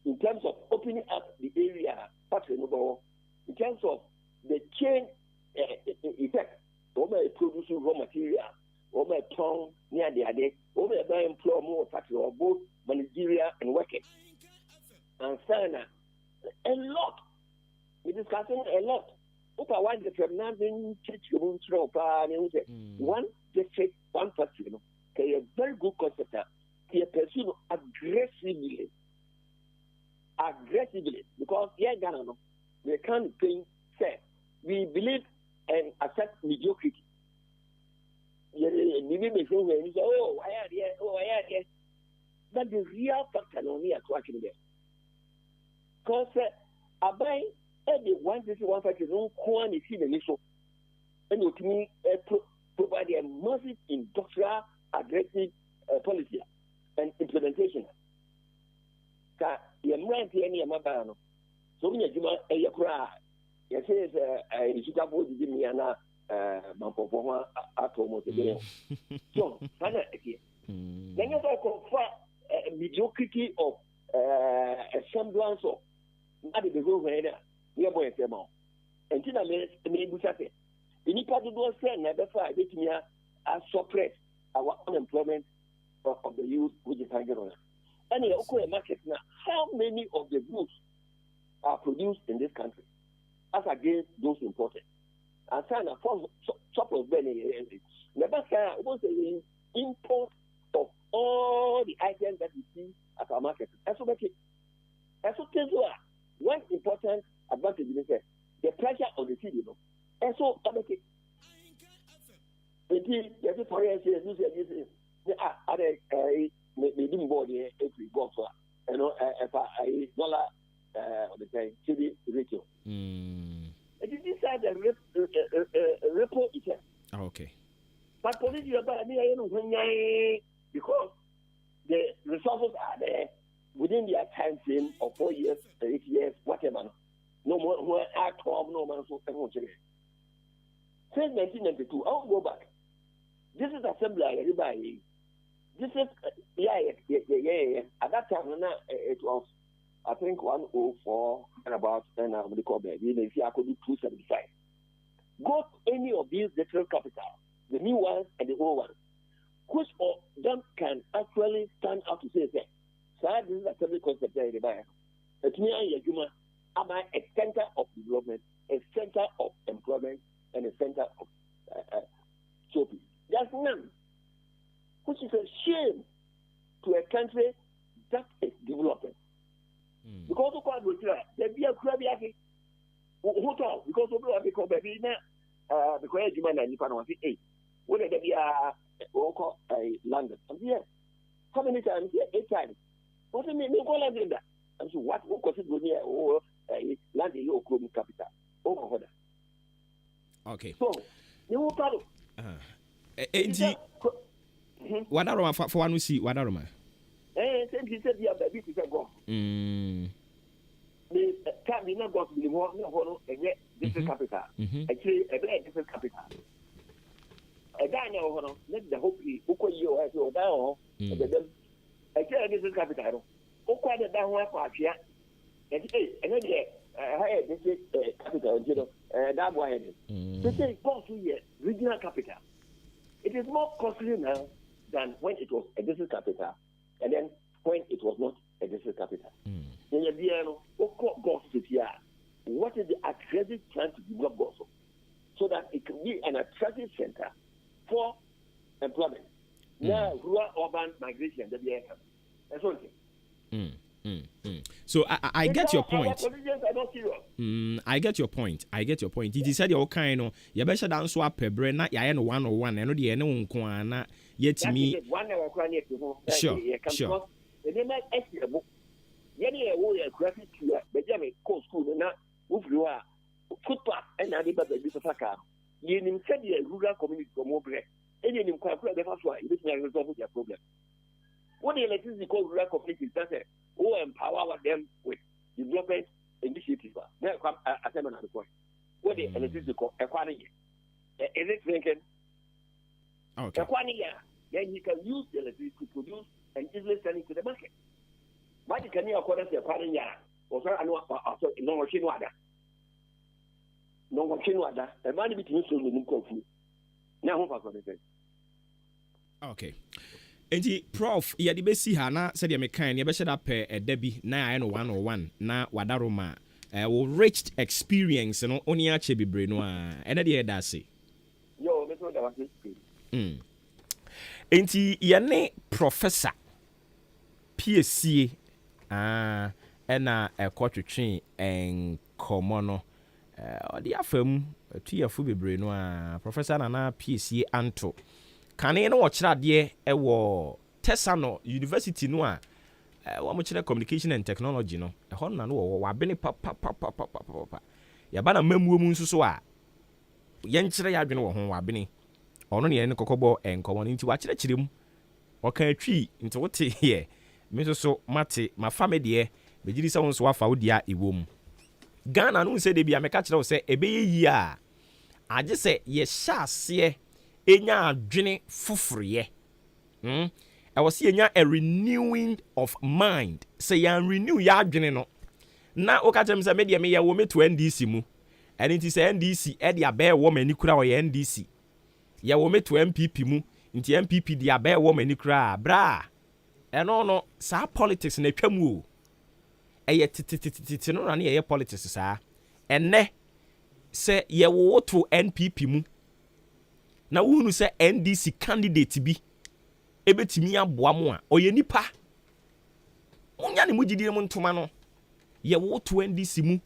In terms of opening up the area, factory in terms of the chain effect, over producing raw material, over a town near the other, over a employ more factory of both managerial and workers. And Sana, a lot. We're discussing a lot. One district, one district, one factory. Okay, a very good concept. They pursue aggressively, because Ghana, they can't think. Say, we believe and accept mediocrity. Oh, why are they? But the real factor on here to actually there. Because I buy every one factor no one is in the initial, and you can provide a massive industrial aggressive policy and implementation. You might see any amabano. So many a cry. Yes, you should have voted in Miana, Mampo, at almost again. So, then you talk mediocrity of a semblance of not the go where near boy amount. And Tina may be happy. You need to do a friend, never find it near as suppress our unemployment of the youth, which is hanging on. And in the market now, how many of the goods are produced in this country as against those imported? And China, for surplus benefit, never was the import of all the items that we see at our market. That's what make it. That's what tells you one important advantage is the pressure on the city. And so, I make it. The for instance, maybe board every box, you know, $1 the city ratio. It is inside the repo effect. Okay. But police are bad because the resources are there within their time frame of 4 years, 8 years, whatever. No more who are 12, no man so since 1992, I'll go back. This is assembly everybody. This is yeah. At that time, it was I think 104 and about and I would call baby. If I could do 275. Go to any of these different capitals, the new ones and the old ones. Which of them can actually stand out to say that? So this is assembly concept everybody. It's me and Adwuma. Am I a center of development, a center of employment, and a center of shopping? There's none. Which is a shame to a country that is developing. Because of what we try, there be a crabby hotel, because of what we call baby now, because you might not be 8. Whether there be a local London. And yes, How many times? Yeah, 8 times. What do you mean? Call that. And so what? What consider here or land in your capital? Over that. Okay. So you will follow. Wadaroma for one we see Wadaroma. Same he said the baby to go. The can't be not got to be more no and yet different capital. Actually, a very different capital. A guy now, let the hope be Uko you as your down. I tell this is capital. Uko the down one part here. And then I this is capital, you know, that way. This is costly regional capital. It is more costly now than when it was a district capital, and then when it was not a district capital. What is the aggressive plan to develop Goso so that it can be an attractive center for employment? Now, rural urban migration, that's one thing. So I get your point. I get your point. It is said your kind of you better dance swap per brain, not ya no 101, and no the no one yet me. Sure. The name is book. Yenny a graphic here, but Jamie Coast School, and not move you are footpath and I did a bit of a car. You said the rural community for more bread. And you quite the first one, this may resolve their problem. What the electricity called rural communities, that's it. Who empower them with development initiatives. Now come a seminar point. What the electricity called acquiring. Is it thinking? Okay. Acquiring, then you can use the electricity to produce and easily sell it to the market. Why can you acquire the acquiring yard? Or so I know no machine water. No machine water. The money between so the new conflict. Now, what is it? Okay. Enti prof ya di besi ha na said ya mekan ya be sheda pe edabi na I no 101 na wadaroma wo rich experience no oni ache bebre no a ene de da se yo me so da wa se enti ya ne professor PSC ena ekotwetwe enkomo no odi afam tuyafu bebre no a professor na PSC anto kane no wɔkyerɛ adeɛ ɛwɔ Tesano University no a wɔn kyerɛ communication and technology no ɛhɔ na no wɔ wabene pa yaba na mamuo mu nso so a yɛnkyerɛ yɛ adwene wɔ ho wabene ɔno ne yɛn kɔkɔbɔ nkɔmɔ no nti wakyerɛkyerɛ mu ɔka atwi nti wote yɛ me nso so mate mafa me deɛ bɛgyiri sɛ wo nso wafa wo deɛ ɛwɔ mu Ghana no sɛ de bia meka kyerɛ wo sɛ ɛbɛyɛ yi a agye sɛ yɛhyɛ aseɛ enya adwene foforoye ɛwɔ se enya a renewing of mind say ya renew ya adwene no na o ka kyerɛ sɛ me de me yɛ wo me to NDC mu ɛne nti sɛ NDC ɛde abɛɛ wɔ mani kura wɔ yɛ NDC yɛ wo me to MPP mu nti MPP de abɛɛ wɔ mani kura bra ɛno no saa politics na atwa mu o ɛyɛ tititititi no na ne yɛ politics saa ɛnɛ sɛ yɛ wo to NPP mu na wunu sɛ NDC candidate bi ebetimi aboa mo a oyɛ nipa munya ne mugidie mu ntoma no ye wo to NDC mu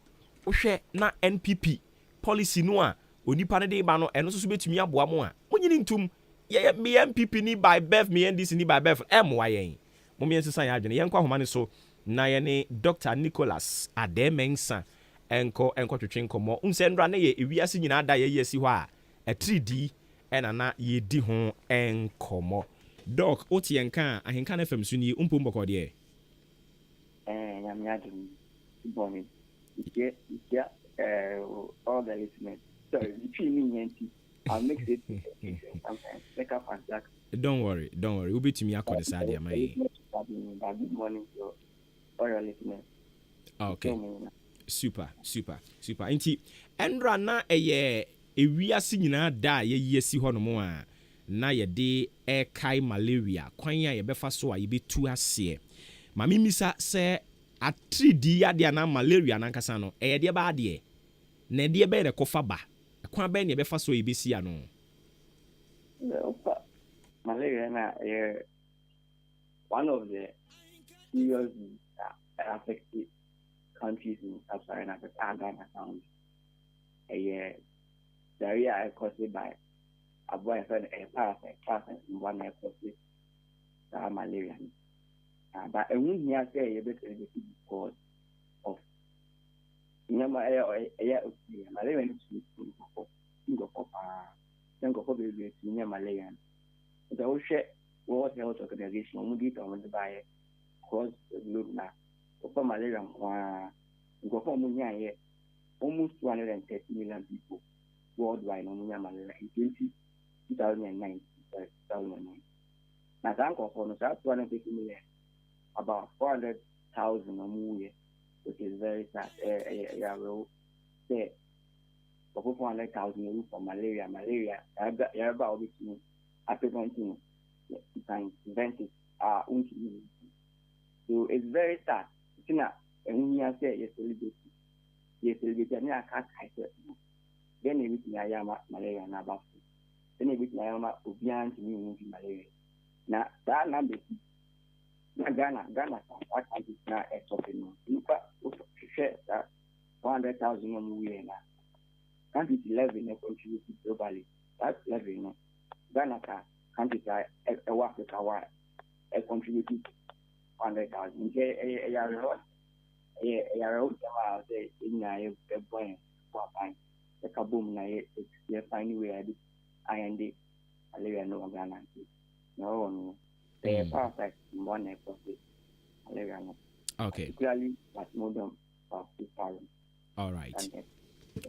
wohwɛ na NPP policy no a onipa ne de ba no ɛno so betimi aboa mo a munyini ntum ye me NPP ni by birth me NDC ni by birth ɛmoa yɛn mo me nsesa yɛ adwene yɛn kwa homa ne so na yɛ ne Dr. Nicholas Ademensa enko twetwe nkɔmɔ nsɛ ndra ne yɛ ewiase nyina da yɛ yɛsi hɔ a 3D na yedi ho enkomo doc oti enka AHENKAN933FM so ni umpo mboko de nyamya dum boni yeah all the listeners so between me and I'll mix it sometimes make up and jack don't worry we betimi akode sa dia mai good morning to all your listeners. Okay, super nti endra na eye ewiase nyina da ye si hɔ no mo a na ye de kai malaria kwan a ye befa so a ye betu ase ma mimisa sɛ atridi ade na malaria na nkasa no eye de ba ade na de be rekofa ba kwan ba ne befa so ye besi ano malaria na one of the serious affected countries in sub-Saharan Africa and Ghana sound diarrhea caused by a boy and a parasite in one caused malaria. But I wouldn't hear say because of malaria malaria. The World Health Organization did on the buy across the globe now. For malaria, almost 230 million people worldwide on malaria in 2009. Now, thank God for 250 million, about 400,000 or more, which is very sad. I will say, for 400,000 for malaria, you're about this. After 19, you can invent it. So it's very sad. You know, when you say yes, celebrity, I can't hide it. Then everything I am malaria and about. Then everything I am obian to me malaria. Now that number, Ghana, what I did now is something. Look at share that 100,000 on the way now. Country 11 contributed globally. That's 11. Ghana country Africa wide contributed 100,000. Okay.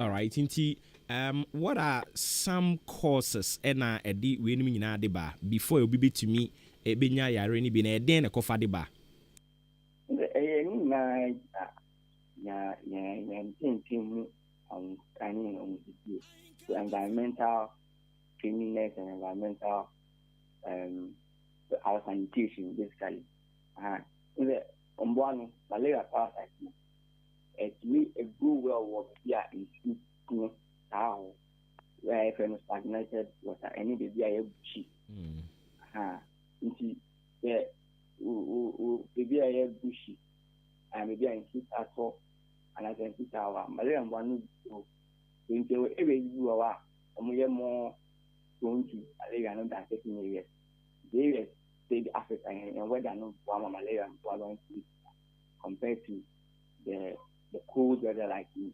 All right. Inti, what are some causes ena edi we ni nyina de ba before you be to me e benya yare ni bi na eden na kofa de ba? Environmental cleanliness and environmental our sanitation basically. Malaria parasite. It will go well work here in how where if you stagnated water any baby I bushy. Baby I bushy and maybe I keep at all and I can keep our malaria one into every you are more going to malaria not that taking areas. They stay Africa and whether not one malaria compared to the cold weather like in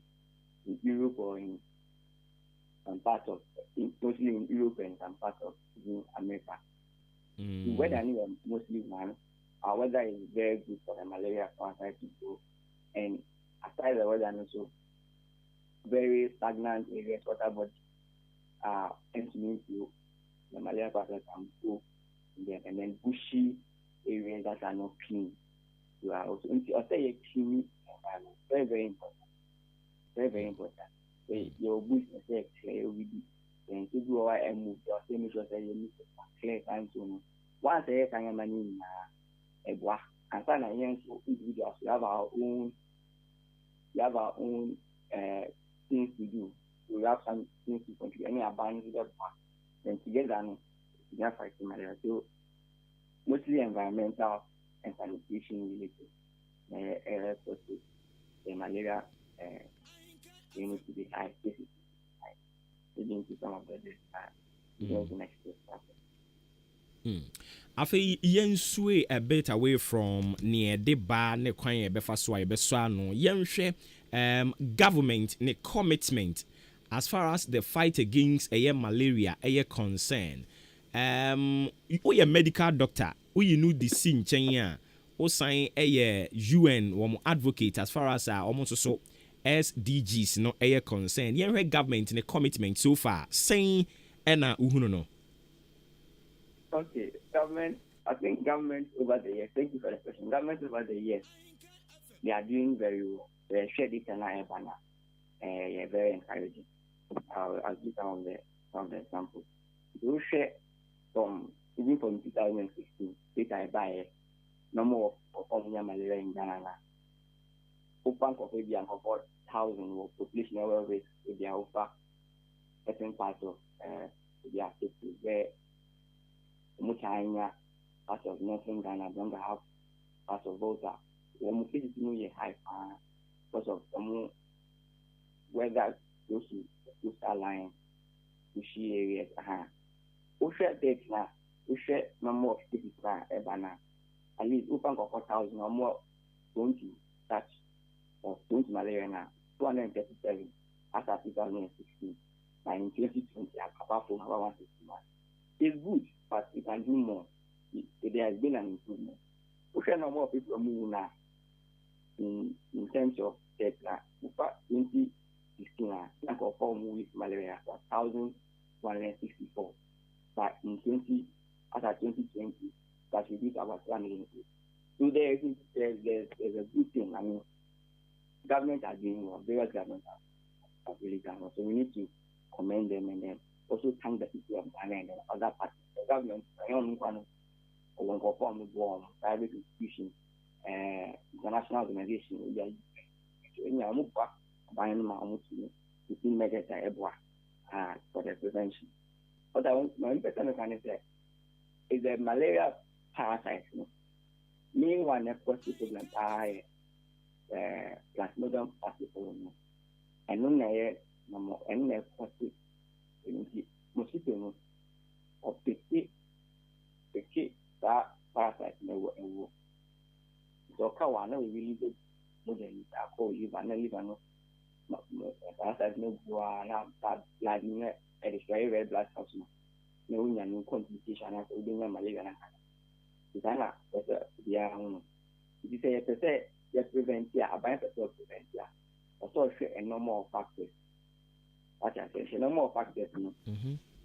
Europe or in some parts of mostly in Europe and some parts of America. The weather anyway mostly man. Our weather is very good for the malaria parasite to go. And aside the weather and also very stagnant areas, water bodies entering to the malaria parasite can go there, and then bushy areas that are not clean. You are also say a clean environment. Very, very important. Very, very important. Your bush is clear with it. Then to do our move, your same sure say you need to clear time to once a can money in a block. And then I so individuals we have our own things to do. We have some things to contribute. Any abandon to the block. Then together we are fighting malaria. So mostly environmental and sanitation related. The malaria needs to be high. This is high. Leading to some of the next step. Afei yensue a bit away from near the bar ne kwan ye befa so ye beso ano yenhwe government ne commitment as far as the fight against malaria concern. We a medical doctor, we know the scene nchen o sign UN wo advocate as far as almost so SDGs no concern. Yenhwe government ne commitment so far saying ena uhunu no. Okay, government. I think government over the years. Thank you for the question. Government over the years, they are doing very well. They share this and I banner. Very encouraging. I'll give some of the examples. They share even from 2016. Data I buy no more of malaria in Ghana. Open for maybe and for 1,000 of population level rate with their over certain parts of their cities where Muchina, part of Northern Ghana, don't have part of Volta. When we visit new high because of some weather close to coastal line, bushy areas. Ocean dates now, we share number of cities ebana at least open 4,000 or more 20 touch or 20 malaria now 237 as of 2016 and in 2020 apart from about 161. It's good, but we can do more. There has been an improvement. We share number of people moving now in terms of death now. 2016 now for 4 movies malaria 1,164. But in 2020, that reduced about 1 million. So there's a good thing. I mean, government are doing well. Various governments are really done well. So we need to commend them and then also thank the people of Ghana and other parties. The government, private institutions, international organizations, measures for the prevention. But my person can say is the malaria parasite. Meanwhile, the first problem Plasmodium falciparum. And no and the first mosquito or picky that parasite no. So, Kawana will really good modern call you and live on parasite no bad blood and it's very red blood cells. No new complication as being a malaria. Sana you say yes prevent a bind prevent also a normal factors. What I say, no more factors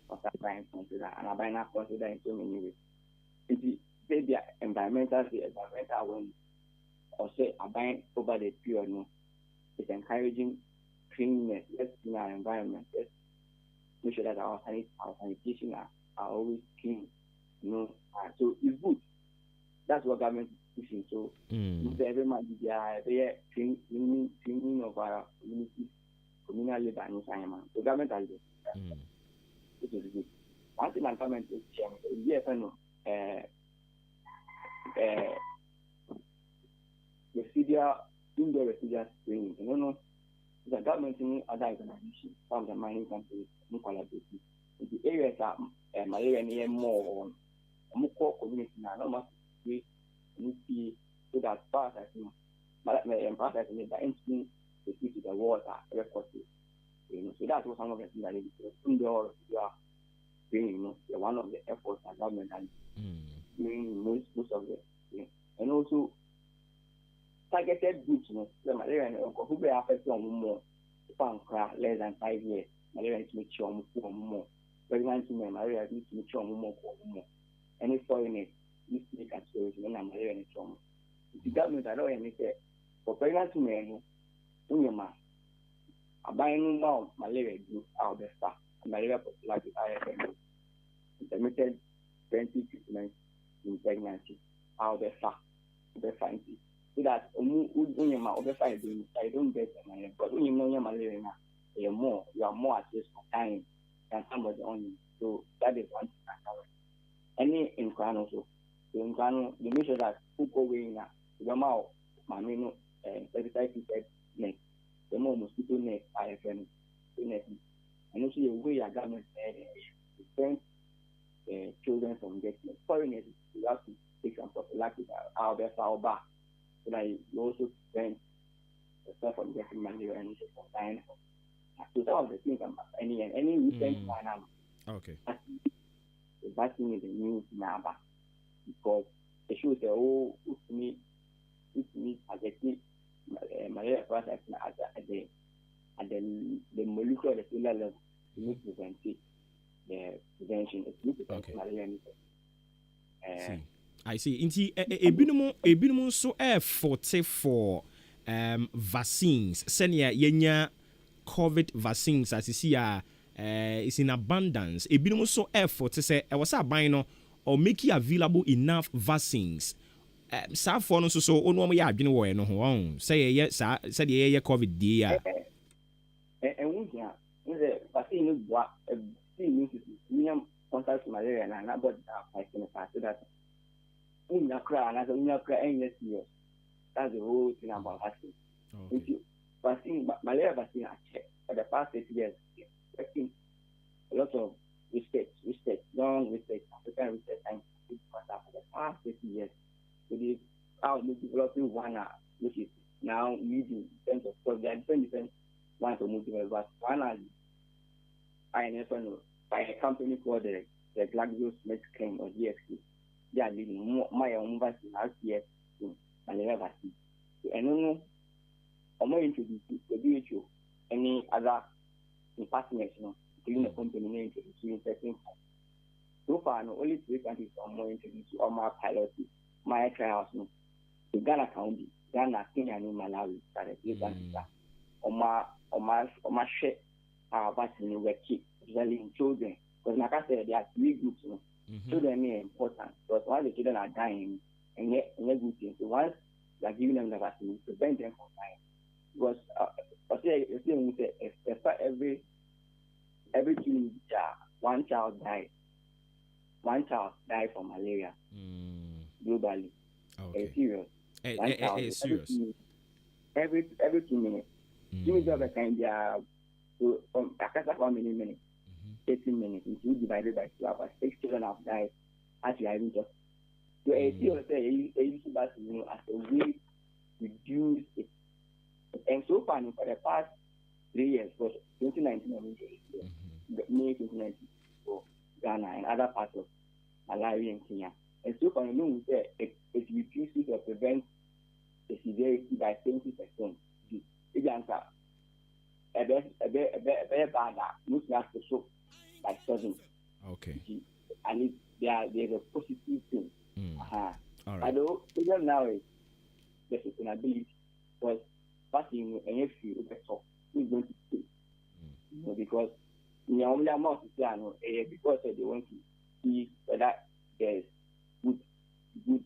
of that bind consider and I bind consider in so many ways. If you say the environmental one or say a bind over the period, no, it's encouraging cleanliness, let's clean our environment, let's make sure that our sanitation are always clean. So it's good. That's what government is pushing. So every month they are cleaning of our communities, communal labor and assignment. So government has it. It is good. One thing my government is indoor residual screening. The government and other organizations, some of the mining companies, collaborating. In the areas that malaria near more community now, we need so that parasites, parasites in the instant to the water, so that's what some of the things that they do. Indoor screening, one of the efforts that government has doing most of it. And also targeted groups, the malaria who be affected more less than 5 years. Malaria is to make sure more. Pregnant women, malaria is to make sure more. Any foreigners, this make a story when malaria is strong. The government allow any say for pregnant women, a buying more malaria group out the staff. Malaria popularity IFM. Intermittent preventive treatment in pregnancy out the staff. So that I don't get malaria, but when you know your malaria now, you are more at risk for dying than somebody on you. So that is one thing. Any in Crown also. So in Crown, the measure that who go away now, the amount, Mamino, 35 net, the more mosquito net, IFM, net. And also the way your government to prevent children from getting foreigners, you have to take some prophylactic out there for our back. So that you also prevent yourself from getting malaria and from dying. So some of the things any recent okay. The vaccine is a new number because the shows say, as a malaria parasite at the molecular cellular level, you need to prevent the prevention. It's need to prevent malaria. I see. Inti ebinumu so forte for vaccines. Senia yenya COVID vaccines as you see is in abundance. Ebinumu so forte say I was buying no or make available enough vaccines. Sa for no so onu ya adwene wo no ho. Say ye said ye COVID dia. We here the vaccine is what medium contact malaria and about so that that's the whole thing about vaccine. Vaccine, malaria vaccine are checked for the past 8 years. Expecting a lot of research, long research, African research, and developing one which is now leading in terms of course there are different ones of movement, but one I never know by a company called the GlaxoSmithKline or GSK. They are leading my own vaccine last year in malaria vaccine. So I don't know I'm more introduced to the WHO any other partners, including the company name introducing certain. So far, only 3 countries are more introduced to my pilot, my trials. The Ghana County, Ghana, Kenya, and Malawi started 3 countries. On my share vaccine were key, especially in children. Because like I said, there are 3 groups. Children are important because once the children are dying, and yet good thing. So once they are giving them the vaccine, prevent them from dying. Because every 2 years, one child died from malaria globally. Okay. Serious. Serious. Every 2 minutes. 2 minutes of a kind, they are from how many minutes? 18 minutes. If you divide it by 2 hours, 6 children have died as you are even just. So a serious as a way to reduce it. And so far, for the past 3 years, because 2019, May 2019, for Ghana and other parts of Malawi and Kenya. And so far, it reduces or prevents the severity by 20%. The answer, a very bad, most last so by 7. Okay. And there's a positive thing. All right. Although, even now, the sustainability was passing and if you better, who's going to stay? Because because they want to see whether there's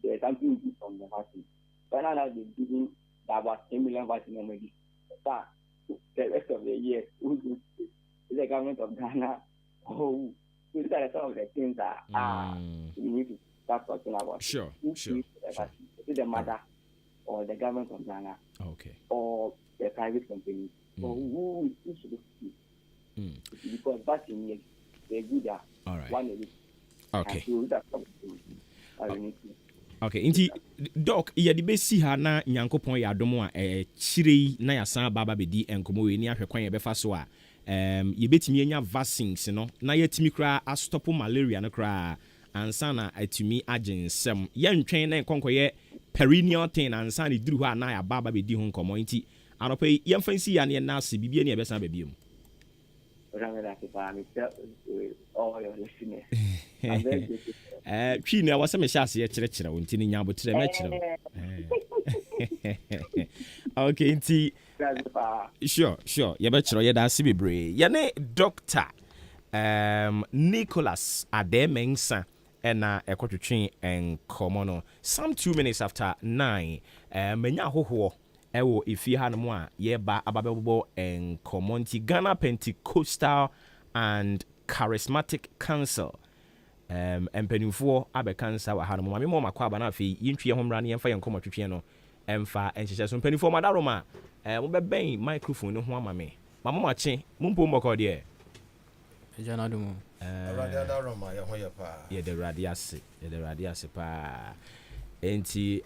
there's something good from the vaccine. But now they're giving about 10 million vaccine already. But the rest of the year, who's going to stay? Is the government of Ghana? Oh, these are some of the things that we need to start talking about. Sure. Is it the mother or the government of Ghana? Okay. Or the private company? Or who should it be? Because vaccine is a good all right. One of it. Okay. Okay, inti doc yɛde bɛsi ha na nyankopɔn yɛ adom a kyire yi na yɛasan baba bɛdi nkɔmmɔ wei ni ahwɛ kwan yɛbɛfa so a yɛbɛtumi anya vaccines no na yɛtumi koraa astopo malaria no koraa ansa na atumi agye nsɛm yɛntwɛn na nkɔnkɔyɛ perennial thing ansa na duru hɔ a na yɛababa bɛdi ho nkɔmmɔ nti anɔpa yi yɛmfa nsi yɛ ne yɛna ase bibia ne yɛbɛsan baabi mu twi no a wɔsɛ mehyɛ aseɛ kyerɛkyerɛ wo nti ne nya abotrɛ mɛkyerɛ wo okay nti sure yɛbɛkyerɛ yɛda ase bebree yɛne Dr. Nicholas Ademensa ɛna ɛkɔtwetwe nkɔmmɔ no some 2 minutes after 9 manya ahohoɔ ɛwɔ efie ha no mu a yɛba ababɛbɔ nkɔmmɔ nti Ghana Pentecostal and Charismatic Council mpanimfoɔ abɛka nsa wɔ ha no mu ma memmɔ makɔ aba no afei yɛntwi yɛ ho mmara no yɛmfa yɛn nkɔmmɔ twetwe no ɛmfa nhyehyɛ so mpanimfoɔ madaroma mobɛbɛn microphone no ho ama me mama makye mompo mmɔkɔ deɛ yɛde awurade ase paa enti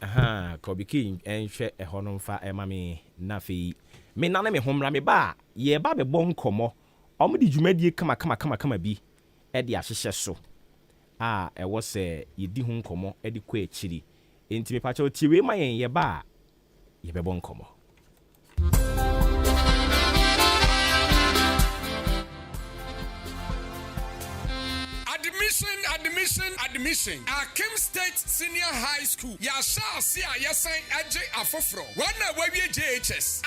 kɔbiki nhwɛ ɛhɔ no mfa ɛma me na afei me nane me ho mmara me ba yɛba bɛbɔ nkɔmmɔ ɔmode dwumadie kama bi ɛde ahyehyɛ so a ɛwɔ sɛ yɛdi ho nkɔmmɔ ɛde kɔ akyiri enti mepakyɛ tie wei ma yɛn yɛba a yɛbɛbɔ nkɔmmɔ Admission. Akim State Senior High School. Yasha Sia Yasan Aje Afofro. Wana Wabi JHS.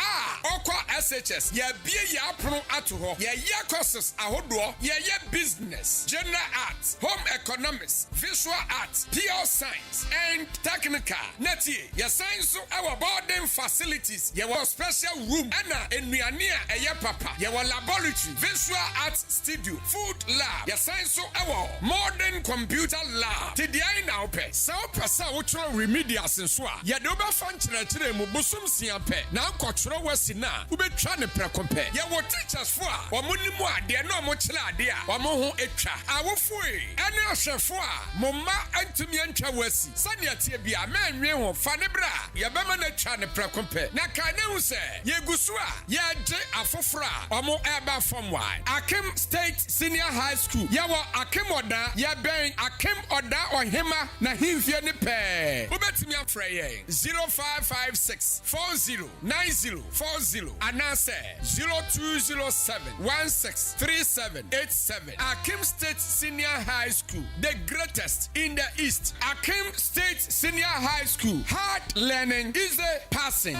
Okwa SHS. Ya Bia Ya Pro Atuho. Ya courses Ahodo. Ya business. General arts. Home economics. Visual arts. PR science. And technical. Neti. Ya science our boarding facilities. Ya special room. Ana Enuania Eya Papa. Ya laboratory. Visual arts studio. Food lab. Ya science our modern computer lab. Tidiai now pe. Sao pesa wotro remedials nso a. Ye de obefa nkyerɛkyerɛ mu bosom sia pe. Na nkɔtwerɛ wasi na wobɛtwa ne prɛko pe. Ye wo teachers fo a wɔn ni mu ade na wɔn kyerɛ ade a wɔn ho etwa. Awofo ɛne ahwɛfo a mo mma antumi antwa wasi. Sane tie bia manwe ho fa ne bra. Ye bɛma na twa ne prɛko pe. Na ka ne hu sɛ ye gusu a ye gye afoforo a wɔn ɛba form 1. Akim State Senior High School. Ye wo Akim Oda ye ben Akim Oda Ohima na himfie ne pɛ. Wobɛtumi afrɛ yɛn 0556 409040 anase 0207163787. Akim State Senior High School, the greatest in the East. Akim State Senior High School. Hard learning, easy passing.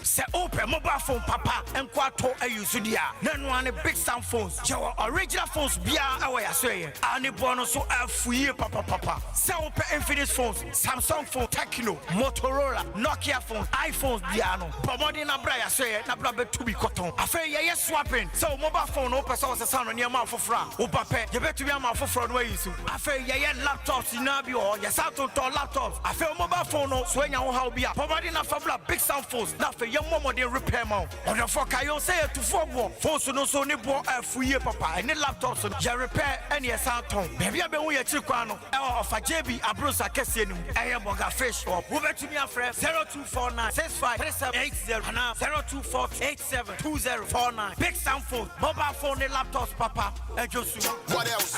Se open mobile phone papa enkwato ayusudia na no ane big sound phones jewa original phones bia awa ya so ye ani bono so afuye papa se open Infinix phones, Samsung phone, Tecno, Motorola, Nokia phones, iPhones bia no pomodi na bra ya so ye na bra betu bi koton afa ye swapping so mobile phone open so se sound ne ma fofra wo pape ye betu bi ma fofra no ayisu afa ye laptops na bi o ye sato to laptops afa mobile phone no so nya ho ha bia pomodi na fabla big sound phones na fa momo de repair man on the fuck I say to football phones no so ni bo afuye papa any laptops ya repair any soundton baby abehu ye chikwa no e ofa JB abrosa kese nim e boga fish up wo betumi afre 0249653780 na 0248722049 big sound phone mobile phone and laptops papa ejosu what else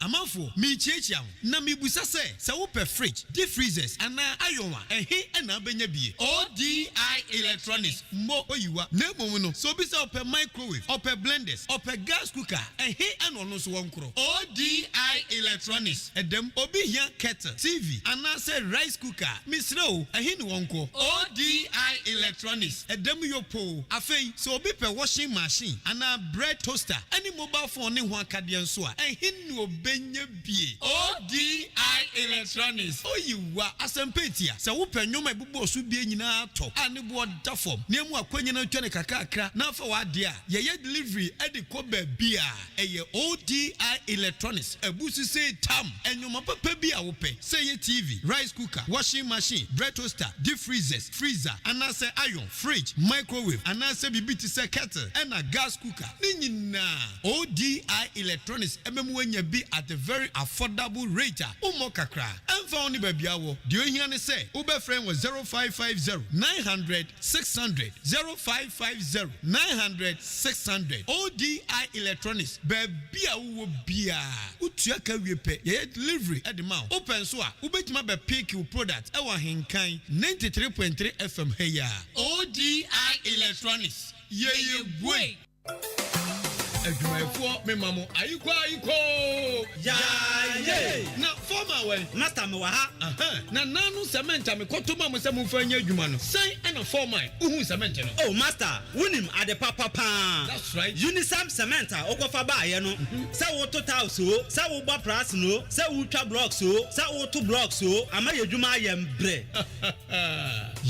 Amafo mi chiechia na mi busa se wo pe fridge deep freezers ana ayonwa ehe na benya bie ODI Electronics mo oyiwa na mom no so bi se ope microwave ope blenders ope gas cooker ehe ana no so wonkro ODI Electronics edem obi hia kettle TV ana se rice cooker misro ehe ni wonko ODI Electronics edem yopo afei so obi pe washing machine ana bread toaster any mobile phone ne ho akade nso a ehe ni obi benye bie ODI Electronics oyiwa asempetia se wo panyoma ebubo so bie nyina to ane bo da form na mu akwanya na twene kakakra na fa wa de a ye delivery e de ko ba bia eye ODI Electronics ebusu say tam enyoma papa bia wo pe say ye TV rice cooker washing machine bread toaster deep freezers freezer ana say iron fridge microwave ana say bibiti say kettle and gas cooker ni nyina ODI Electronics ememu anya bi at a very affordable rate. Umo kakra. Emfa oni babia wo. Dio hia ne se. Ube friend was 0550 900 600 0550 900 600. ODI Electronics. Babia wo bia. Utua ka wiepe. Ye delivery at the mouth. Open so a. Ubetima be pick your product. Ewa henkan 93.3 FM heya. ODI Electronics. Ye boy. Adwumayfo me mamo ayiko ya na former well master me wa ha na nanu cement me kotoma mo se mo fa nya adwuma no sai na former uhu cement no oh master wunim ade papa that's right Unisam cement okofa ba ye no se wo total so se wo ba price no se wo twa blocks so se wo to blocks so ama ye adwuma ye mbre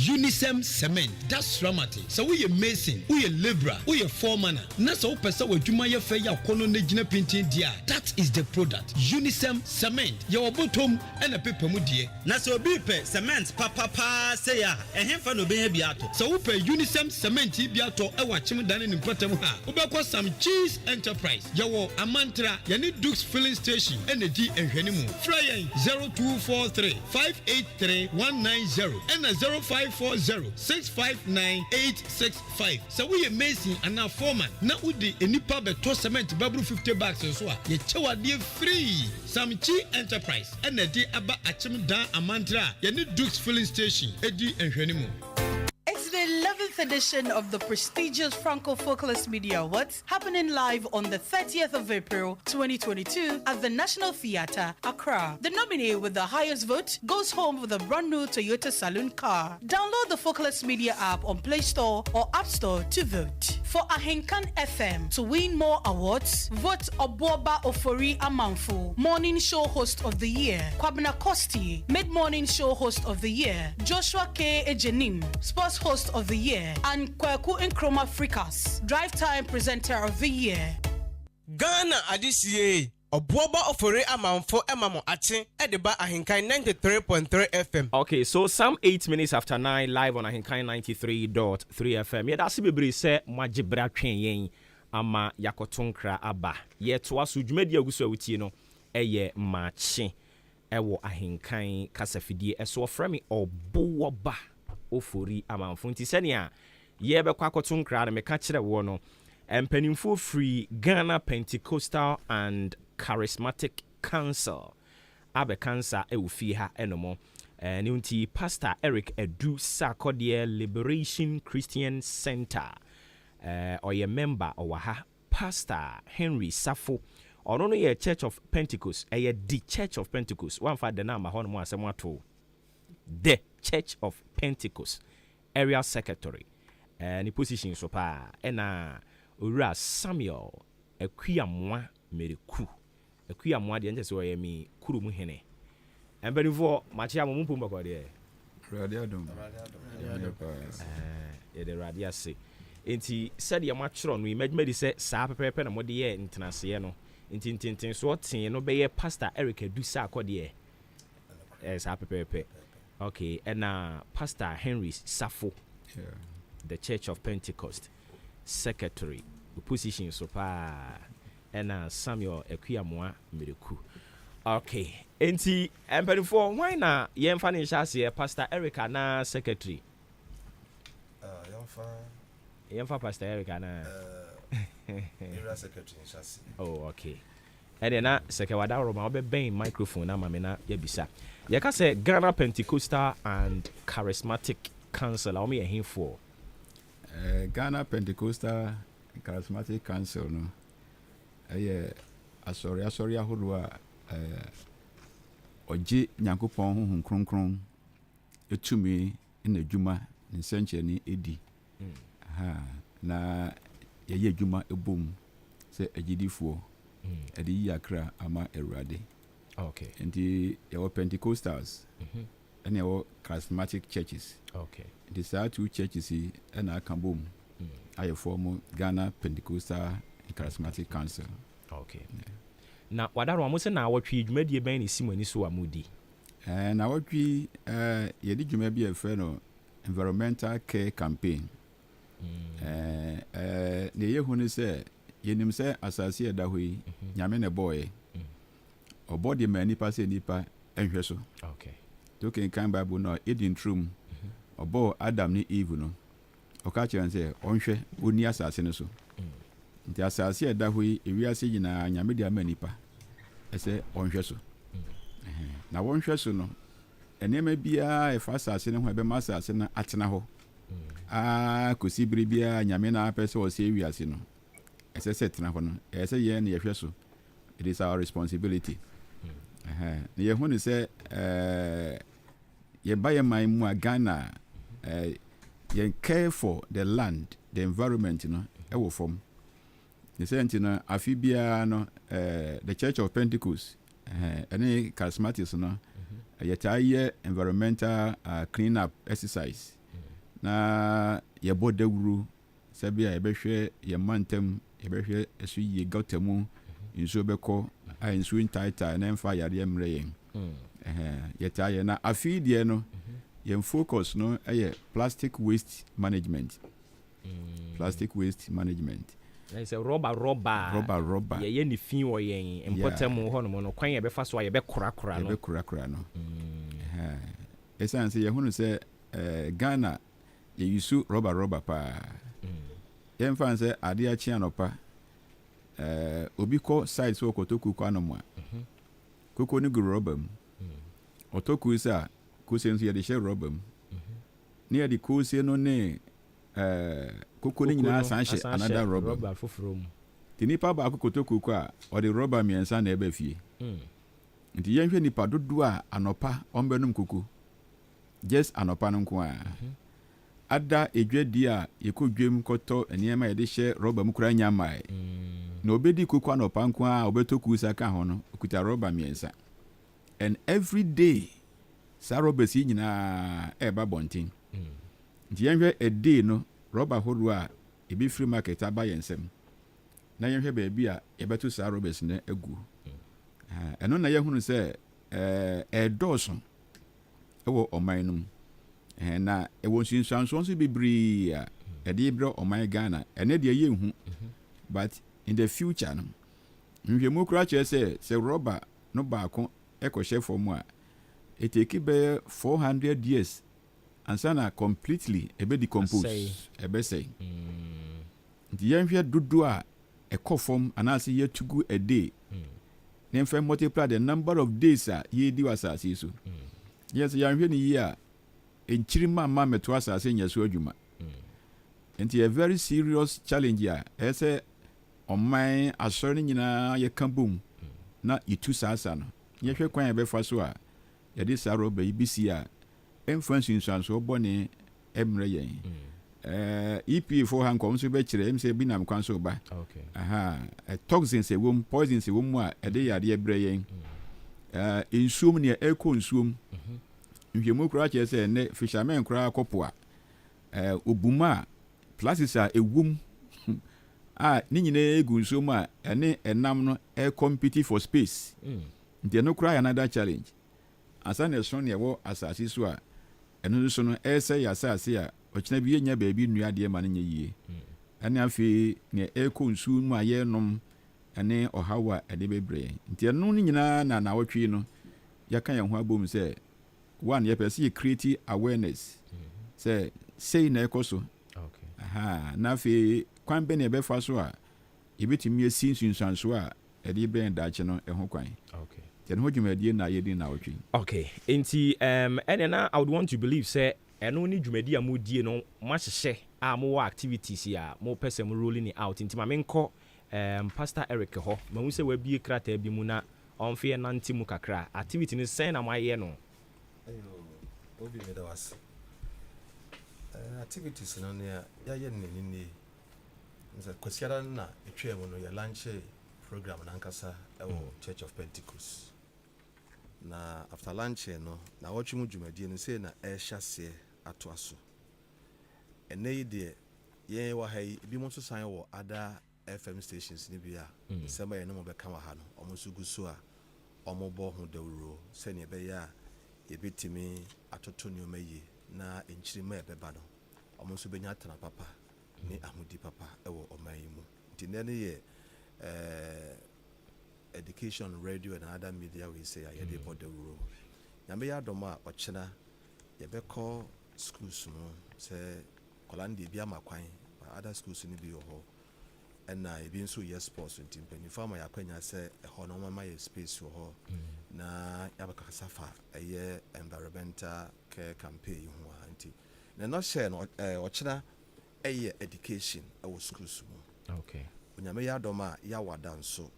Unisam cement that's ramati so we mason we labourer we foreman na so pesa wadwuma ye fa ya kono na gina painting dia that is the product Unisam cement your bottom and a paper mu die na so bi pe cement papa say ya ehemfa no be bi ato so we pe Unisam cement bi ato e wa chim dan ni mpatam ha we be ko some cheese enterprise your amantra ya ni Dukes filling station and di ehwani mu fly 0243 583 190 and 0540 659 865 so we amazing and now foreman na udi enipa beto cement babru 50 bags so a ye chewade free Samchi enterprise and di aba achim dan amantra ye ni Dukes filling station edi ehwani mu. It's the 11th edition of the prestigious Franco Focalist Media Awards, happening live on the 30th of April 2022 at the National Theatre, Accra. The nominee with the highest vote goes home with a brand new Toyota Saloon car. Download the Focalist Media app on Play Store or App Store to vote. For Ahenkan FM to win more awards, vote Obuoba Ofori Amanfo, Morning Show Host of the Year, Kwabena Kosti, Mid-Morning Show Host of the Year, Joshua K. Ejenim, Sports Host of the Year, and Kweku Nkrumah Frikas, Drive Time Presenter of the Year. Ghana Adishie, Obuoba Ofori Amanfo Emamo Ache, Ediba Ahenkan 93.3 FM. Okay, so some 8 minutes after 9, live on AHENKAN933.3 FM. Yeah, that's Bibri say Majibra Yen ama Yakotunkra Aba. Yet was Ujmedia Gusuti no, eye machi, ewo Ahenkan Kasafidi, so frame Obuoba Ofori Amanfo. Tisenia, Yebe Kwakotunkra, and me catch the wono. And Pennyful Free Ghana Pentecostal and Charismatic Council. Abe Cancer Eufiha Enomo. Nunti Pastor Eric Edu Sarkodie Liberation Christian Center. Or a member or Waha Pastor Henry Safo. Or only a Church of Pentecost. The Church of Pentecost. One for the number one more to the Church of Pentecost. Area Secretary. Ni position so pa. Ura Samuel Ekwiyamwa Mereku Ekwiyamwa de nje we mi kuru mu hene embenifo machi amom pumba kwa de radio dom de radio se enti said ya machro no imagine say saa pepepe na mode ye ntenase no enti so ten no be ye Pastor Eric Edusa akode saa pepepe okay and Pastor Henry Safo the Church of Pentecost Secretary position so pa and Samuel Ekwiyamwa Mereku. Okay, enti emperor why na yem financial say Pastor Erica na secretary yem fa Pastor Erica na area secretary chassis. Oh okay. And then na sekewada roma obeben microphone na mame na yebisa. Ye ka say Ghana Pentecostal and Charismatic Council o me here for Ghana Pentecostal Charismatic Council no asori ahodo a oje Nyankopon honhom kronkron etumi na adwuma nsenche ni edi na ye adwuma ebom se agidifo edi yakra ama Erade. Okay. Enti your Pentecostals and your Charismatic churches. Okay. These are two churches and I can boom. I form Ghana Pentecostal and Charismatic Council. Okay. Now, what are almost an hour tree made you bang is Simon is so moody. And our tree, you did you maybe a friend environmental care campaign. The year when you say, you name say, as I see that way, Yamena boy, or body man, nipa say nipa, and so. Okay. Talking kind Bible no eating room or bo Adam ni Eve no o ka chere say onhwe oni asase no so nti asase da hoi ewiase nyina nyame dia manipa ese onhwe so na wonhwe so no enema bia e fa asase no ho ebe ma asase na atena ho kosi bibia nyame na apese o se ewiase no ese se tena ho no ese ye na ye hwe so. It is our responsibility. Ye hu ni say ye buy my mu Ghana ye care for the land, the environment, you know, ewo from the same you know afibia no the Church of Pentecost any charismatics no ye tie environmental clean up exercise na ye bodawuru sabia ye behwe ye mantem ye behwe esu ye gotamu inso beko a inso intaita na emfa yare emre yen yetaye na afidie no yen focus no plastic waste management. Plastic waste management. It's a rubber. Ye ni fin wo yen important mo ho no kwan ye be fa so ye be kura no. Be kura no. Esan say ye hunu say Ghana ye use rubber pa. Yen fan say ade a chi anopa obi ko side so kotoku kwa no mo. Koko ni guru rubber. Otoku isa ko se nso ye de share rubber. Ni ye de ko se no ne koko ni nyina sanhye another rubber foforo mu. Ti nipa ba kotoku kwa o de rubber miensa na eba fie. Nti ye hwe nipa dodo a anopa ombenum koko. Just anopa no nko a. ada edwadi a yɛkɔdwam kɔtɔ nneɛma yɛde hyɛ rɔba mu kora nyamae na obɛdi kuku anɔpa nko a obɛtɔ kuusa ka ho no okuta rɔba mmiɛnsa and every day saa rɔba si nyinaa ɛba bɔnten nti yɛnhwɛ a day no rɔba hodoɔ a ebi free market aba yɛn nsam na yɛnhwɛ baabi a yɛbɛto saa rɔba si na agu ɛno na yɛhunu sɛ ɛdɔɔso ɛwɔ ɔman no mu na ɛwɔ nsunsuansoɔ nso bebree a ɛde brɛ ɔman Ghana ɛnɛ deɛ yɛnhu but in the future no nhwɛmu koraa kyerɛ sɛ rɔba no baako ɛkɔhyɛ fam a ɛtɛki bɛyɛ 400 years ansa na completely ɛbɛdecompose ɛbɛsɛe nti yɛnhwɛ dodoɔ a ɛkɔ fam anaasɛ yɛtugu a day na yɛmfa multiply the number of days a yɛdi wɔ asase so yɛsɛ yɛnhwɛ no yie a nkyiri ma mɛto asase nyɛ so adwuma nti a very serious challenge a ɛsɛ ɔman asɔre no nyinaa yɛka bom na yɛtu saasa no yɛhwɛ kwan yɛbɛfa so a yɛde saa rɔba yi bisi a ɛmfa nsunsuansoɔ bɔne ɛmmerɛ yɛn EPA fo ha nkɔm nso bɛkyerɛ ɛm sɛ bi nam kwan so ba toxins ɛwɔ mu poisons ɛwɔ mu a ɛde yadeɛ brɛ yɛn nsuom nea ɛkɔ nsuom nhwɛmu koraa kyerɛ sɛ ɛnɛ fishermen koraa kɔpo a obuma a plastics a ɛwom a ne nyinaa egu nsuom a ɛne ɛnam no compete for space nti ɛno koraa yɛ another challenge asa na ɛso ne ɛwɔ asase so a ɛno nso no ɛsɛ yɛ asase a ɔkyena bi yɛnya baabi nnua adeɛ ma no nyɛ yie ɛne afei ne ɛkɔ nsuo mu a yɛnom ɛne ɔhaw a ɛde bebree nti ɛno no nyinaa na nawɔtwe no yɛka yɛn ho abom sɛ one yɛpɛ sɛ yɛ create awareness sɛ sei na ɛkɔ so na afei kwan bɛ ne ɛbɛfa so a yɛbɛtumi asi nsunsuansoɔ a ɛde bɛn daakye no ɛho kwan ɛno ho dwumadie na yɛdi na wɔtwe nti ɛne na I would want to believe sɛ ɛno ne dwumadi a modie no mahyehyɛ a mowɔ activities a mopɛ sɛ mo rolling it out nti ma menkɔ Pastor Eric hɔ mahu sɛ wabie krataa bi mu na ɔmfe yɛ nante mu kakra activity no sɛn na moayɛ no obi me da was activities no ne ya ye ne nza kwasiara na etwe mu no ya lunch program na nkasa ewo Church of Pentecost na after lunch no na wɔtwe mu dwumadie no sei na ɛhyase ato aso ɛnɛ de ye wa ha bi mo so san wɔ ada FM stations ni bia sɛma yɛ no mo bɛka wa ha no ɔmo so gu so a ɔmo bɔ ho dawuro sɛ ne bɛyɛ a yɛbɛtumi atoto nneɛma yie na nkyirima ɛbɛba no ɔmo nso bɛnya atena papa ne ahodi papa ɛwɔ ɔman yi mu nti nɛ no yɛ education radio and other media we say yɛde bɔ dawuro nyame yɛ adɔm a ɔkyena yɛbɛkɔ schools no sɛ kɔlande bi ama kwan other schools no bi wɔ hɔ ɛna ebi nso yɛ sports nti mpanyinfo ama yɛakwanya sɛ ɛhɔ no mama yɛ space wɔ hɔ na yɛabɛkasa fa ɛyɛ environmental care campaign ho a nti na no hyɛ no ɔkyena ɛyɛ education ɛwɔ schools mu onyame yɛ adɔm a yɛawada nso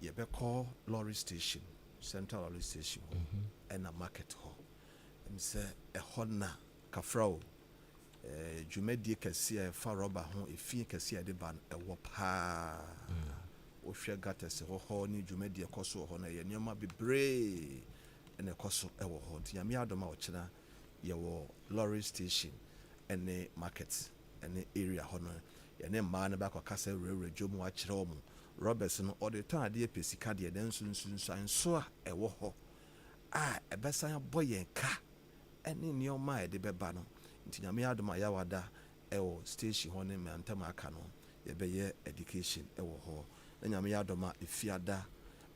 yɛbɛkɔ lorry station central lorry station hɔ ɛna market hɔ sɛ ɛhɔ na kafrao dwumadie kɛseɛ fa rɔba ho efie kɛseɛ de ban ɛwɔ paa ohwɛ gates hɔ ne dwumadie kɔ so hɔ na yɛ nneɛma bebree ɛna kɔ so ɛwɔ hɔ nti nyame adom a ɔkyena yɛwɔ lorry station ɛne market ɛne area hɔ no yɛne mmaa no bɛkɔ kasa wurewure dwom akyerɛ wɔn Roberts no ɔde tɔn adeɛ pesika deɛ den nso a ɛwɔ hɔ a ɛbɛsan abɔ yɛn ka ɛne nneɛma a yɛde bɛba no nti nyame adom a yɛawada ɛwɔ station hɔ ne mantam aka no yɛbɛyɛ education ɛwɔ hɔ na nyame adom a efiada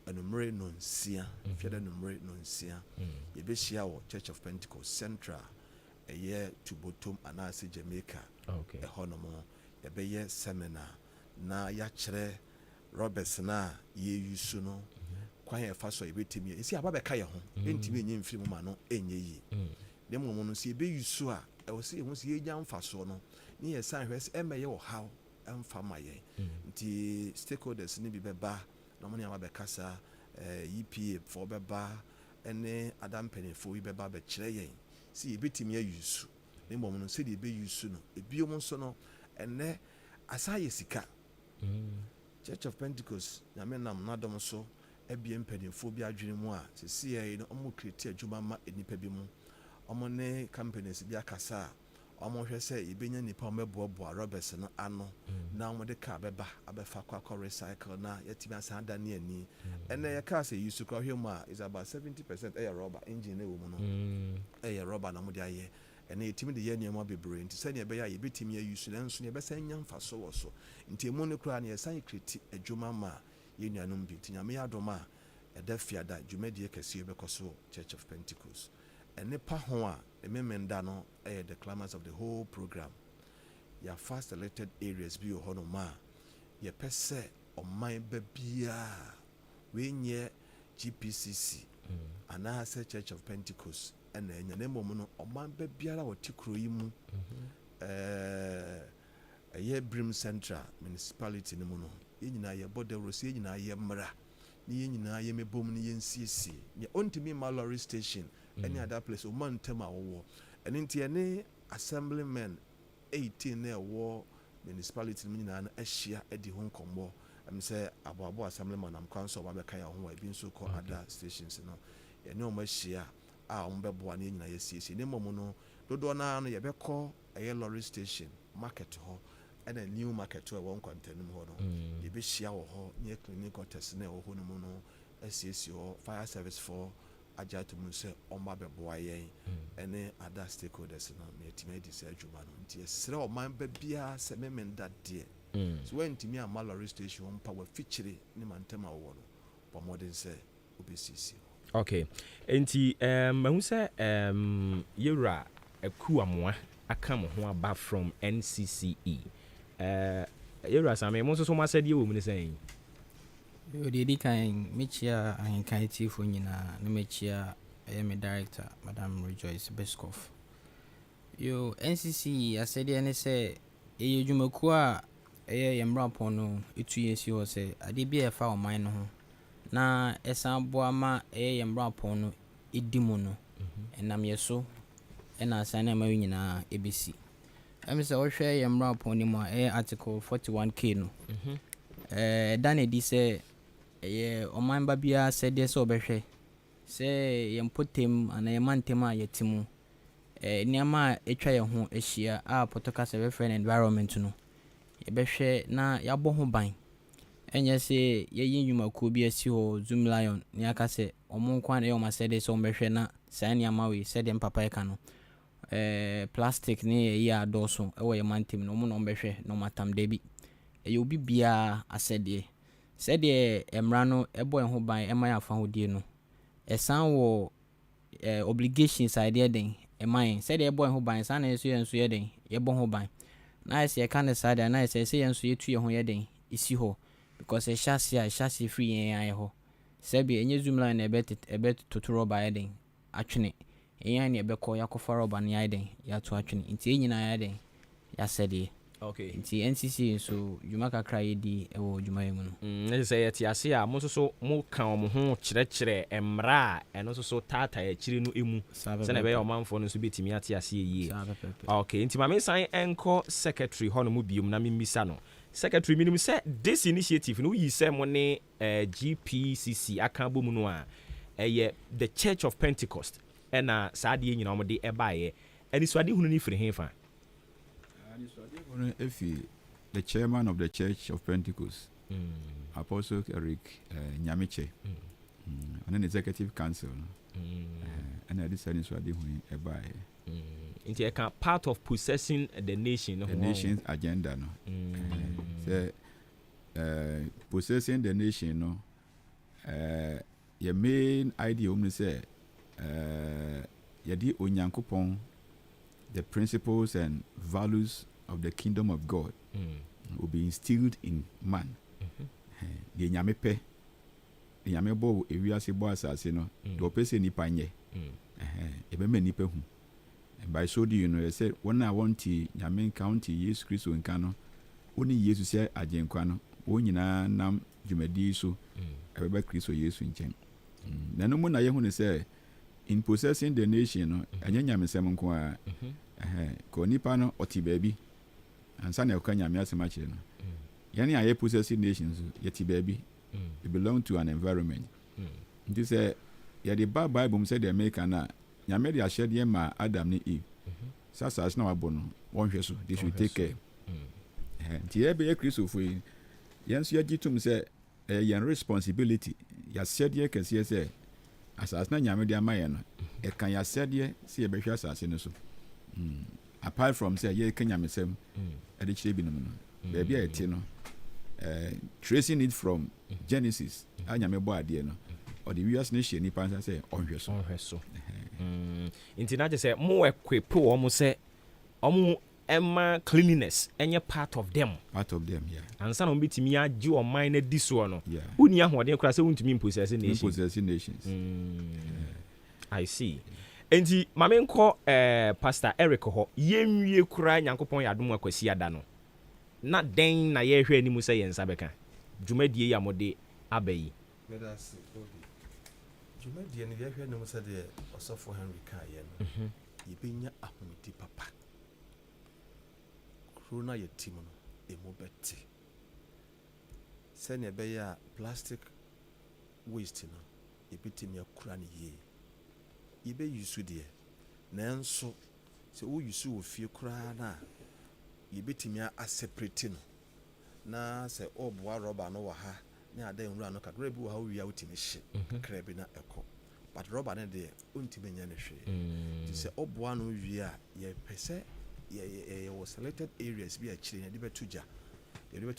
anumere no nsia fiada numere no nsia yɛbɛhyia wɔ Church of Pentecost Central ɛyɛ Tubotom anaasɛ Jamaica ɛhɔ no mo yɛbɛyɛ seminar na yɛakyerɛ Roberts na ye yusu no kwan yɛ fa so yɛbɛtumi esi aba bɛka yɛ ho ɛntimi enye mfiri mu ma no enye yi dem mo no si ebe yusu a ɛwɔ se ho si yɛnya mfa so no ne yɛ san hwɛ sɛ ɛmɛyɛ wɔ haw ɛmfa ma yɛn nti stakeholders ne bi bɛba na mo ne aba bɛkasa EPA for bɛba ɛne adam penifo yi bɛba bɛkyerɛ yɛn si yɛbɛtumi ayusu ne mmom no sɛdeɛ ɛbɛyusu no ebiom nso no ɛnɛ asa yɛ sika Church of Pentecost nyame nam n'adɔm so ebie mpanimfoɔ bi adwene mu a sɛsiɛ no ɔmo kreti adwuma ma nipa bi mu ɔmo ne companies bi akasa a ɔmo hwɛ sɛ yɛbɛnya nipa ɔmo bɛboaboa rubers no ano na ɔmo de kaa bɛba abɛfa akɔ recycle na yɛtumi asan adane ani ɛnɛ yɛ kaa sɛ yusu kora hwɛ mu a is about 70% ɛyɛ rubber engine no ɛwɔ mu no ɛyɛ rubber na ɔmo de ayɛ ɛnɛ yɛtumi de yɛ nneɛma bebree nti sɛdeɛ ɛbɛyɛ a yɛbɛtumi ayusu nanso yɛbɛsan nya mfaso wɔ so nti emu no koraa no yɛsan kreti adwuma ma yɛn nuanom bi nti nyame adom a ɛda fiada dwumadie kɛseɛ bɛkɔ so Church of Pentecost ɛne pa ho a ememenda no ɛyɛ the climax of the whole program yɛ fast selected areas bi wɔ hɔ no ma yɛpɛ sɛ ɔman ba biara wenyɛ GPCC anaasɛ Church of Pentecost ɛna ɛnya na mmom no ɔman ba biara wɔte kuro yi mu ɛyɛ Brim Central Municipality no mu no yɛn nyinaa yɛbɔ dawuro sɛ yɛn nyinaa yɛ mmara ne yɛn nyinaa yɛ mebom ne yɛn siesie ne ɔntumi ma lorry station ɛne other place o man ntɛm a wɔwɔ ɛne nti ɛne assemblymen 18 na ɛwɔ municipality no nyinaa no ahyia adi ho nkɔmmɔ ɛm sɛ aboabo assemblyman am council ba bɛka yɛ ho ebi nso kɔ other stations no ɛne ɔmo ahyia a ɔmo bɛboa ne yɛn nyinaa yɛsiesie ne mmom no dodoɔ naa no yɛbɛkɔ ɛyɛ lorry station market hɔ ɛna new market to ɛwɔ nkwantanim hɔ no yɛbɛhyia wɔ hɔ ne clinic quarters na ɛwɔ hɔ no mu no asiesie hɔ fire service for agya to mu sɛ ɔma bɛboa yɛn ɛne other stakeholders no na yɛtumi adi sɛ adwuma no nti yɛsrɛ ɔman ba biara sɛ memenda deɛ so wɔntumi ama lorry station hɔ mpa wafikyire ne mantam a wɔwɔ no bɔ mmɔden sɛ wobɛsiesie hɔ okay nti mahu sɛ yɛwura akuamoa aka mo ho aba from NCCE yɛwura same mo nso so mo asɛdeɛ wɔ mu ne sɛn Odi kan mechia ahenkan tifo nyina na mechia me director Madam Rejoice Beskoff. Yo NCC asede ne se eye dwumaku a eye yemrapon no etu yesi ho se ade bia e fa oman no ho na esan boa ma eye yemrapon no edimu no enam yeso ena asan na ma nyina ebesi. Em se wo hwe yemrapon ni mu a eye article 41K no. Dan edi se eye oman ba bia se de so behwe se yempotem ana yemantem a yetimu niama etwa ye ho ehia a protocol se friend environment no yebehwe na yabo ho ban enye se yeyin nnwumakuo bi asi ho Zoom Lion ni aka se omon kwan e o ma se de so behwe na san niama we se de papa eka no plastic ni ye ya doso e wo yemantem no mo no behwe no matam de bi e obi bia asede said the emrano ebo ho ban ema ya fa hodie no esan wo obligations idea den eman said the ebo ho ban san na so yenso ye den yebo ho ban na ese ka ne side na ese yenso yetu ye ho ye den isi ho because e chassis free yen aye ho sabi enye Zoom Line na ebet totoro ba ye den atwene eyan ne ebekọ yakofa roba ne ye den ya to atwene nti enyina ye den ya said okay nti NCC so juma kakra yedi ewo juma yemu no ne se yeti ase a mo so mo kan mo ho kyerɛkyerɛ emra eno so tata ya kyiri no emu se na be ya omanfo no so betimi ate ase yie okay nti ma me san enko secretary ho no mu biom na me misa no secretary minimum say this initiative no yi say mo ne GPCC aka bo mu no a eye the Church of Pentecost ena saade nyina mo de ebaye eni so ade hunu ni firi hefa the chairman of the Church of Pentecost, Apostle Eric Nyamiche, and an executive council, and I decided to do it. It's part of possessing the nation, the nation's agenda. Possessing the nation, your main idea is say, Yadi Onyankopon, the principles and values of the kingdom of God will be instilled in man. The nyamepe, the nyamebo, if we are say boys as you know, the person ni panye. Ebe me nipe hu. And by so do you know, I said when I want to Nyamen County, yes, Christo in Kano, only Jesus say Ajenkwano, Onyina nam Jumedi so, everybody Christo yes in Chen. The no one I say in possessing the nation, and Yamen Semonkwa. ko nipa no ɔte baabi ansa na ɛka nyame asɛm akyerɛ no yɛne a yɛpossessive nations yɛte baabi we belong to an environment nti sɛ yɛde ba bible mu sɛ de america no a nyame de ahyɛdeɛ ma Adam ne Eve sɛ asase na wabɔ no wɔnhwɛ so they should take care nti yɛbɛyɛ kristofo yi yɛn nso yɛgye tom sɛ yɛn responsibility yɛahyɛdeɛ kɛseɛ sɛ asase na nyame de ama yɛn no ɛka yɛahyɛdeɛ sɛ yɛbɛhwɛ asase no so apart from sɛ yɛka nyamesɛm ɛde kyerɛ binom no baabi a yɛte no tracing it from Genesis a nyame bɔ adeɛ no ɔde wiase no hyɛ nipa nsa sɛ ɔnhwɛ so nti na kyɛ sɛ mo equip wɔ mo sɛ ɔmo ɛma cleanliness ɛnyɛ part of them yeah ansa na ɔmbɛtumi agye ɔman no di soɔ no wonni ahoɔden koraa sɛ wontumi impossess nations I see enti mame nkɔ Pastor Eric hɔ yɛnwie koraa Nyankopɔn yɛ adom akwasi ada no na den na yɛhwɛ anim sɛ yɛn nsa bɛka dwumadie yi a mode aba yi dwumadie no yɛhwɛ anim sɛ deɛ ɔsɔfo Henry kaeɛ no yɛbɛnya ahomedi papa kuro no yɛtim no ɛmu bɛte sɛnea ɛbɛyɛ a plastic waste no yɛbɛtumi akura no yie yɛbɛyusu deɛ nanso sɛ woyusu wɔ fie koraa no a yɛbɛtumi aseparate no na sɛ ɔboa rɔba no wɔ ha ne ada nwura no kakra bi wɔ ha wowia wotumi hye kakra bi na ɛkɔ but rɔba no deɛ ɔntumi nyɛ no hwee nti sɛ ɔboa no wie a yɛpɛ sɛ yɛwɔ selected areas bi akyire na yɛde bɛto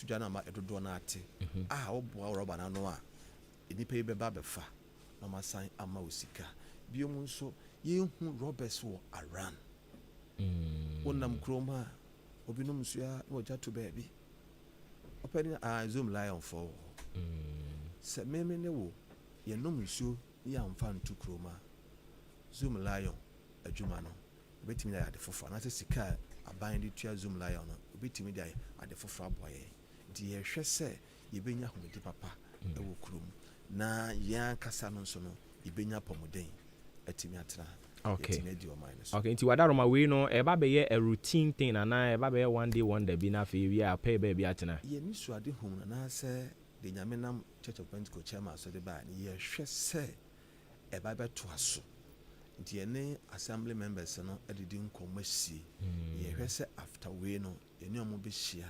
gya no ama ɛdodoɔ no ate a ɔboa rɔba no ano a nnipa yi bɛba bɛfa na ɔmasan ama wo sika biom nso yɛhu rɔbers wɔ aran wonam kurom a obinom nso a na wɔgya to baabi ɔpɛne zoom lion fɔ sɛ meme ne wo yɛnom nsuo ne yɛamfa nto kurom a zoom lion adwuma no obɛtumi de ayɛ ade foforɔ anaasɛ sika aban de tua zoom lion no obɛtumi de ayɛ ade foforɔ aboa yɛn nti yɛhwɛ sɛ yɛbɛnya ahomedi papa ɛwɔ kurom na yɛn ankasa no nso no yɛbɛnya apɔmuden atumi atena okay nti wadaroma wei no ɛba bɛyɛ a routine thing anaa ɛba bɛyɛ one day wonder bi na afei wie a pɛɛ baabi atena yɛni suade hom no anaasɛ de nyame nam Church of Pentecost chairman so de baa ne yɛhwɛ sɛ ɛba bɛtoa so nti yɛne assembly members no adedi nkɔmmɔ sie yɛhwɛ sɛ after wei no yɛne ɔmo bɛhyia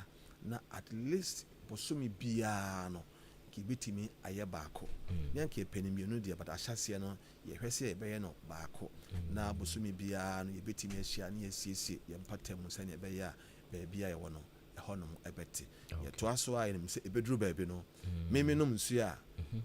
na at least bosomi biara no kibitimi ayɛ baako ne anka penimienu deɛ but ahyɛseɛ no yɛhwɛ sɛ yɛbɛyɛ no baako na bosomi biara no yɛbɛtumi ahyia ne yɛsiesie yɛmpatam sɛ ne yɛbɛyɛ a baabi a yɛwɔ no ɛhɔ nom ɛbɛte yɛtoa so a yɛnim sɛ ɛbɛduru baabi no meme nom nsuo a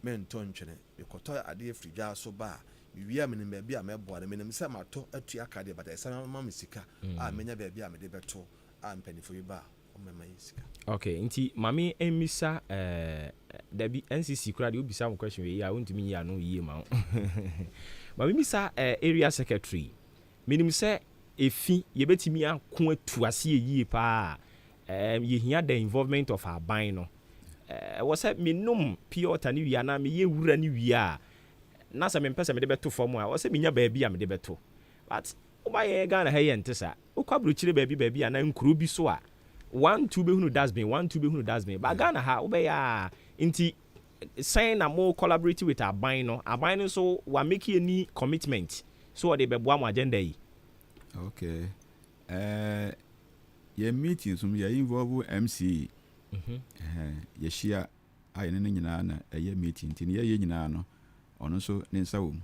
mentɔ ntwene mekɔtɔ adeɛ firi dwa so ba a mewie a menim baabi a mɛboa no menim sɛ matɔ atua ka deɛ but ɛsɛ ma me sika a menya baabi a mede bɛto a mpanifo bi ba a ɔmɛma yɛ sika okay nti mame emisa dabi NCC kura de obisa mo question we ya wontumi yi ano yie ma mame misa area secretary menim sɛ efi yebetimi ako atu ase yie pa yehia the involvement of aban no was sɛ menom pure water ne wia na me ye wura ne wia na sɛ mempɛ sɛ mede bɛto fam a wɔ sɛ menya baabi a mede bɛto but wobayɛ Ghana ha yɛ nte sa wokwaburukyire baabi a na nkuro bi so a 1-2 behunu dustbin but Ghana ha wobɛyɛ a nti sign na mo collaborate with aban no so wa make any commitment so what they bɛboa mo agenda yi okay your meetings you involve MC yɛhyia a yɛne no nyinaa na ɛyɛ meeting nti ne yɛyɛ nyinaa no ɔno nso ne nsa wɔ mu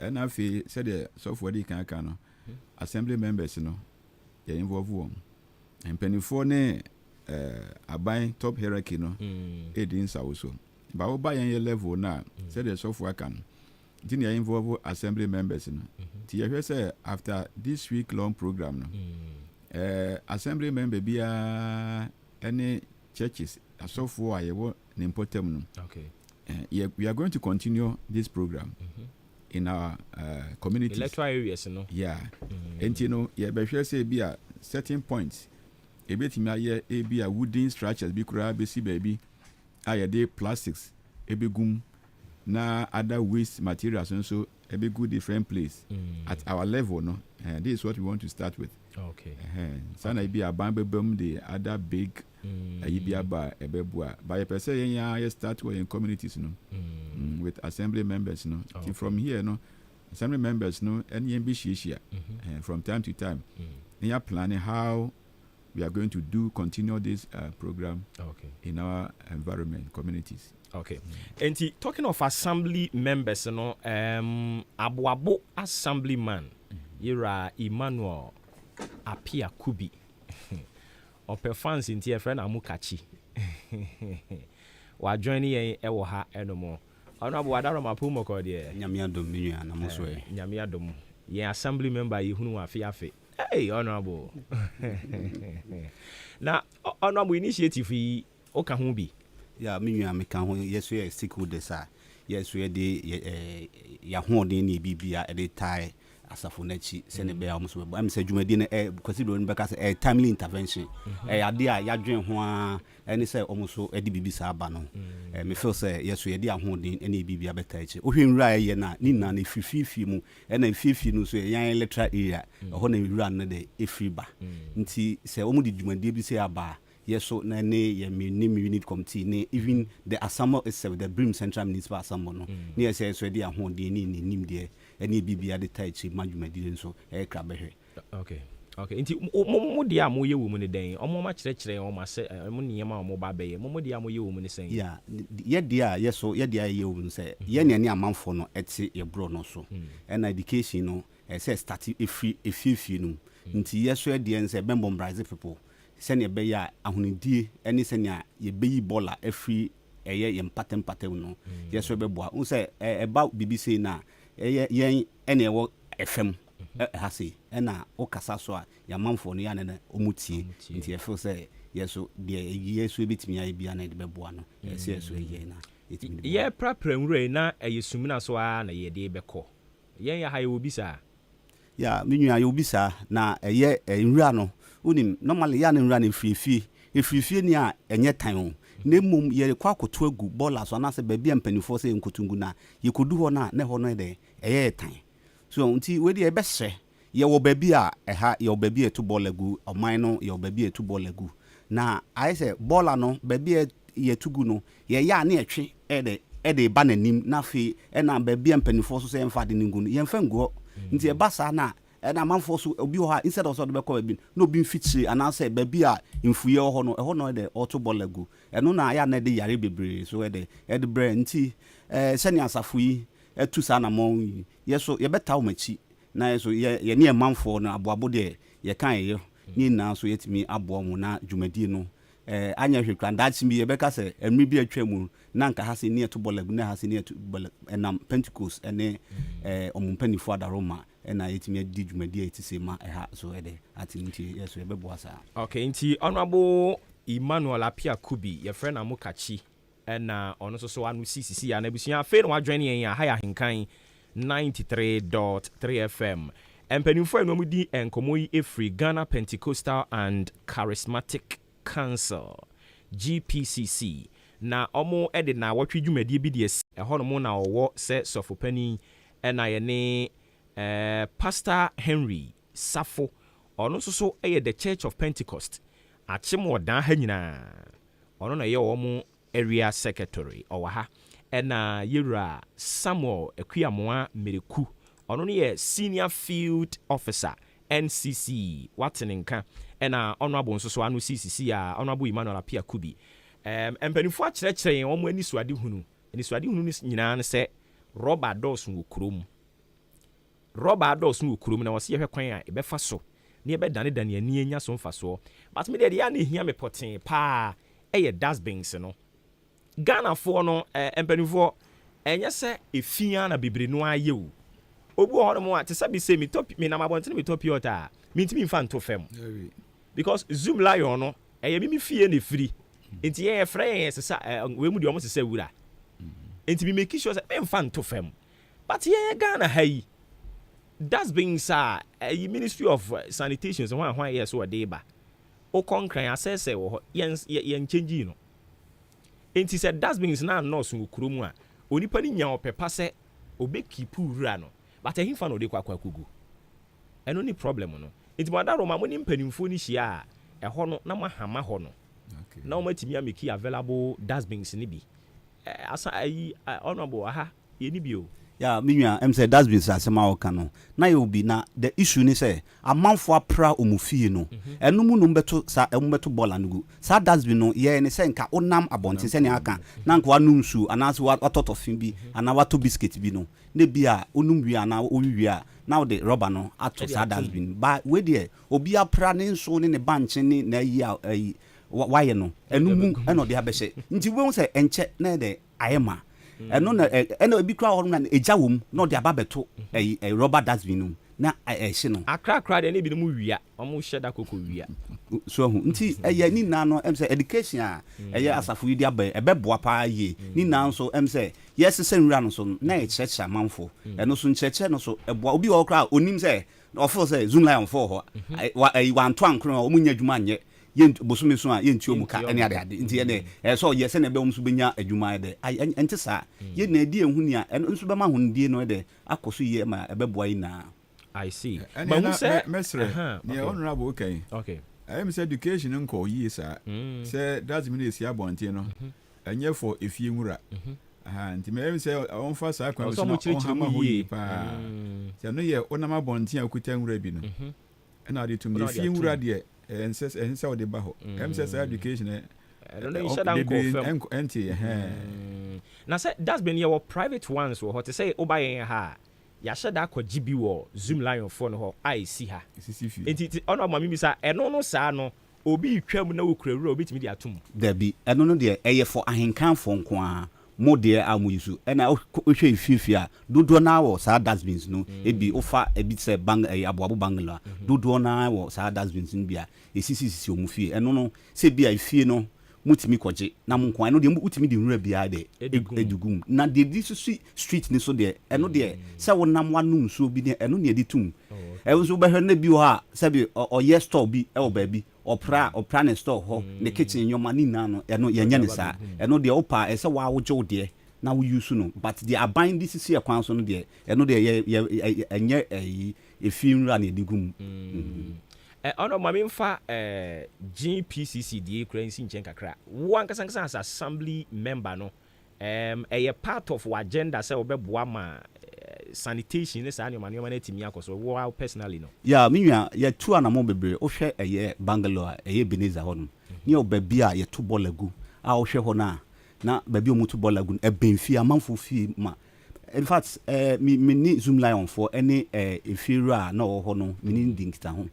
ɛna afei sɛdeɛ sɔfoɔ de kan aka no assembly members no yɛ involve wɔn mpanimfoɔ ne aban top hierarchy no ɛdi nsa wɔ so ba woba yɛn yɛ level na sɛdeɛ sɔfoɔ aka no nti ne yɛ involve assembly members no nti yɛhwɛ sɛ after this week long program no assembly member biara ɛne churches asɔfoɔ a yɛwɔ ne mpɔtam no we are going to continue this program in our communities. Electoral areas, no? Yeah. And you know, yeah, but say be a certain points. A bit be a wooden structures, be crab, baby. I day plastics, a big gum, na other waste materials, and so a big good different place at our level, no. This is what we want to start with. Okay. Sana be a bamboo the other big Ibia ba ebebua. By a person, yeah, start in communities, no, with assembly members, no. Okay. From here, no, assembly members, no, and from time to time, they are planning how we are going to continue this program in our environment, communities. Okay. And talking of assembly members, you know, Abuabo assemblyman, Ira Emmanuel Apia Kubi. Ope fans in your friend Amukachi. Wa joining ye ewo ha enomo. Honorable Adaro Mapumo ko de Nyamiadom minya na mo so e. Nyamiadom. Ye assembly member ye hunu afiafe. Hey, honorable. Na honorable initiative yi o ka ho bi. Ya minya me ka ho yeso ye stakeholders a yeso ye de ya ho de ni bibia e de tai asafo nachi se ne be am so be am se dwumadi na consider no be ka se timely intervention ade a ya dwen ho a ene se omuso edi bibisa aba no me feel say yeso ye de ahodin ene bibia beta echi ohwenwura ye na ni na na fififi mu ene fififi no so yan electoral area ho na wura no de efriba nti se omu di dwumadi bi se aba yeso na ne ye unit committee ne even the assembly itself the Brim Central Municipal Assembly no ne ye say so de ahodin ni nim de ene bibia de taichi madwumadi nso krabehwe. Okay. Nti mo dia mo ye wo mu ne den omo ma kire o ma se mo niyema o mo ba be ye mo dia mo ye wo mu ne sen ya ye dia yeso ye dia ye wo mu se ye ne amanfo no eti ye bro no so and education no say start efi no nti yeso ye dia nse bembo Brazil people sene be ya ahunidie ene sene ye beyi bola efi eye ye mpate no yeso be boa unse eba BBC na yen ene wo FM hasi ena okasa so a ya manfo no ya na omutie nti efo say yeso de yeso ebetimi ya bia na de beboa no yeso ye na ye prapra nwure na eyesumina so a na ye de beko yen ya ha ye obisa ya minua ye obisa na eye nwura no unim normally ya na nwura na efrifi ni a enye tan o na mum ye kwa koto agu bola so na se ba bia mpanifo se nkotungu na ye kodu ho na ho no de eye tan so unti we dey be hye ye wo baby a eha ye wo baby etu bola gu oman no ye wo baby etu bola gu na I say bola no baby ye tugu no ye ya na etwe e ba nanim na fi e na baby mpanifo so se emfa de ningu no ye mfa nguo nti e ba sa na e na manfo so obi ho ha instead of so de be ko baby no bi mfitri ana say baby a mfuye ho no de auto bola gu e no na ya na de yare bebre so e de bre nti sani asafo yi etu sa na mon yeso ye beta wo machi na yeso ye ne manfo na aboabo de ye kan ye ni na so yetimi abo mu na dwumadi no anya hwekran da chi bi ye beka se emri bi atwamu na nka ha se ne eto bolagu na ha se ne eto bolag enam Pentecost ene omumpanifo adaroma ena yetimi adi dwumadi etise ma ha so ede atinti yeso ye bebo asa. Okay, nti honorable Emmanuel Apia Kubi ye friend Amukachi na ono so anu CCC ya na busia fe no adwene yen ya ha AHENKAN933 FM empanimfo eno mudi enkomoyi efri Ghana Pentecostal and Charismatic Council GPCC na omo ede na watwe dwumadi bi de ho no mo na owo se sofopani na ye ne Pastor Henry Safo ono so the Church of Pentecost achimo dan ha nyina ono na ye omo area secretary owaha ena yura Samuel Ekuyamoa Mereku ono ne ye senior field officer NCC watenenka ena honorable nso anu CCC a honorable Emmanuel Apia Kubi empanifo akyerɛkyerɛ wɔn ani suade hunu ni nyinaa ne sɛ rubber doors wo kurom na wɔse yɛhwɛ kwan a ɛbɛfa so ne yɛbɛdane ani anya so mfa so but me de ya na ehia me poten pa ɛyɛ dustbins no Ghana for no empanifo ɛnyɛ sɛ efia na bebre no ayɛ o obi wɔ hɔ no mo a te sɛ bi sɛ me na mabɔnten me top yota me ntimi mfa nto fam because Zoom lion no ɛyɛ mi fie na free enti yɛ frɛ yɛ sesa we mu de ɔmo sesa wura enti me make sure sɛ me mfa nto fam but yɛ Ghana ha yi dustbins a Ministry of Sanitation so hwan yɛ so ɔde ba o konkran asɛsɛ wɔ hɔ yɛn change no enti sɛ dustbins na nɔɔso wɔ kurom a onipa ni nya ɔpepa sɛ obɛkipu wura no but a himfa no de kwa kugu eno ni problem no nti mo adaro ma mo ni mpanimfo ni hia a ɛhɔ no na mahama hɔ no na o matimi ameki available dustbins ni bi asa ayi honorable aha ye ni bi o ya minwa say dustbins asema o kan no na ye obi na the issue ni say amanfo apra omufie no enu mu no beto sa emu beto bola nugu sa dustbin no ye ni say nka onam abonte se ne aka na nka wanu nsu anase watotofin bi ana wato biscuit bi no ne bia onum wi ana owi a now the rubber no ato sa dustbin ba we there obi apra ne nso ne banche ni na yi waye no enu mu eno de abehye nti we say enche na de ayema eno na eno bi kra hono na eja wom na de ababeto rubber dustbin na ehye no akra de ne bi no mu wia omo sheda koko wia so hu nti eye ni na no say education a eye asafo yi de ebeboa pa ye ni na nso say yes se nwura no so na echecha manfo eno so ncheche no so eboa obi wo kra onim say ofo say zoom lion for ho wanto ankro o munya dwuma nye bosume so a yentuo mu ka ene ade nti ene so yes na be so benya adwuma de ente sa ye na edi ehu ni a nso be ma hundie no de akoso ye ma ebeboa yi na I see but who say mesre ne honorable okay I am say education nko yi sa say that mean is ya bonte no enye for efie nwura nti me say on fa sa kwa so on ma ho yi pa ya no ye onama bonte akuta nwura bi no na ade to me efie nwura de ense o de ba ho say education na say that's been your private ones or to say obayen ha ya sheda ko gibi wo zoom lion phone ho I see ha enti ono ma mi sa eno no sa no obi twam na wokrawura obi timi de atum da bi eno no de eye for ahenkan fo nko a mo de amuyisu ena ohwe ififia dodo na wo sa dustbins no ebi ofa ebi se bang aboabo bangla dodo na wo sa dustbins no bia esisi omufie eno no se bia ifie no mutimi koje na monko eno de mutimi de nwura bia de edugum na de this street ni so de eno de se wonam wanu nso bi de eno ne editum nso be hwe na bi ho se bi oye store bi e wo ba bi opra ne store ho ne kitchen nyoma ni na no eno ye nya ne sa eno de opa se wa wojo de na wo use no but the abind this is kwan so no de eno de ye enye efi nwura ne edugum ono mami mfa GPCC die currency nchen kakra wan kasansa as assembly member no a part of our agenda say obeboa ma sanitation ne sa nyoma na timi akoso wo personally no ya minwa ya tu anamo bebre o hwe eye Bangalore eye Beneza honum ni obabi a ye to bolagu a o hwe ho na babi o mutu bolagu e benfi amanfo fi ma in fact me ni zoom lion for any inferior na o ho no me ni dinkita ho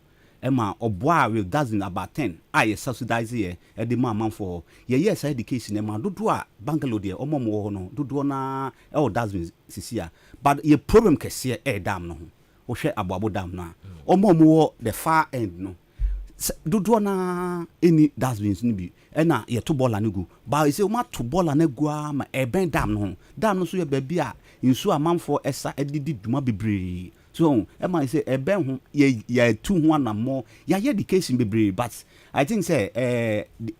ema oboa with dozen about 10 I subsidize here e de man for yes education ema dodo a Bangalore de omomo ho no dodo na e o dozen sisia but ye problem kese e dam no ho o hwe aboabo dam na omomo the far end no dodo na any dustbins ni bi e na ye to bola na gu ba say o ma to bola na gu ma e ben dam no so ye ba bi a nsu amanfo esa edidi duma bebre so I say e ben ho ye tu ho anamo ya education bebre but I think say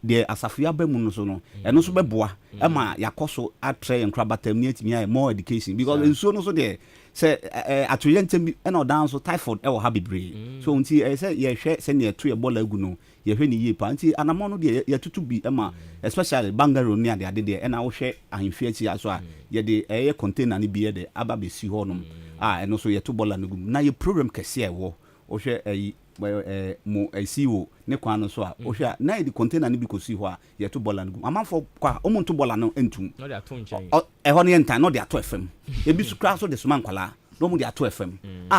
the asafia ba mu no so no eno so beboa yakoso atre enkrabatam ni atimi more education because nsu no so there say atoyentem bi e na odan so typhoid e wo ha bebre so nti say ye hwe se ne to ye bola agu no ye hwe ni ye pa nti anamo no de ye tutu bi especially Bangalore ni ade de e na wo hwe ahemfie achi aso a ye de container ni bi ye de aba be si ho no eno so ye to bola no gum na ye problem kese e wo hwe mo ICO ne kwa no so a o hwa na the container ni bi ko si ho a ye to bola no gum amanfo kwa o mo to bola no entum no dey ato nchen e ho ne entan no dey ato FM e bi su kra so de so man kwala no mo dey ato FM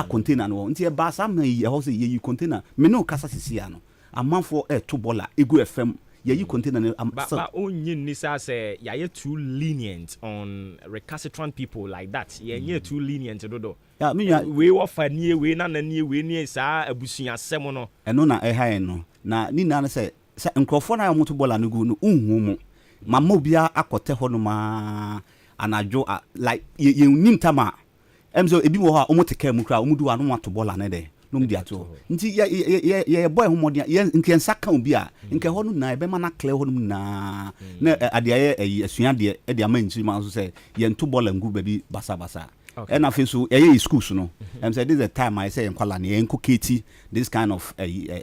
container no nti e ba sa man yi e ho se ye container me no kasa sisia no amanfo to bola egu FM ye container no but onyin ni say ya too lenient on recalcitrant people like that ye too lenient dodo ya me we offer nie we na nie we nie sa abusuan asem no eno na ha no na ni na say nkrofo na moto bola no gu no unhu mu mama obia akote ho no ma anajo like ye nim tama emzo ebi wo ha omoteka mu kra omudu anu ato bola na de no mdi ato nti ye boy homodi ye nke nsaka obi a nke ho no na ebe mana clear ho no na ade ye asuan de e de amanchi ma so say ye nto bola ngu baby basa and I feel so school no and say this is the time I say in kwala na inculcate this kind of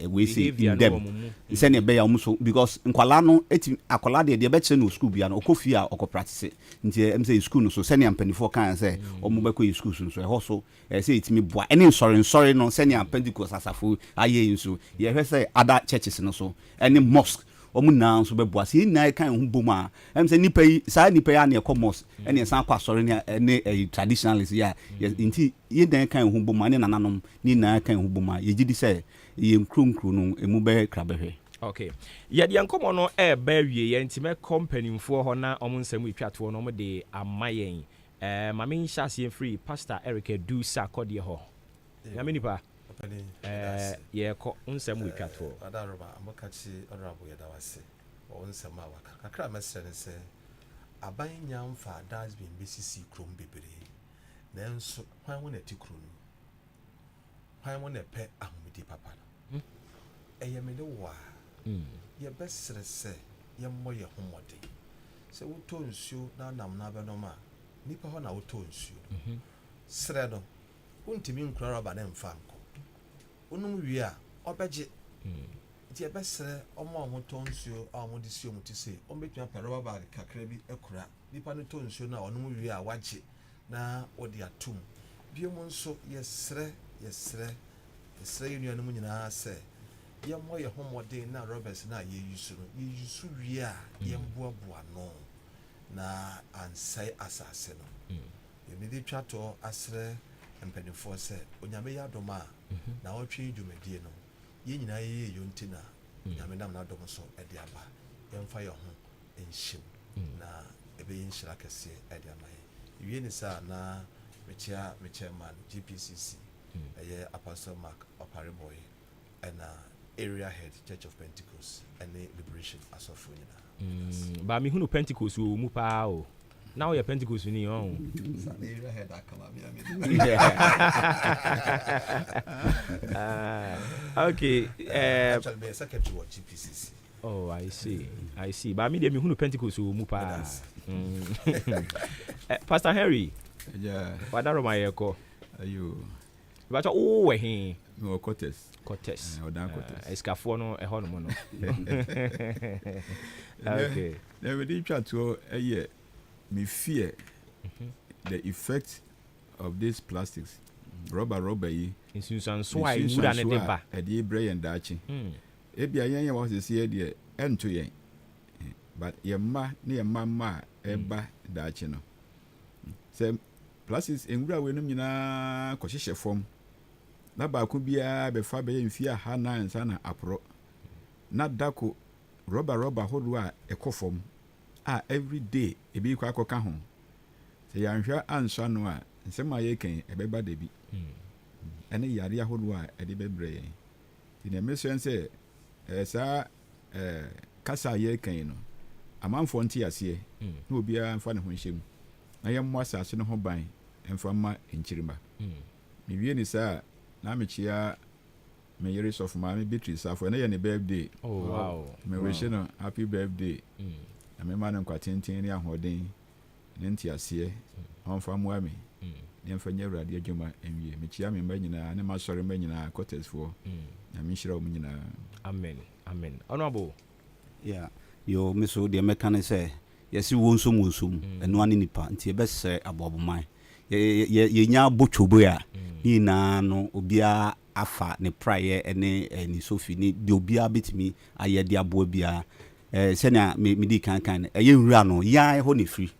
we say in them send be almost because in kwala no akwala de be che no school bia no okofie a okọ practice nti em say school no so send am penifo kan say omo be ko school so e ho so say itimi boa any sorry no send am Pentecost asafo aye so ye hwe say other churches no so any mosque omu na nso be boa se na kan hu bom a em se nipa yi sa nipa ya na ekomos ene san kwa sori ne traditionalist ya nti ye dan kan hu bom ne nananom ni na kan hu bom a ye gidi se ye nkrunkru no emu be krabehwe. Okay, ye de ankomo no e ba wie ye nti me company mfo ho na omu nsam etwato no mo de amayen mame nhyase free Pastor Eric Du Sakode ho ya menipa ye ko nsam etwato adaroba amokachi honorable yedawase o nsam awaka kakra mesere se aban nyamfa das bin besisi krom bebere nanso kwan wona ti krom kwan wona pe ahumidi papa no eyemede wa ye besere se ye moye homode se woto nsuo na nam na benoma nipa ho na woto nsuo sere no untimi nkura roba na mfanko onum wi a obeje ti ebesere omo tonsuo amodi si omuti se ombetwa paroba bag kakra bi ekura nipa no tonsuo na onum wi a waje na odi atum biomo nso yesre yenu nyina se ye moye homode na Roberts na ye yusu wi a ye mboaboa no na ansai asase no ye medi twato asre mpenifo se onyame ya doma na otwe dwumadie no ye nyina ye yontina nyame nam na dom so ede aba yemfa ye ho enhyim na ebe yinhyira kese ede amaye wie ni sa na mechia man GPCC eye Apostle Mark Opareboy and area head Church of Pentecost and Liberation asofu nyina ba mi hunu Pentecost wo mu pa o now you're Pentecost ni on area head akama okay actually be secretary of GPCC. Oh, I see but me dey me hunu Pentecost wo mu pa Pastor Henry wadaro mayeko ayo bacha o we he no Cortes odan Cortes eskafo no e ho no mo no okay na we dey chat to me fear the effect of these plastics rubber yi insunsan so ai wura ne de ba e dey bray and dachi e bia yen was see dey ento yen but ye ma e ba dachi no say plastics enwura we no nyina kohyehyɛ fam na ba ko bia be fa be mfia ha na nsa na apro na dako rubber hodo a ekofom every day ebi kwa akoka ho se yanhwa ansa no a nsema ye kan ebeba da bi ene yare ahodo a ede bebre ti na mesuan se sa kasa ye kan no amanfo nti ase na obi a mfa ne ho nhyem na ye mo asase no ho ban emfa ma enchirima me wie ni sa na mechia me years of my Beatrice afọ na ye ne birthday. Oh wow. Me wish no happy birthday. Na me man nkwa tenten ni ahoden ne ntiase onfa mo ami. Ne mfa nya urade adwuma enwie. Me chia me mba nyina ne ma sori mba nyina quarters fo. Na me hira om nyina. Amen. Honorable. Yeah. Yo meso de mekane say yesi wonsum eno ane nipa nti ebese aboboman. Ye nya botwobo ya. Ni na no obia afa ne prayer ene ni sofi ni de obia betimi ayede aboa bia sena me di kan ye nwura no ya ho ne free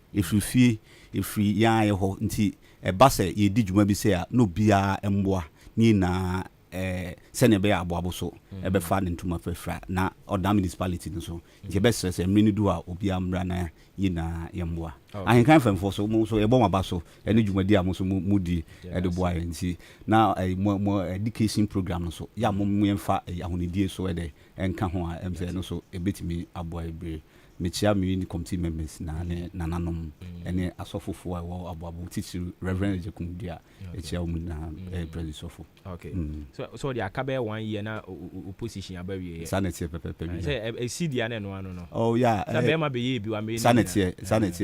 efri ya ho nti ba se ye di dwuma bi se a no bia emboa ni na sene be aboabo so be fa ne ntuma fafra na oda municipality no so nti be se mreni du a obia mra na yina yemboa ahenkan famfo so mo so ebo maba so ene dwumadi a mo so mudi de boa nti na mo education program no so ya mo yemfa ahonidie so de enka ho a emse no so ebetimi aboa ebre mechia me ni committee members na ne nananom ene asofofo a wo aboabo teacher reverend Jekundia echia mu na president sofo. Okay. So the akabe 1 year na opposition abawie sanity pepe say e sidia na no. Oh yeah. Na be ma be ye bi wa me sanity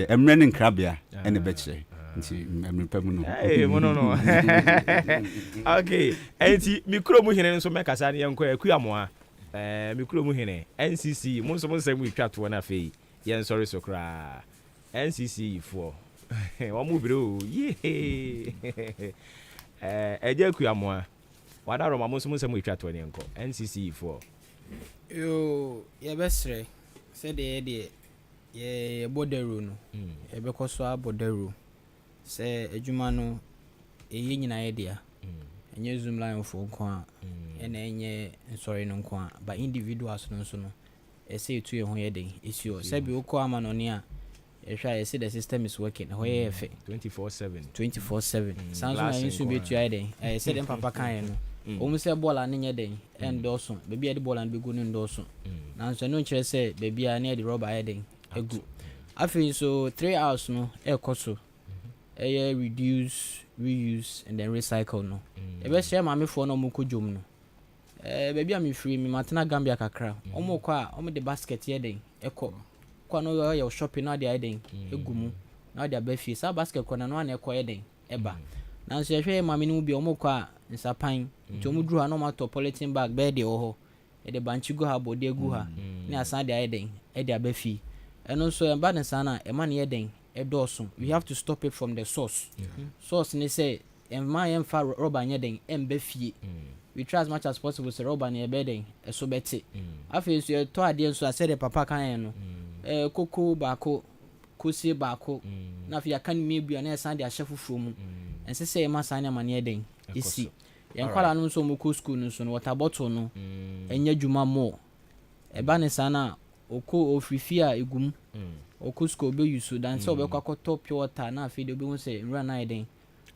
emre ne nkrabia ene be kire Hey, no. Okay. Enti mikro mu hene nso mekasa ne yanko akuamoa. Mikro mu hene NCC mo nso mo nsem itwa to na fei. Yen sorry so kra. NCC for. Wa mu biro. Ye. Eje akuamoa. Wada Roma mo nso mo nsem itwa to ne yanko. NCC for. Yo, ye besre. Say de ye borderu no. E be koso a borderu. Say adwuma no eyi nyina ye dia. Enye zoom line for nko a. Ena enye sorry no nko a. But individuals no so no. E say tu ye ho ye den. Isio. Say bi ukọ ama no ne a. E hwa ye say the system is working. Ho ye fe 24/7. 24/7. Sounds like you should be tu ye den. E say dem papa kan ye no. Omu se bola ne nye den endoso baby e de bola no be go ne endoso na so no nkire se baby a ne de rubber ye den egu afi so 3 hours no e koso reduce, reuse and then recycle no e be share ma me fo no mu kodwom no baby a me free me matena Gambia kakra omo kwa omo de basket ye den ekọ kwa no ye shopping na de ye den egu mu na de abafi sa basket kwa na no na ekọ ye den eba na so ye hwe ma me no bi omo kwa nsapan ntomu dru ha no ma to polythene bag be de ho e de banchi go ha body egu ha ni asan de ayeden e de abafi eno so e ba ne sana e ma ne yeden e doso we have to stop it from the source source ni say e ma yem fa rubber nyeden e mba fie we try as much as possible say rubber ne e beden e so beti afi so e to ade so ase de papa kan no koko baako kosi baako na fi akan mi bia na asan de ahye fufuo mu ense say e ma san ne ma ne yeden isi yankwala no so mu ko school no so no water bottle no enya dwuma mo e ba ne sana oko ofrifia egum oko school be use dan so be kwakọ top water na afi de be hu say nra na eden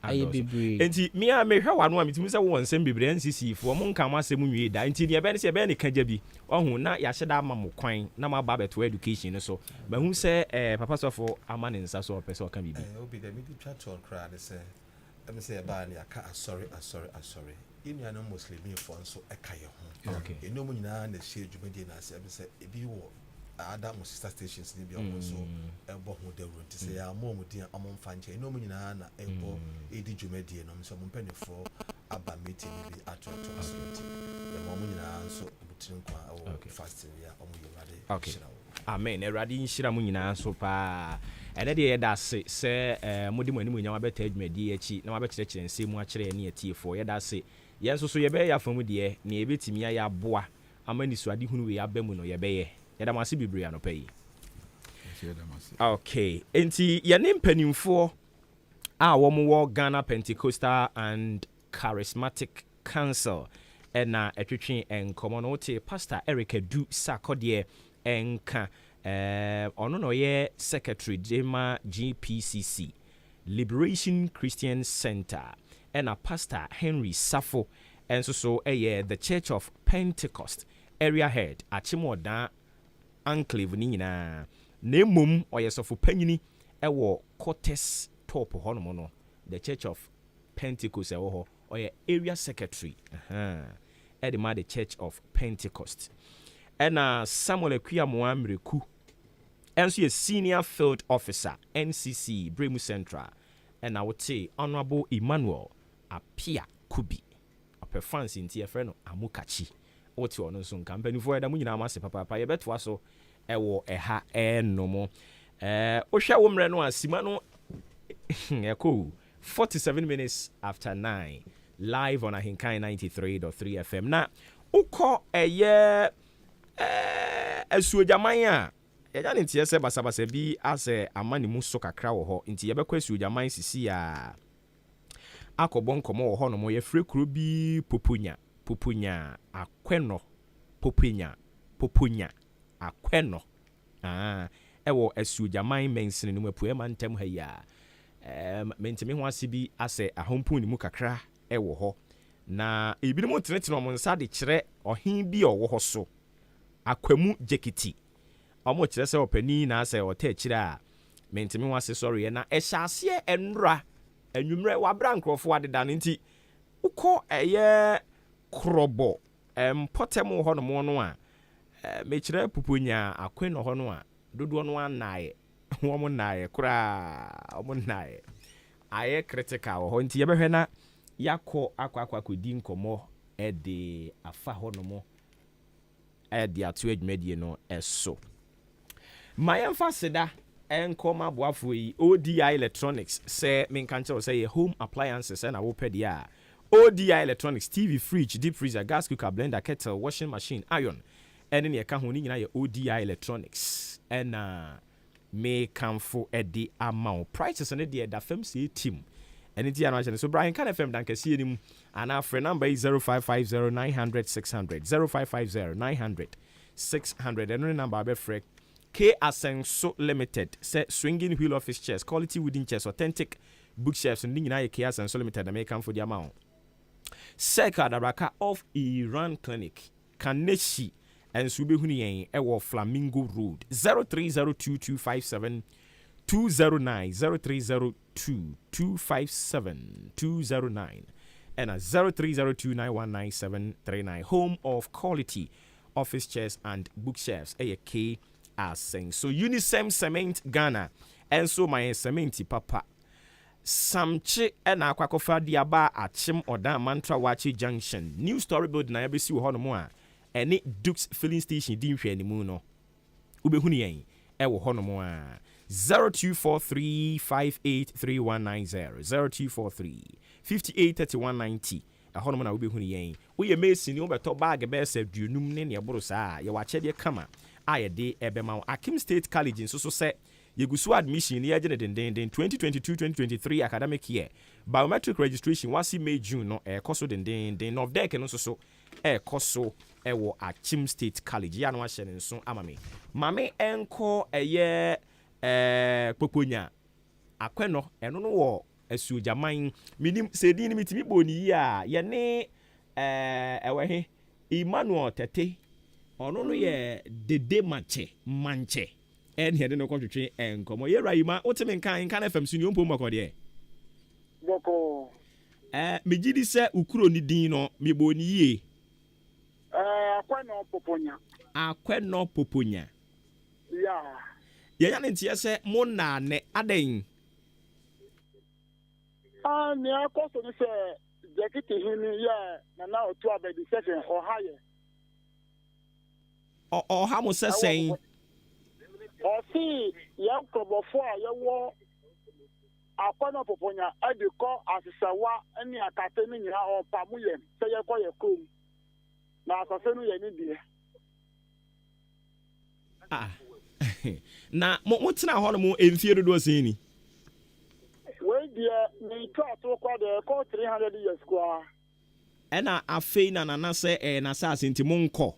aye bebre enti me a me hwa wano a mitimi se wo nsem bebre NCC fo mo nka ma se mu nwie da enti ne be ne se be ne kaja bi ohun na ya hyeda ama mo kwan na ma ba beto education no so ba hu se papa so fo ama ne nsa so opese o ka bibi obi de mi di chat on crowd say let me say about ya ka sorry in ya no muslim for so ekaye ho okay eno mu nyina na share dwumadi na say say ebi wo ada mo sister stations ni bi o so ebo ho de road say ya mo din amon fanche eno mu nyina na ebo edi dwumadi no so mo mpanifo aba meeting bi atoto asoti ya mo nyina so butin kwa o fasting ya o mo yewade okay amen erade nhyira mu nyina so pa ene de ye da se modi mo animu nyama beta adwumadi achi na ma bekyere kyere nse mu akyere ne atiefo ye da se yen so ye be ya famu de ne ye betimi ya boa amani so ade hunu we abamu no ye be ye da mase bibria no pay okay enti ye ne mpanimfo a wo mo wo Ghana Pentecostal and Charismatic Council na etwetwe enkomo no te Pastor Eric Du Sakode enka ono no ye secretary Jema GPCC Liberation Christian Center and a Pastor Henry Safo and so the Church of Pentecost area head Achimoda enclave ni nyina na mum oyesofo panyini ewo Cortes top hono no the Church of Pentecost ewo ho oye area secretary the Church of Pentecost and Samuel Akuamoa Mreku and so a senior field officer NCC Bremu Central and I would say Honorable Emmanuel Apia Kubi a performance in TFN Amukachi what you on some company for the Munina Master Papa ye bet was so ewo eha no more Osha woman no Simano echo 47 minutes after 9 live on AHENKAN933.3 FM na uko eye asuojaman a ya ntie se basabasa bi ase amani mu so kakra wo ho nti ye bekwa asuojaman sisi a akobon komo wo ho no mo ye frekuro bi popunya akweno akweno ewo asuojaman mensene no mapu ema ntem ha ya mentimi ho ase bi ase ahompu ni mu kakra ewo ho na ebi mo tenetene mo nsa de kire ohin bi owo ho so akwamu jekiti omo kire se opani na ase ota kire a mentimi ho ase sorry na ehyaase enra anwumre wabra nkrofo adeda nti ukọ eye krobo potemo ho no mo no a me kire pupunya akweno ho no a dodo no anaye wo mo naye kura omo naye aye critical ho nti yebehwe na yakọ akwa di nkomo de afa ho no mo de ato adwumadie no eso my emphasida enkoma boafo yi ODI Electronics say menkanche say home appliances na wo pede a ODI Electronics TV, fridge, deep freezer, gas cooker, blender, kettle, washing machine, iron. And then you can only ODI Electronics. And may come for a the amount. Prices on the that firm say team. And it's the so Brian can FM dan see him. And our friend number is 0550 900 600. 0550 900 600. And the number be free. K Asenso Limited. Say swinging wheel office chairs, quality wooden chairs, authentic bookshelves, and Nina K Asenso Limited. May come for the amount. Seka Daraka of Iran Clinic Kaneshi and Subihuni Ewo Flamingo Road 0302257209 0302257209 and 0302919739 home of quality office chairs and bookshelves AK Aseng so Unisem Cement Ghana and so my cementi papa Samche ena akwakofa diaba achim oda mantra wachi junction new story build na yabesi wo hono mo a ene Dukes filling station di nhwe animu no ubehunu yen e wo hono mo a 0243583190 0243583190 e hono mo na ubehunu yen wo ye mesi ni obeto bag be se duonum ne ne boro saa ye wache de kama ayede ebema Akim State College so se Yegusu admission year den 2022-2023 academic year. Biometric registration was May June no koso den of deck no so koso wo Akim State College ya no a hye nso amame. Mame enko eye poponya akweno eno no wo asujaman minim sedi ni mitimi boni ya ye ne ewe Emmanuel Tete ono no ye dede manche and here no country and come here Raima otime kan FM suni ompo makode boko megidi se ukuro ni din no meboni ye akweno poponya ya ya ntie se mo na ne aden ne akoso ni se jakiti hini ya na otu abedi second or higher or how much saying Osi yam krobofo a yewo akwana poponya adiko asisawa ani akate ni nyina opamu yem se yekọ yekom na asase no ye ni die na mo tena ho no mo emfie dodo seni we die ni twa to kwa de ko 300 years kwa ena afei na se na sa asenti mo nko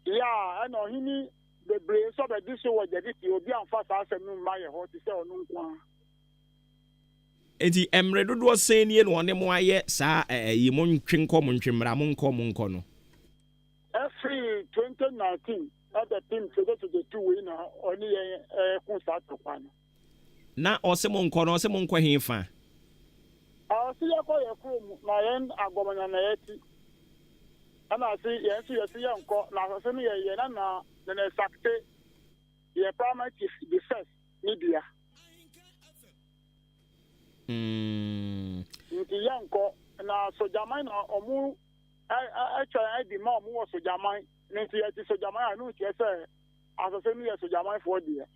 ya ena ohini the brain so be this wo jedi obi anfa sa asem no ma ye ho ti se onu nkwa enti emre dodo sen ye no ne mo aye sa yi mo ntwenko mo ntwemra mo nko no every 2019 at the team to go to the two we na oni ye kun sa to kwa no na ose mo nko hefa si ye ko ye krum na yen agomanya na yeti ana si ye nko na so no ye na then exactly the primary chief the first media nti yanko na sojaman na omu try di ma omu sojaman nti ye sojaman anu ti say asase mi ye sojaman for dia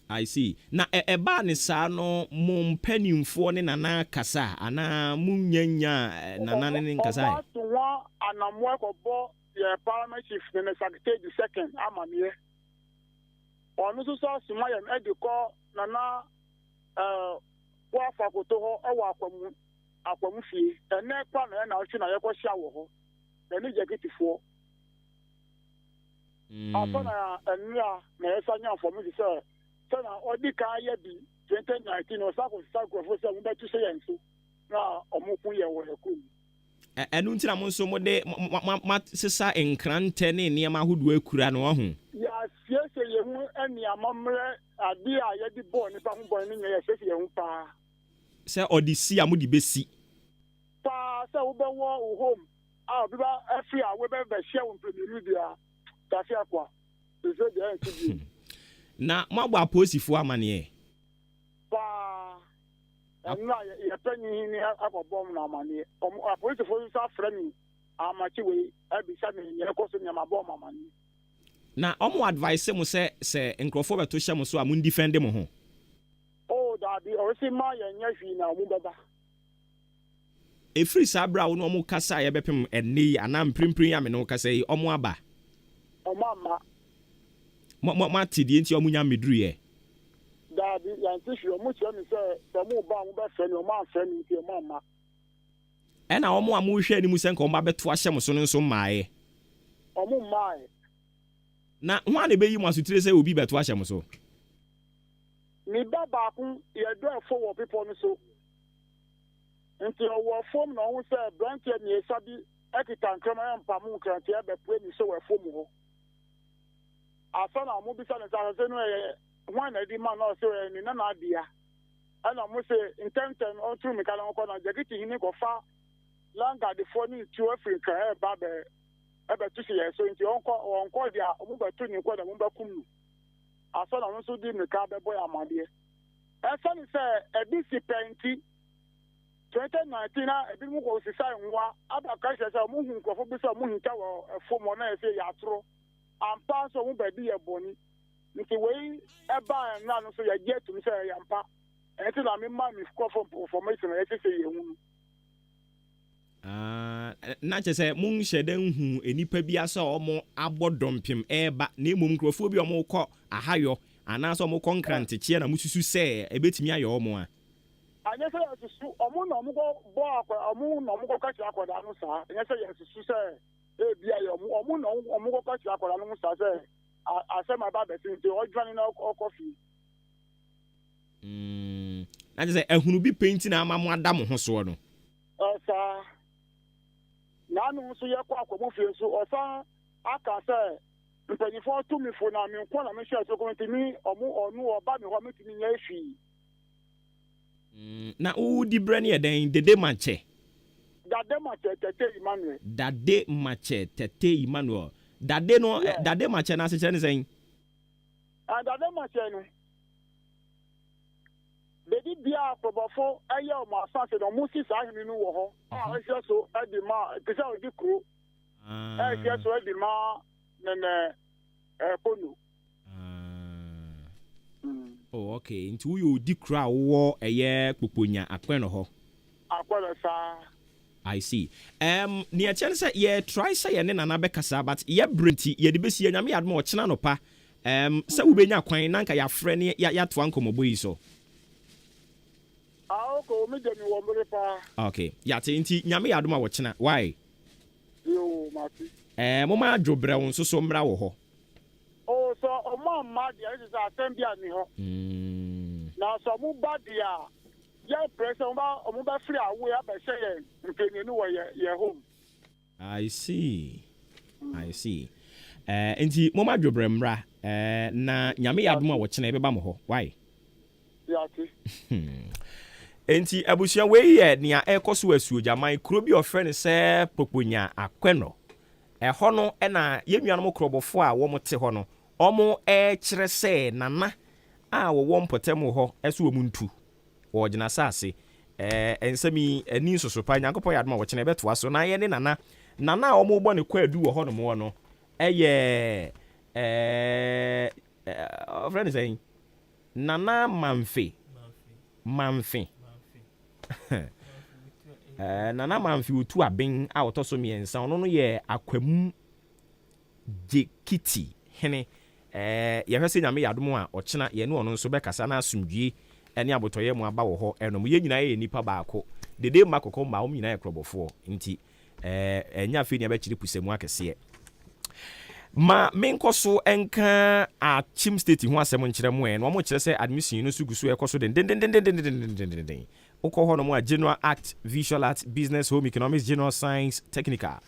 I see na eba ne sa no mo mpanimfo ne nana kasa ana munyanya nana ne nkasa to wa anamwa ko bo the parliament chief the secretary the second amamie onu so suma yam ediko nana wa fakoto ho ewa akwamu fie ene kwa na ochi na yekọ hia wo ho ene jegitifo apana enra na esanya for me say na odika ya bi 2019 o sako for say we betu say enso na omukun ye wo ekun enu ntina mo nso mo de sesa enkrante ne niam ahodo akura no ho ya siese ye hu eni amamre ade a ye di bo ni pa hu bo ni ye siese ye hu pa se odisi amudi besi pa se wo be wo home a obi ba afi a we be share wo premier dia ta fi akwa se de en na mo agba posifo amane pa ɛno a yɛpɛnyi ne akɔbɔm no amanneɛ apolisifoɔ nso afrɛ me amakye wei abisa me yɛkɔ so nneɛma bɔm amanneɛ na ɔmo advice mo sɛ nkurɔfoɔ bɛto hyɛ mo so a mon defend mo ho daabi ɔsi ma yɛnyɛ hwii na ɔmo bɛba ɛfiri saa berɛ a wo ne ɔmo kasa a yɛbɛpem ɛnɛ yi anaa mprempren a me ne wo kasa yi ɔmo aba ɔmo ama moate deɛ nti ɔmo nya mmɛduruyɛ daabi yɛnte hwee ɔmo kyerɛ me sɛ mo ba ɔmo bɛfrɛ me ɔmo amfrɛ me nti ɔmo ama ɛna ɔmo a mohwɛ anim sɛ nka ɔmo abɛto ahyɛ mo so no nso mmaeɛ ɔmo mmaeɛ na ho a na ɛbɛyi mo asotire sɛ obi bɛto ahyɛ mo so me ba baako yɛdɔ ɛfo wɔ pepɔ no so nti ɔwɔ fam na ɔho sɛ branteɛ mmiɛnsa bi ɛkita nkrama yɛ mpamu nkranteɛ bɛpue ne so wɔ fam hɔ asa na ɔmo bisa ne sa sɛ no ɛyɛ ho a na adi ma na ɔsɛ ɛyɛ ne nana adea ɛna ɔmo sɛ ntɛmtɛm ɔturu mika na ɔkɔ na gyakiti hini kɔfa langadefoɔ ne ntuo afiri nkran ɛba ɛbɛto hyɛ yɛ so nti ɔnkɔ deɛ ɔmo bɛto ne nkɔ na ɔmo bɛkum no asa na ɔno nso di mmirika bɛbɔ yɛ amadeɛ ɛsɛne sɛ ɛbi si pɛnti 2019 na ebinom kɔ sisa nwa abaka hyɛ sɛ ɔmo hu nkurɔfo bi sɛ ɔmo hinta wɔ ɛfom hɔ na yɛ sɛ yɛatoro ampa nso ɔmo baabi yɛ bɔne nti wei ɛbaa ɛna no so yɛgye atum sɛ ɛyɛ mpa ɛnti na mema me kɔfo information ɛyɛ sɛ yɛhu no na kyɛ sɛ monhyɛ dɛ nhu nnipa bi asɛ ɔmo abɔ dɔmpem ɛɛba na mmom nkurɔfoɔ bi ɔmo kɔ ahayɔ anaasɛ ɔmo kɔ nkrantekyeɛ na mosusu sɛ ɛbɛtumi ayɛ ɔmo a anyɛ sɛ yɛsusu ɔmo na ɔmo bɔ ɔmo na ɔmo kɔka kyerɛ akwadaa no saa ɛnyɛ sɛ yɛsusu sɛ ebia yɛ ɔmo na ɔmo kɔka kyerɛ akwadaa no saa sɛ asɛm aba bɛsi nti ɔdwane na ɔkɔ fie na kyɛ sɛ ahunu bi pɛnti na ama mo ada mo ho soɔ no saa naanu nso yɛkɔ akɔmo fie nso ɔsan aka sɛ mpanyinfoɔ tumifo na menkɔ na mehyɛ so kɔn ntumi ɔno ɔba me hɔ metumi nyɛ ehwii na wodi brɛ ne yɛ dɛn dede makyɛ dade makyɛ tete Emmanuel dade makyɛ tete Emmanuel dade no dade makyɛ na asekyerɛ ne sɛn dade makyɛ no bebi bia akɔbɔfo ɛyɛ ɔmo asase na ɔmo si saa ahene no wɔ hɔ a ɛhyɛ so ɛdi ma te sɛ ɔdi kuro ɛhyɛ so ɛdi ma nene ɛkono oh okay nti woyɛ odi kuro a wowɔ ɛyɛ kpokonya akpɛ no hɔ akpɛ no saa I see. Near chance ye try say ne nana bekasa but ye brenti ye de besi nyame yadmo ochena no pa. Sɛ wobenya kwan na nka ya frɛ ne ya to ankomobo yi so. Okay, me de mi wo mbere pa. Okay. Ya te nti nyame yadmo a wochena. Why? Yo, mati. Moma adwobre won so so mra wo ho. Oh, so o ma ma dia is assembly ani ho. Na so mu ba dia ya pressure o ba free away abɛhyɛ yɛ mpanyini wɔ yɛ home. I see. Nti moma adwobre mra na nyame yadom a wɔkyena ɛbɛba mo hɔ. Why? Yati. Nti abusua wei yɛ nea ɛkɔ so asuo gyaman kuro bi ɔfrɛ ne sɛ Poponya Akweno. Ɛhɔ no ɛna yɛnuanom krɔbɔfo a wɔn te hɔ no ɔmo ɛkyerɛ sɛ nana a wɔwɔ mpɔtam hɔ ɛso wɔ mu ntu. Wɔgyina saase ensemi ani nsosopa Nyankopɔn yadom a wɔkyena ɛbɛtoa so na yɛ ne nana a ɔmo bɔ ne kwadu wɔ hɔ no mo no ɛyɛ friend saying Nana Mamfe Nana Mamfe wotu aben a wɔtɔ so miɛnsa ɔno no yɛ Akwamu Jekiti hene yɛhwɛ sɛ nyame yadom a ɔkyena yɛne ɔno nso bɛkasa na asomdwie ɛne abotoyɛ mu aba wɔ hɔ ɛnom yɛ nyinaa yɛ nipa baako dede ma kokɔ ma wɔn nyinaa yɛ krɔbɔfoɔ nti ɛnya afei ne abɛkyerɛ pusɛmu akɛseɛ ma menkɔ so ɛnka Achim State ho asɛm nkyerɛ mu no ɔmo kyerɛ sɛ admission no so gu so ɛkɔ so den wokɔ hɔ no mu a General Art, Visual Art, Business, Home Economics, General Science, Technical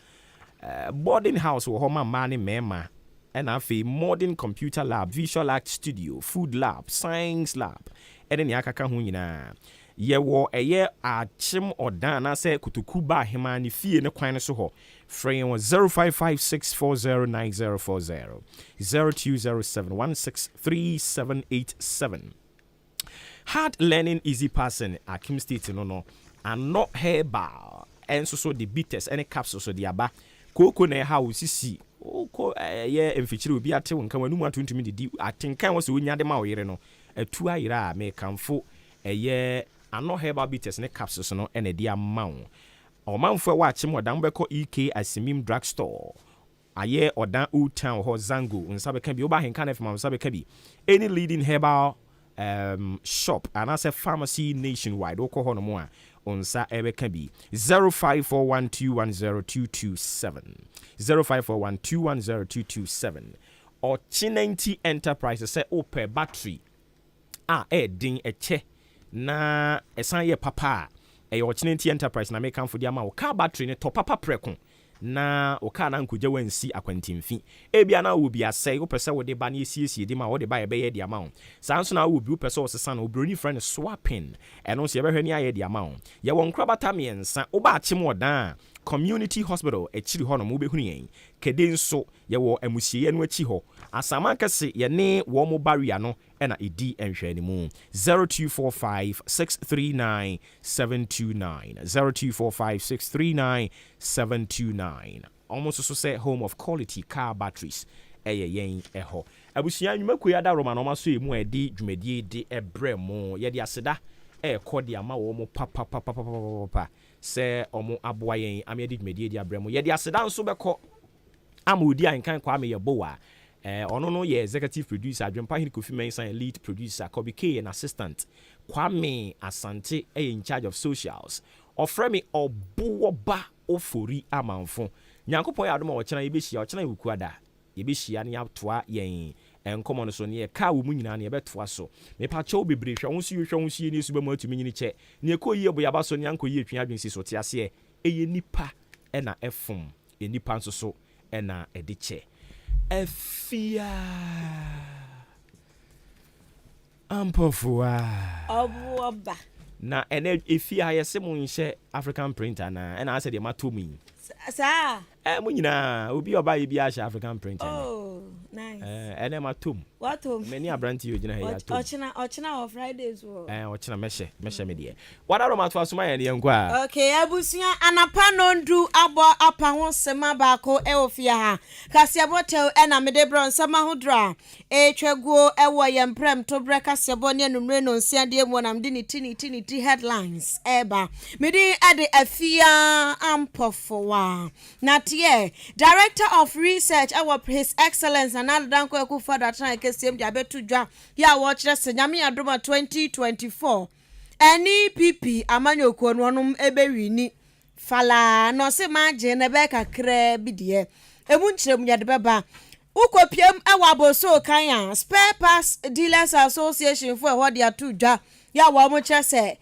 boarding house wɔ hɔ ma mmaa ne mmarima ɛna afei Modern Computer Lab, Visual Art Studio, Food Lab, Science Lab ɛne ne akaka ho nyinaa yɛwɔ ɛyɛ Achim ɔdan na sɛ kotoku ba ahema ne fie ne kwan no so hɔ frɛ wɔ 0556409040 0207163787 hard learning easy passing Akim State no and not herbal and so the bitters any capsules so the aba koko na ha usisi oko ye emfichiri obi ate won kan wanu ma tuntumi di atenkan wo se wonya de ma wo yere no atu ayira me kanfo ye ano herbal bitters ne capsules no ene di amount o manfo wa ache mo dan beko EK Asimim drugstore aye odan Old Town ho Zango unsa beka bi oba henkan FM unsa beka bi any leading herbal shop and as a pharmacy nationwide oko ho no mo a unsa ebeka bi 0541210227 0541210227 or Chinenti Enterprises say open battery din eche na esan ye papa e or Chinenti Enterprise na make am for the ama car battery ne to papa preko na oka na nkoje wansi akwantimfi ebia na wo bia sei wo pese wo de ba na esiesie de ma wo de ba ye be ye de amount sanso na wo bi wo pese wo sesa na obroni friend swapping eno so ye behwe ni aye de amount ye won krabata miensa wo ba ache mo dan community hospital echiri ho no mo behunu yen kede nso ye wo amusiye no achi ho asama kase ye ne wo mo barrier no na edi enhwe ni mu 0245639729 0245639729 almost so say home of quality car batteries yen eho abusia nwumaku ya da roma no ma so emu edi dwumedie di ebre mo ye di aseda ekodi ama wo mo papa se omo aboa yen amedi dwumedie di abremo ye di aseda nso beko amudi ankan kwa me ye bowa ono no ye executive producer Adwumpa Hini Kofi Mensan lead producer Kobe K and assistant Kwame Asante in charge of socials ofremi obuoba ofori amanfo nyankopon ya adoma ochena yebehia ochena wukuada yebehia ne atoa yen enkomo no so ne ka wo mu nyina ne yebetoa so me pa chew bebre hwa wonsi ne su ba mu atumi nyini che ne ekoyi eboya ba so ne ankoyi atwi adwensi so te ase eye nipa na efum enipa nso so na ediche efia ampofua obuoba na ene efia yese mu nhye African printer na ase de matomi sa munyina obi oba ye bi a African printer oh nice ene matom what home many abranti you gina here to ochina of Fridays wo ochina meshe me de what are mato asoma ye ne nkwa okay abusia anapa no ndu abo apa ho sema baako e ofia ha kasiabotel na mede bron sama hodra etwaguo ewo ye mprem to bre kasiabo ne numre no nsia de mu nam de ni tini headlines eba mede ade afia ampofowa na tie director of research our his excellence and danko ekufa that na kesem dia betu dwa ya wo kire senyame adoma 2024 NPP amanyokuo no nom ebewini fala no se maje na be kakra bidie emu nkyerem yade beba ukopiem ewa aboso kan ya spare parts dealers association for ho dia tu dwa ya wo mo kire se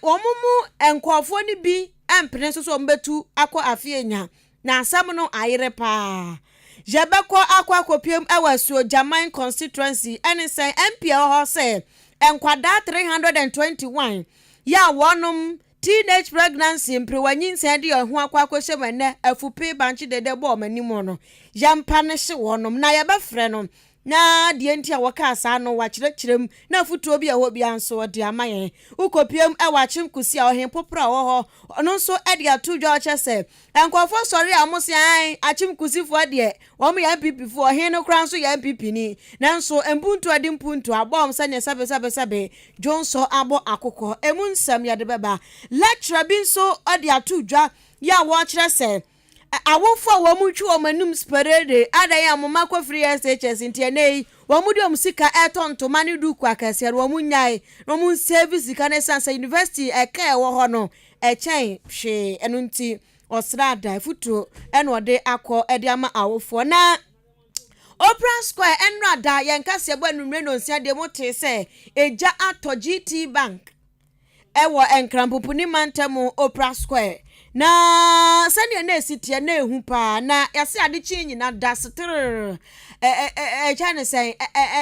wo mumu enkofo ni bi empene so mbetu akọ afienya na asam no ayere pa jebeko akwa kopiem ewaso Jaman constituency ene say MP ho say enkwada 321 ya wonum teenage pregnancy mprewanyin say de ho akwa akohyemene afupe banchi dede bo manimo no yampa ne hye wonum na yebefre no na die ntia waka asa no wakyerɛkyerɛm na futuo bi a ho bia nso de amayen ukopiem ewachim kusi a ohen popra wo ho ono nso ede atudwa ochese enkofo sori amose an achim kusifo de wo ya MPP fo ohen no kra nso ya MPP ni na nso empuntu ade mpuntu abom sane sabe jonso abo akokɔ emu nsam ya de beba lecture bi nso ode atudwa ya wo kyerɛse awofo wo mutwi o manum sperede adan amoma kwa free SHS ntienei wo mudi omsika etonto mani duku akase wo munyai no mun service kan sansa university eka wo ho no echen hwe enu nti osrada futu eno de akọ ede ama awofo na Opera Square enrada yenkase ebo enumre no nsia de mote se eja ato GT Bank ewo enkrampopuni mantemu Opera Square na sani na esitie na ehu pa na yase ade chi nyina dasetere chane say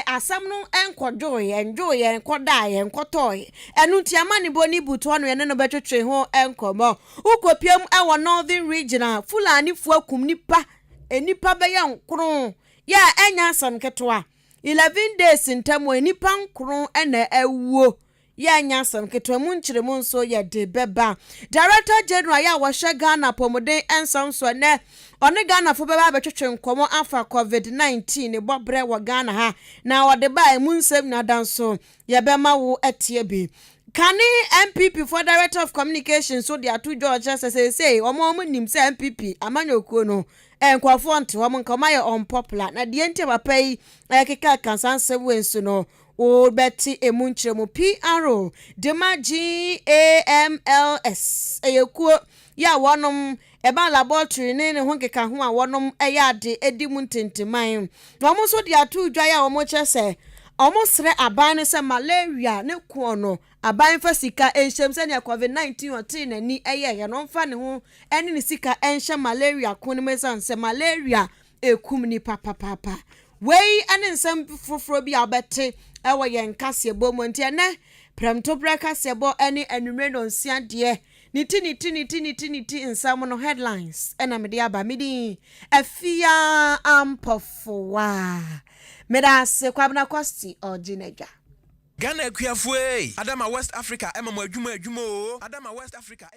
asam no enkodoye enkodaye enkotoye enu ti amani boni buto no ye no betwetwe ho enkomo ukopiem ewo Northern Regional Fulani fu akum nipa enipa be ye nkro ya enya asam ketwa 11 days ntamu enipa nkron ena ewuo ya nyasam ketwamu nkyeremu nso ya de beba director general ya wahye Ghana pomoden ensamso ne one Ghana fo beba betwetwe nkomo afa covid-19 ne bobre wa Ghana ha na wode ba emu nsem na danso ya bema wo etie bi Kani MPP for Director of Communications so dia to George say omo nim say MPP amanyokuo no enkwafo nte wo nkoma ye unpopular na die nte papa yi ekeka kansanse wensu no o beti emunchiremu PRO dema GAMLS eyekuo ya wonom eba laboratory ne ho nkeka ho a wonom eyade edimu ntenteman no mo so dia to dwa ya omo chese omo sre aban ne se malaria ne kuo no aban fa sika enhyem se ne covid-19 otin nani eye no mfa ne ho ene ne sika enhye malaria ko ne mesan se malaria ekum ni papa wei ane nsem foforo bi abete ewo ye nkase bomo ntia ne premto breka sebo ene anumre no nsia de ni ti nsam no headlines ena me de aba medi afia ampofowa meda se kwabna kosti ojinega Ghana Kuafue Adama West Africa Adama West Africa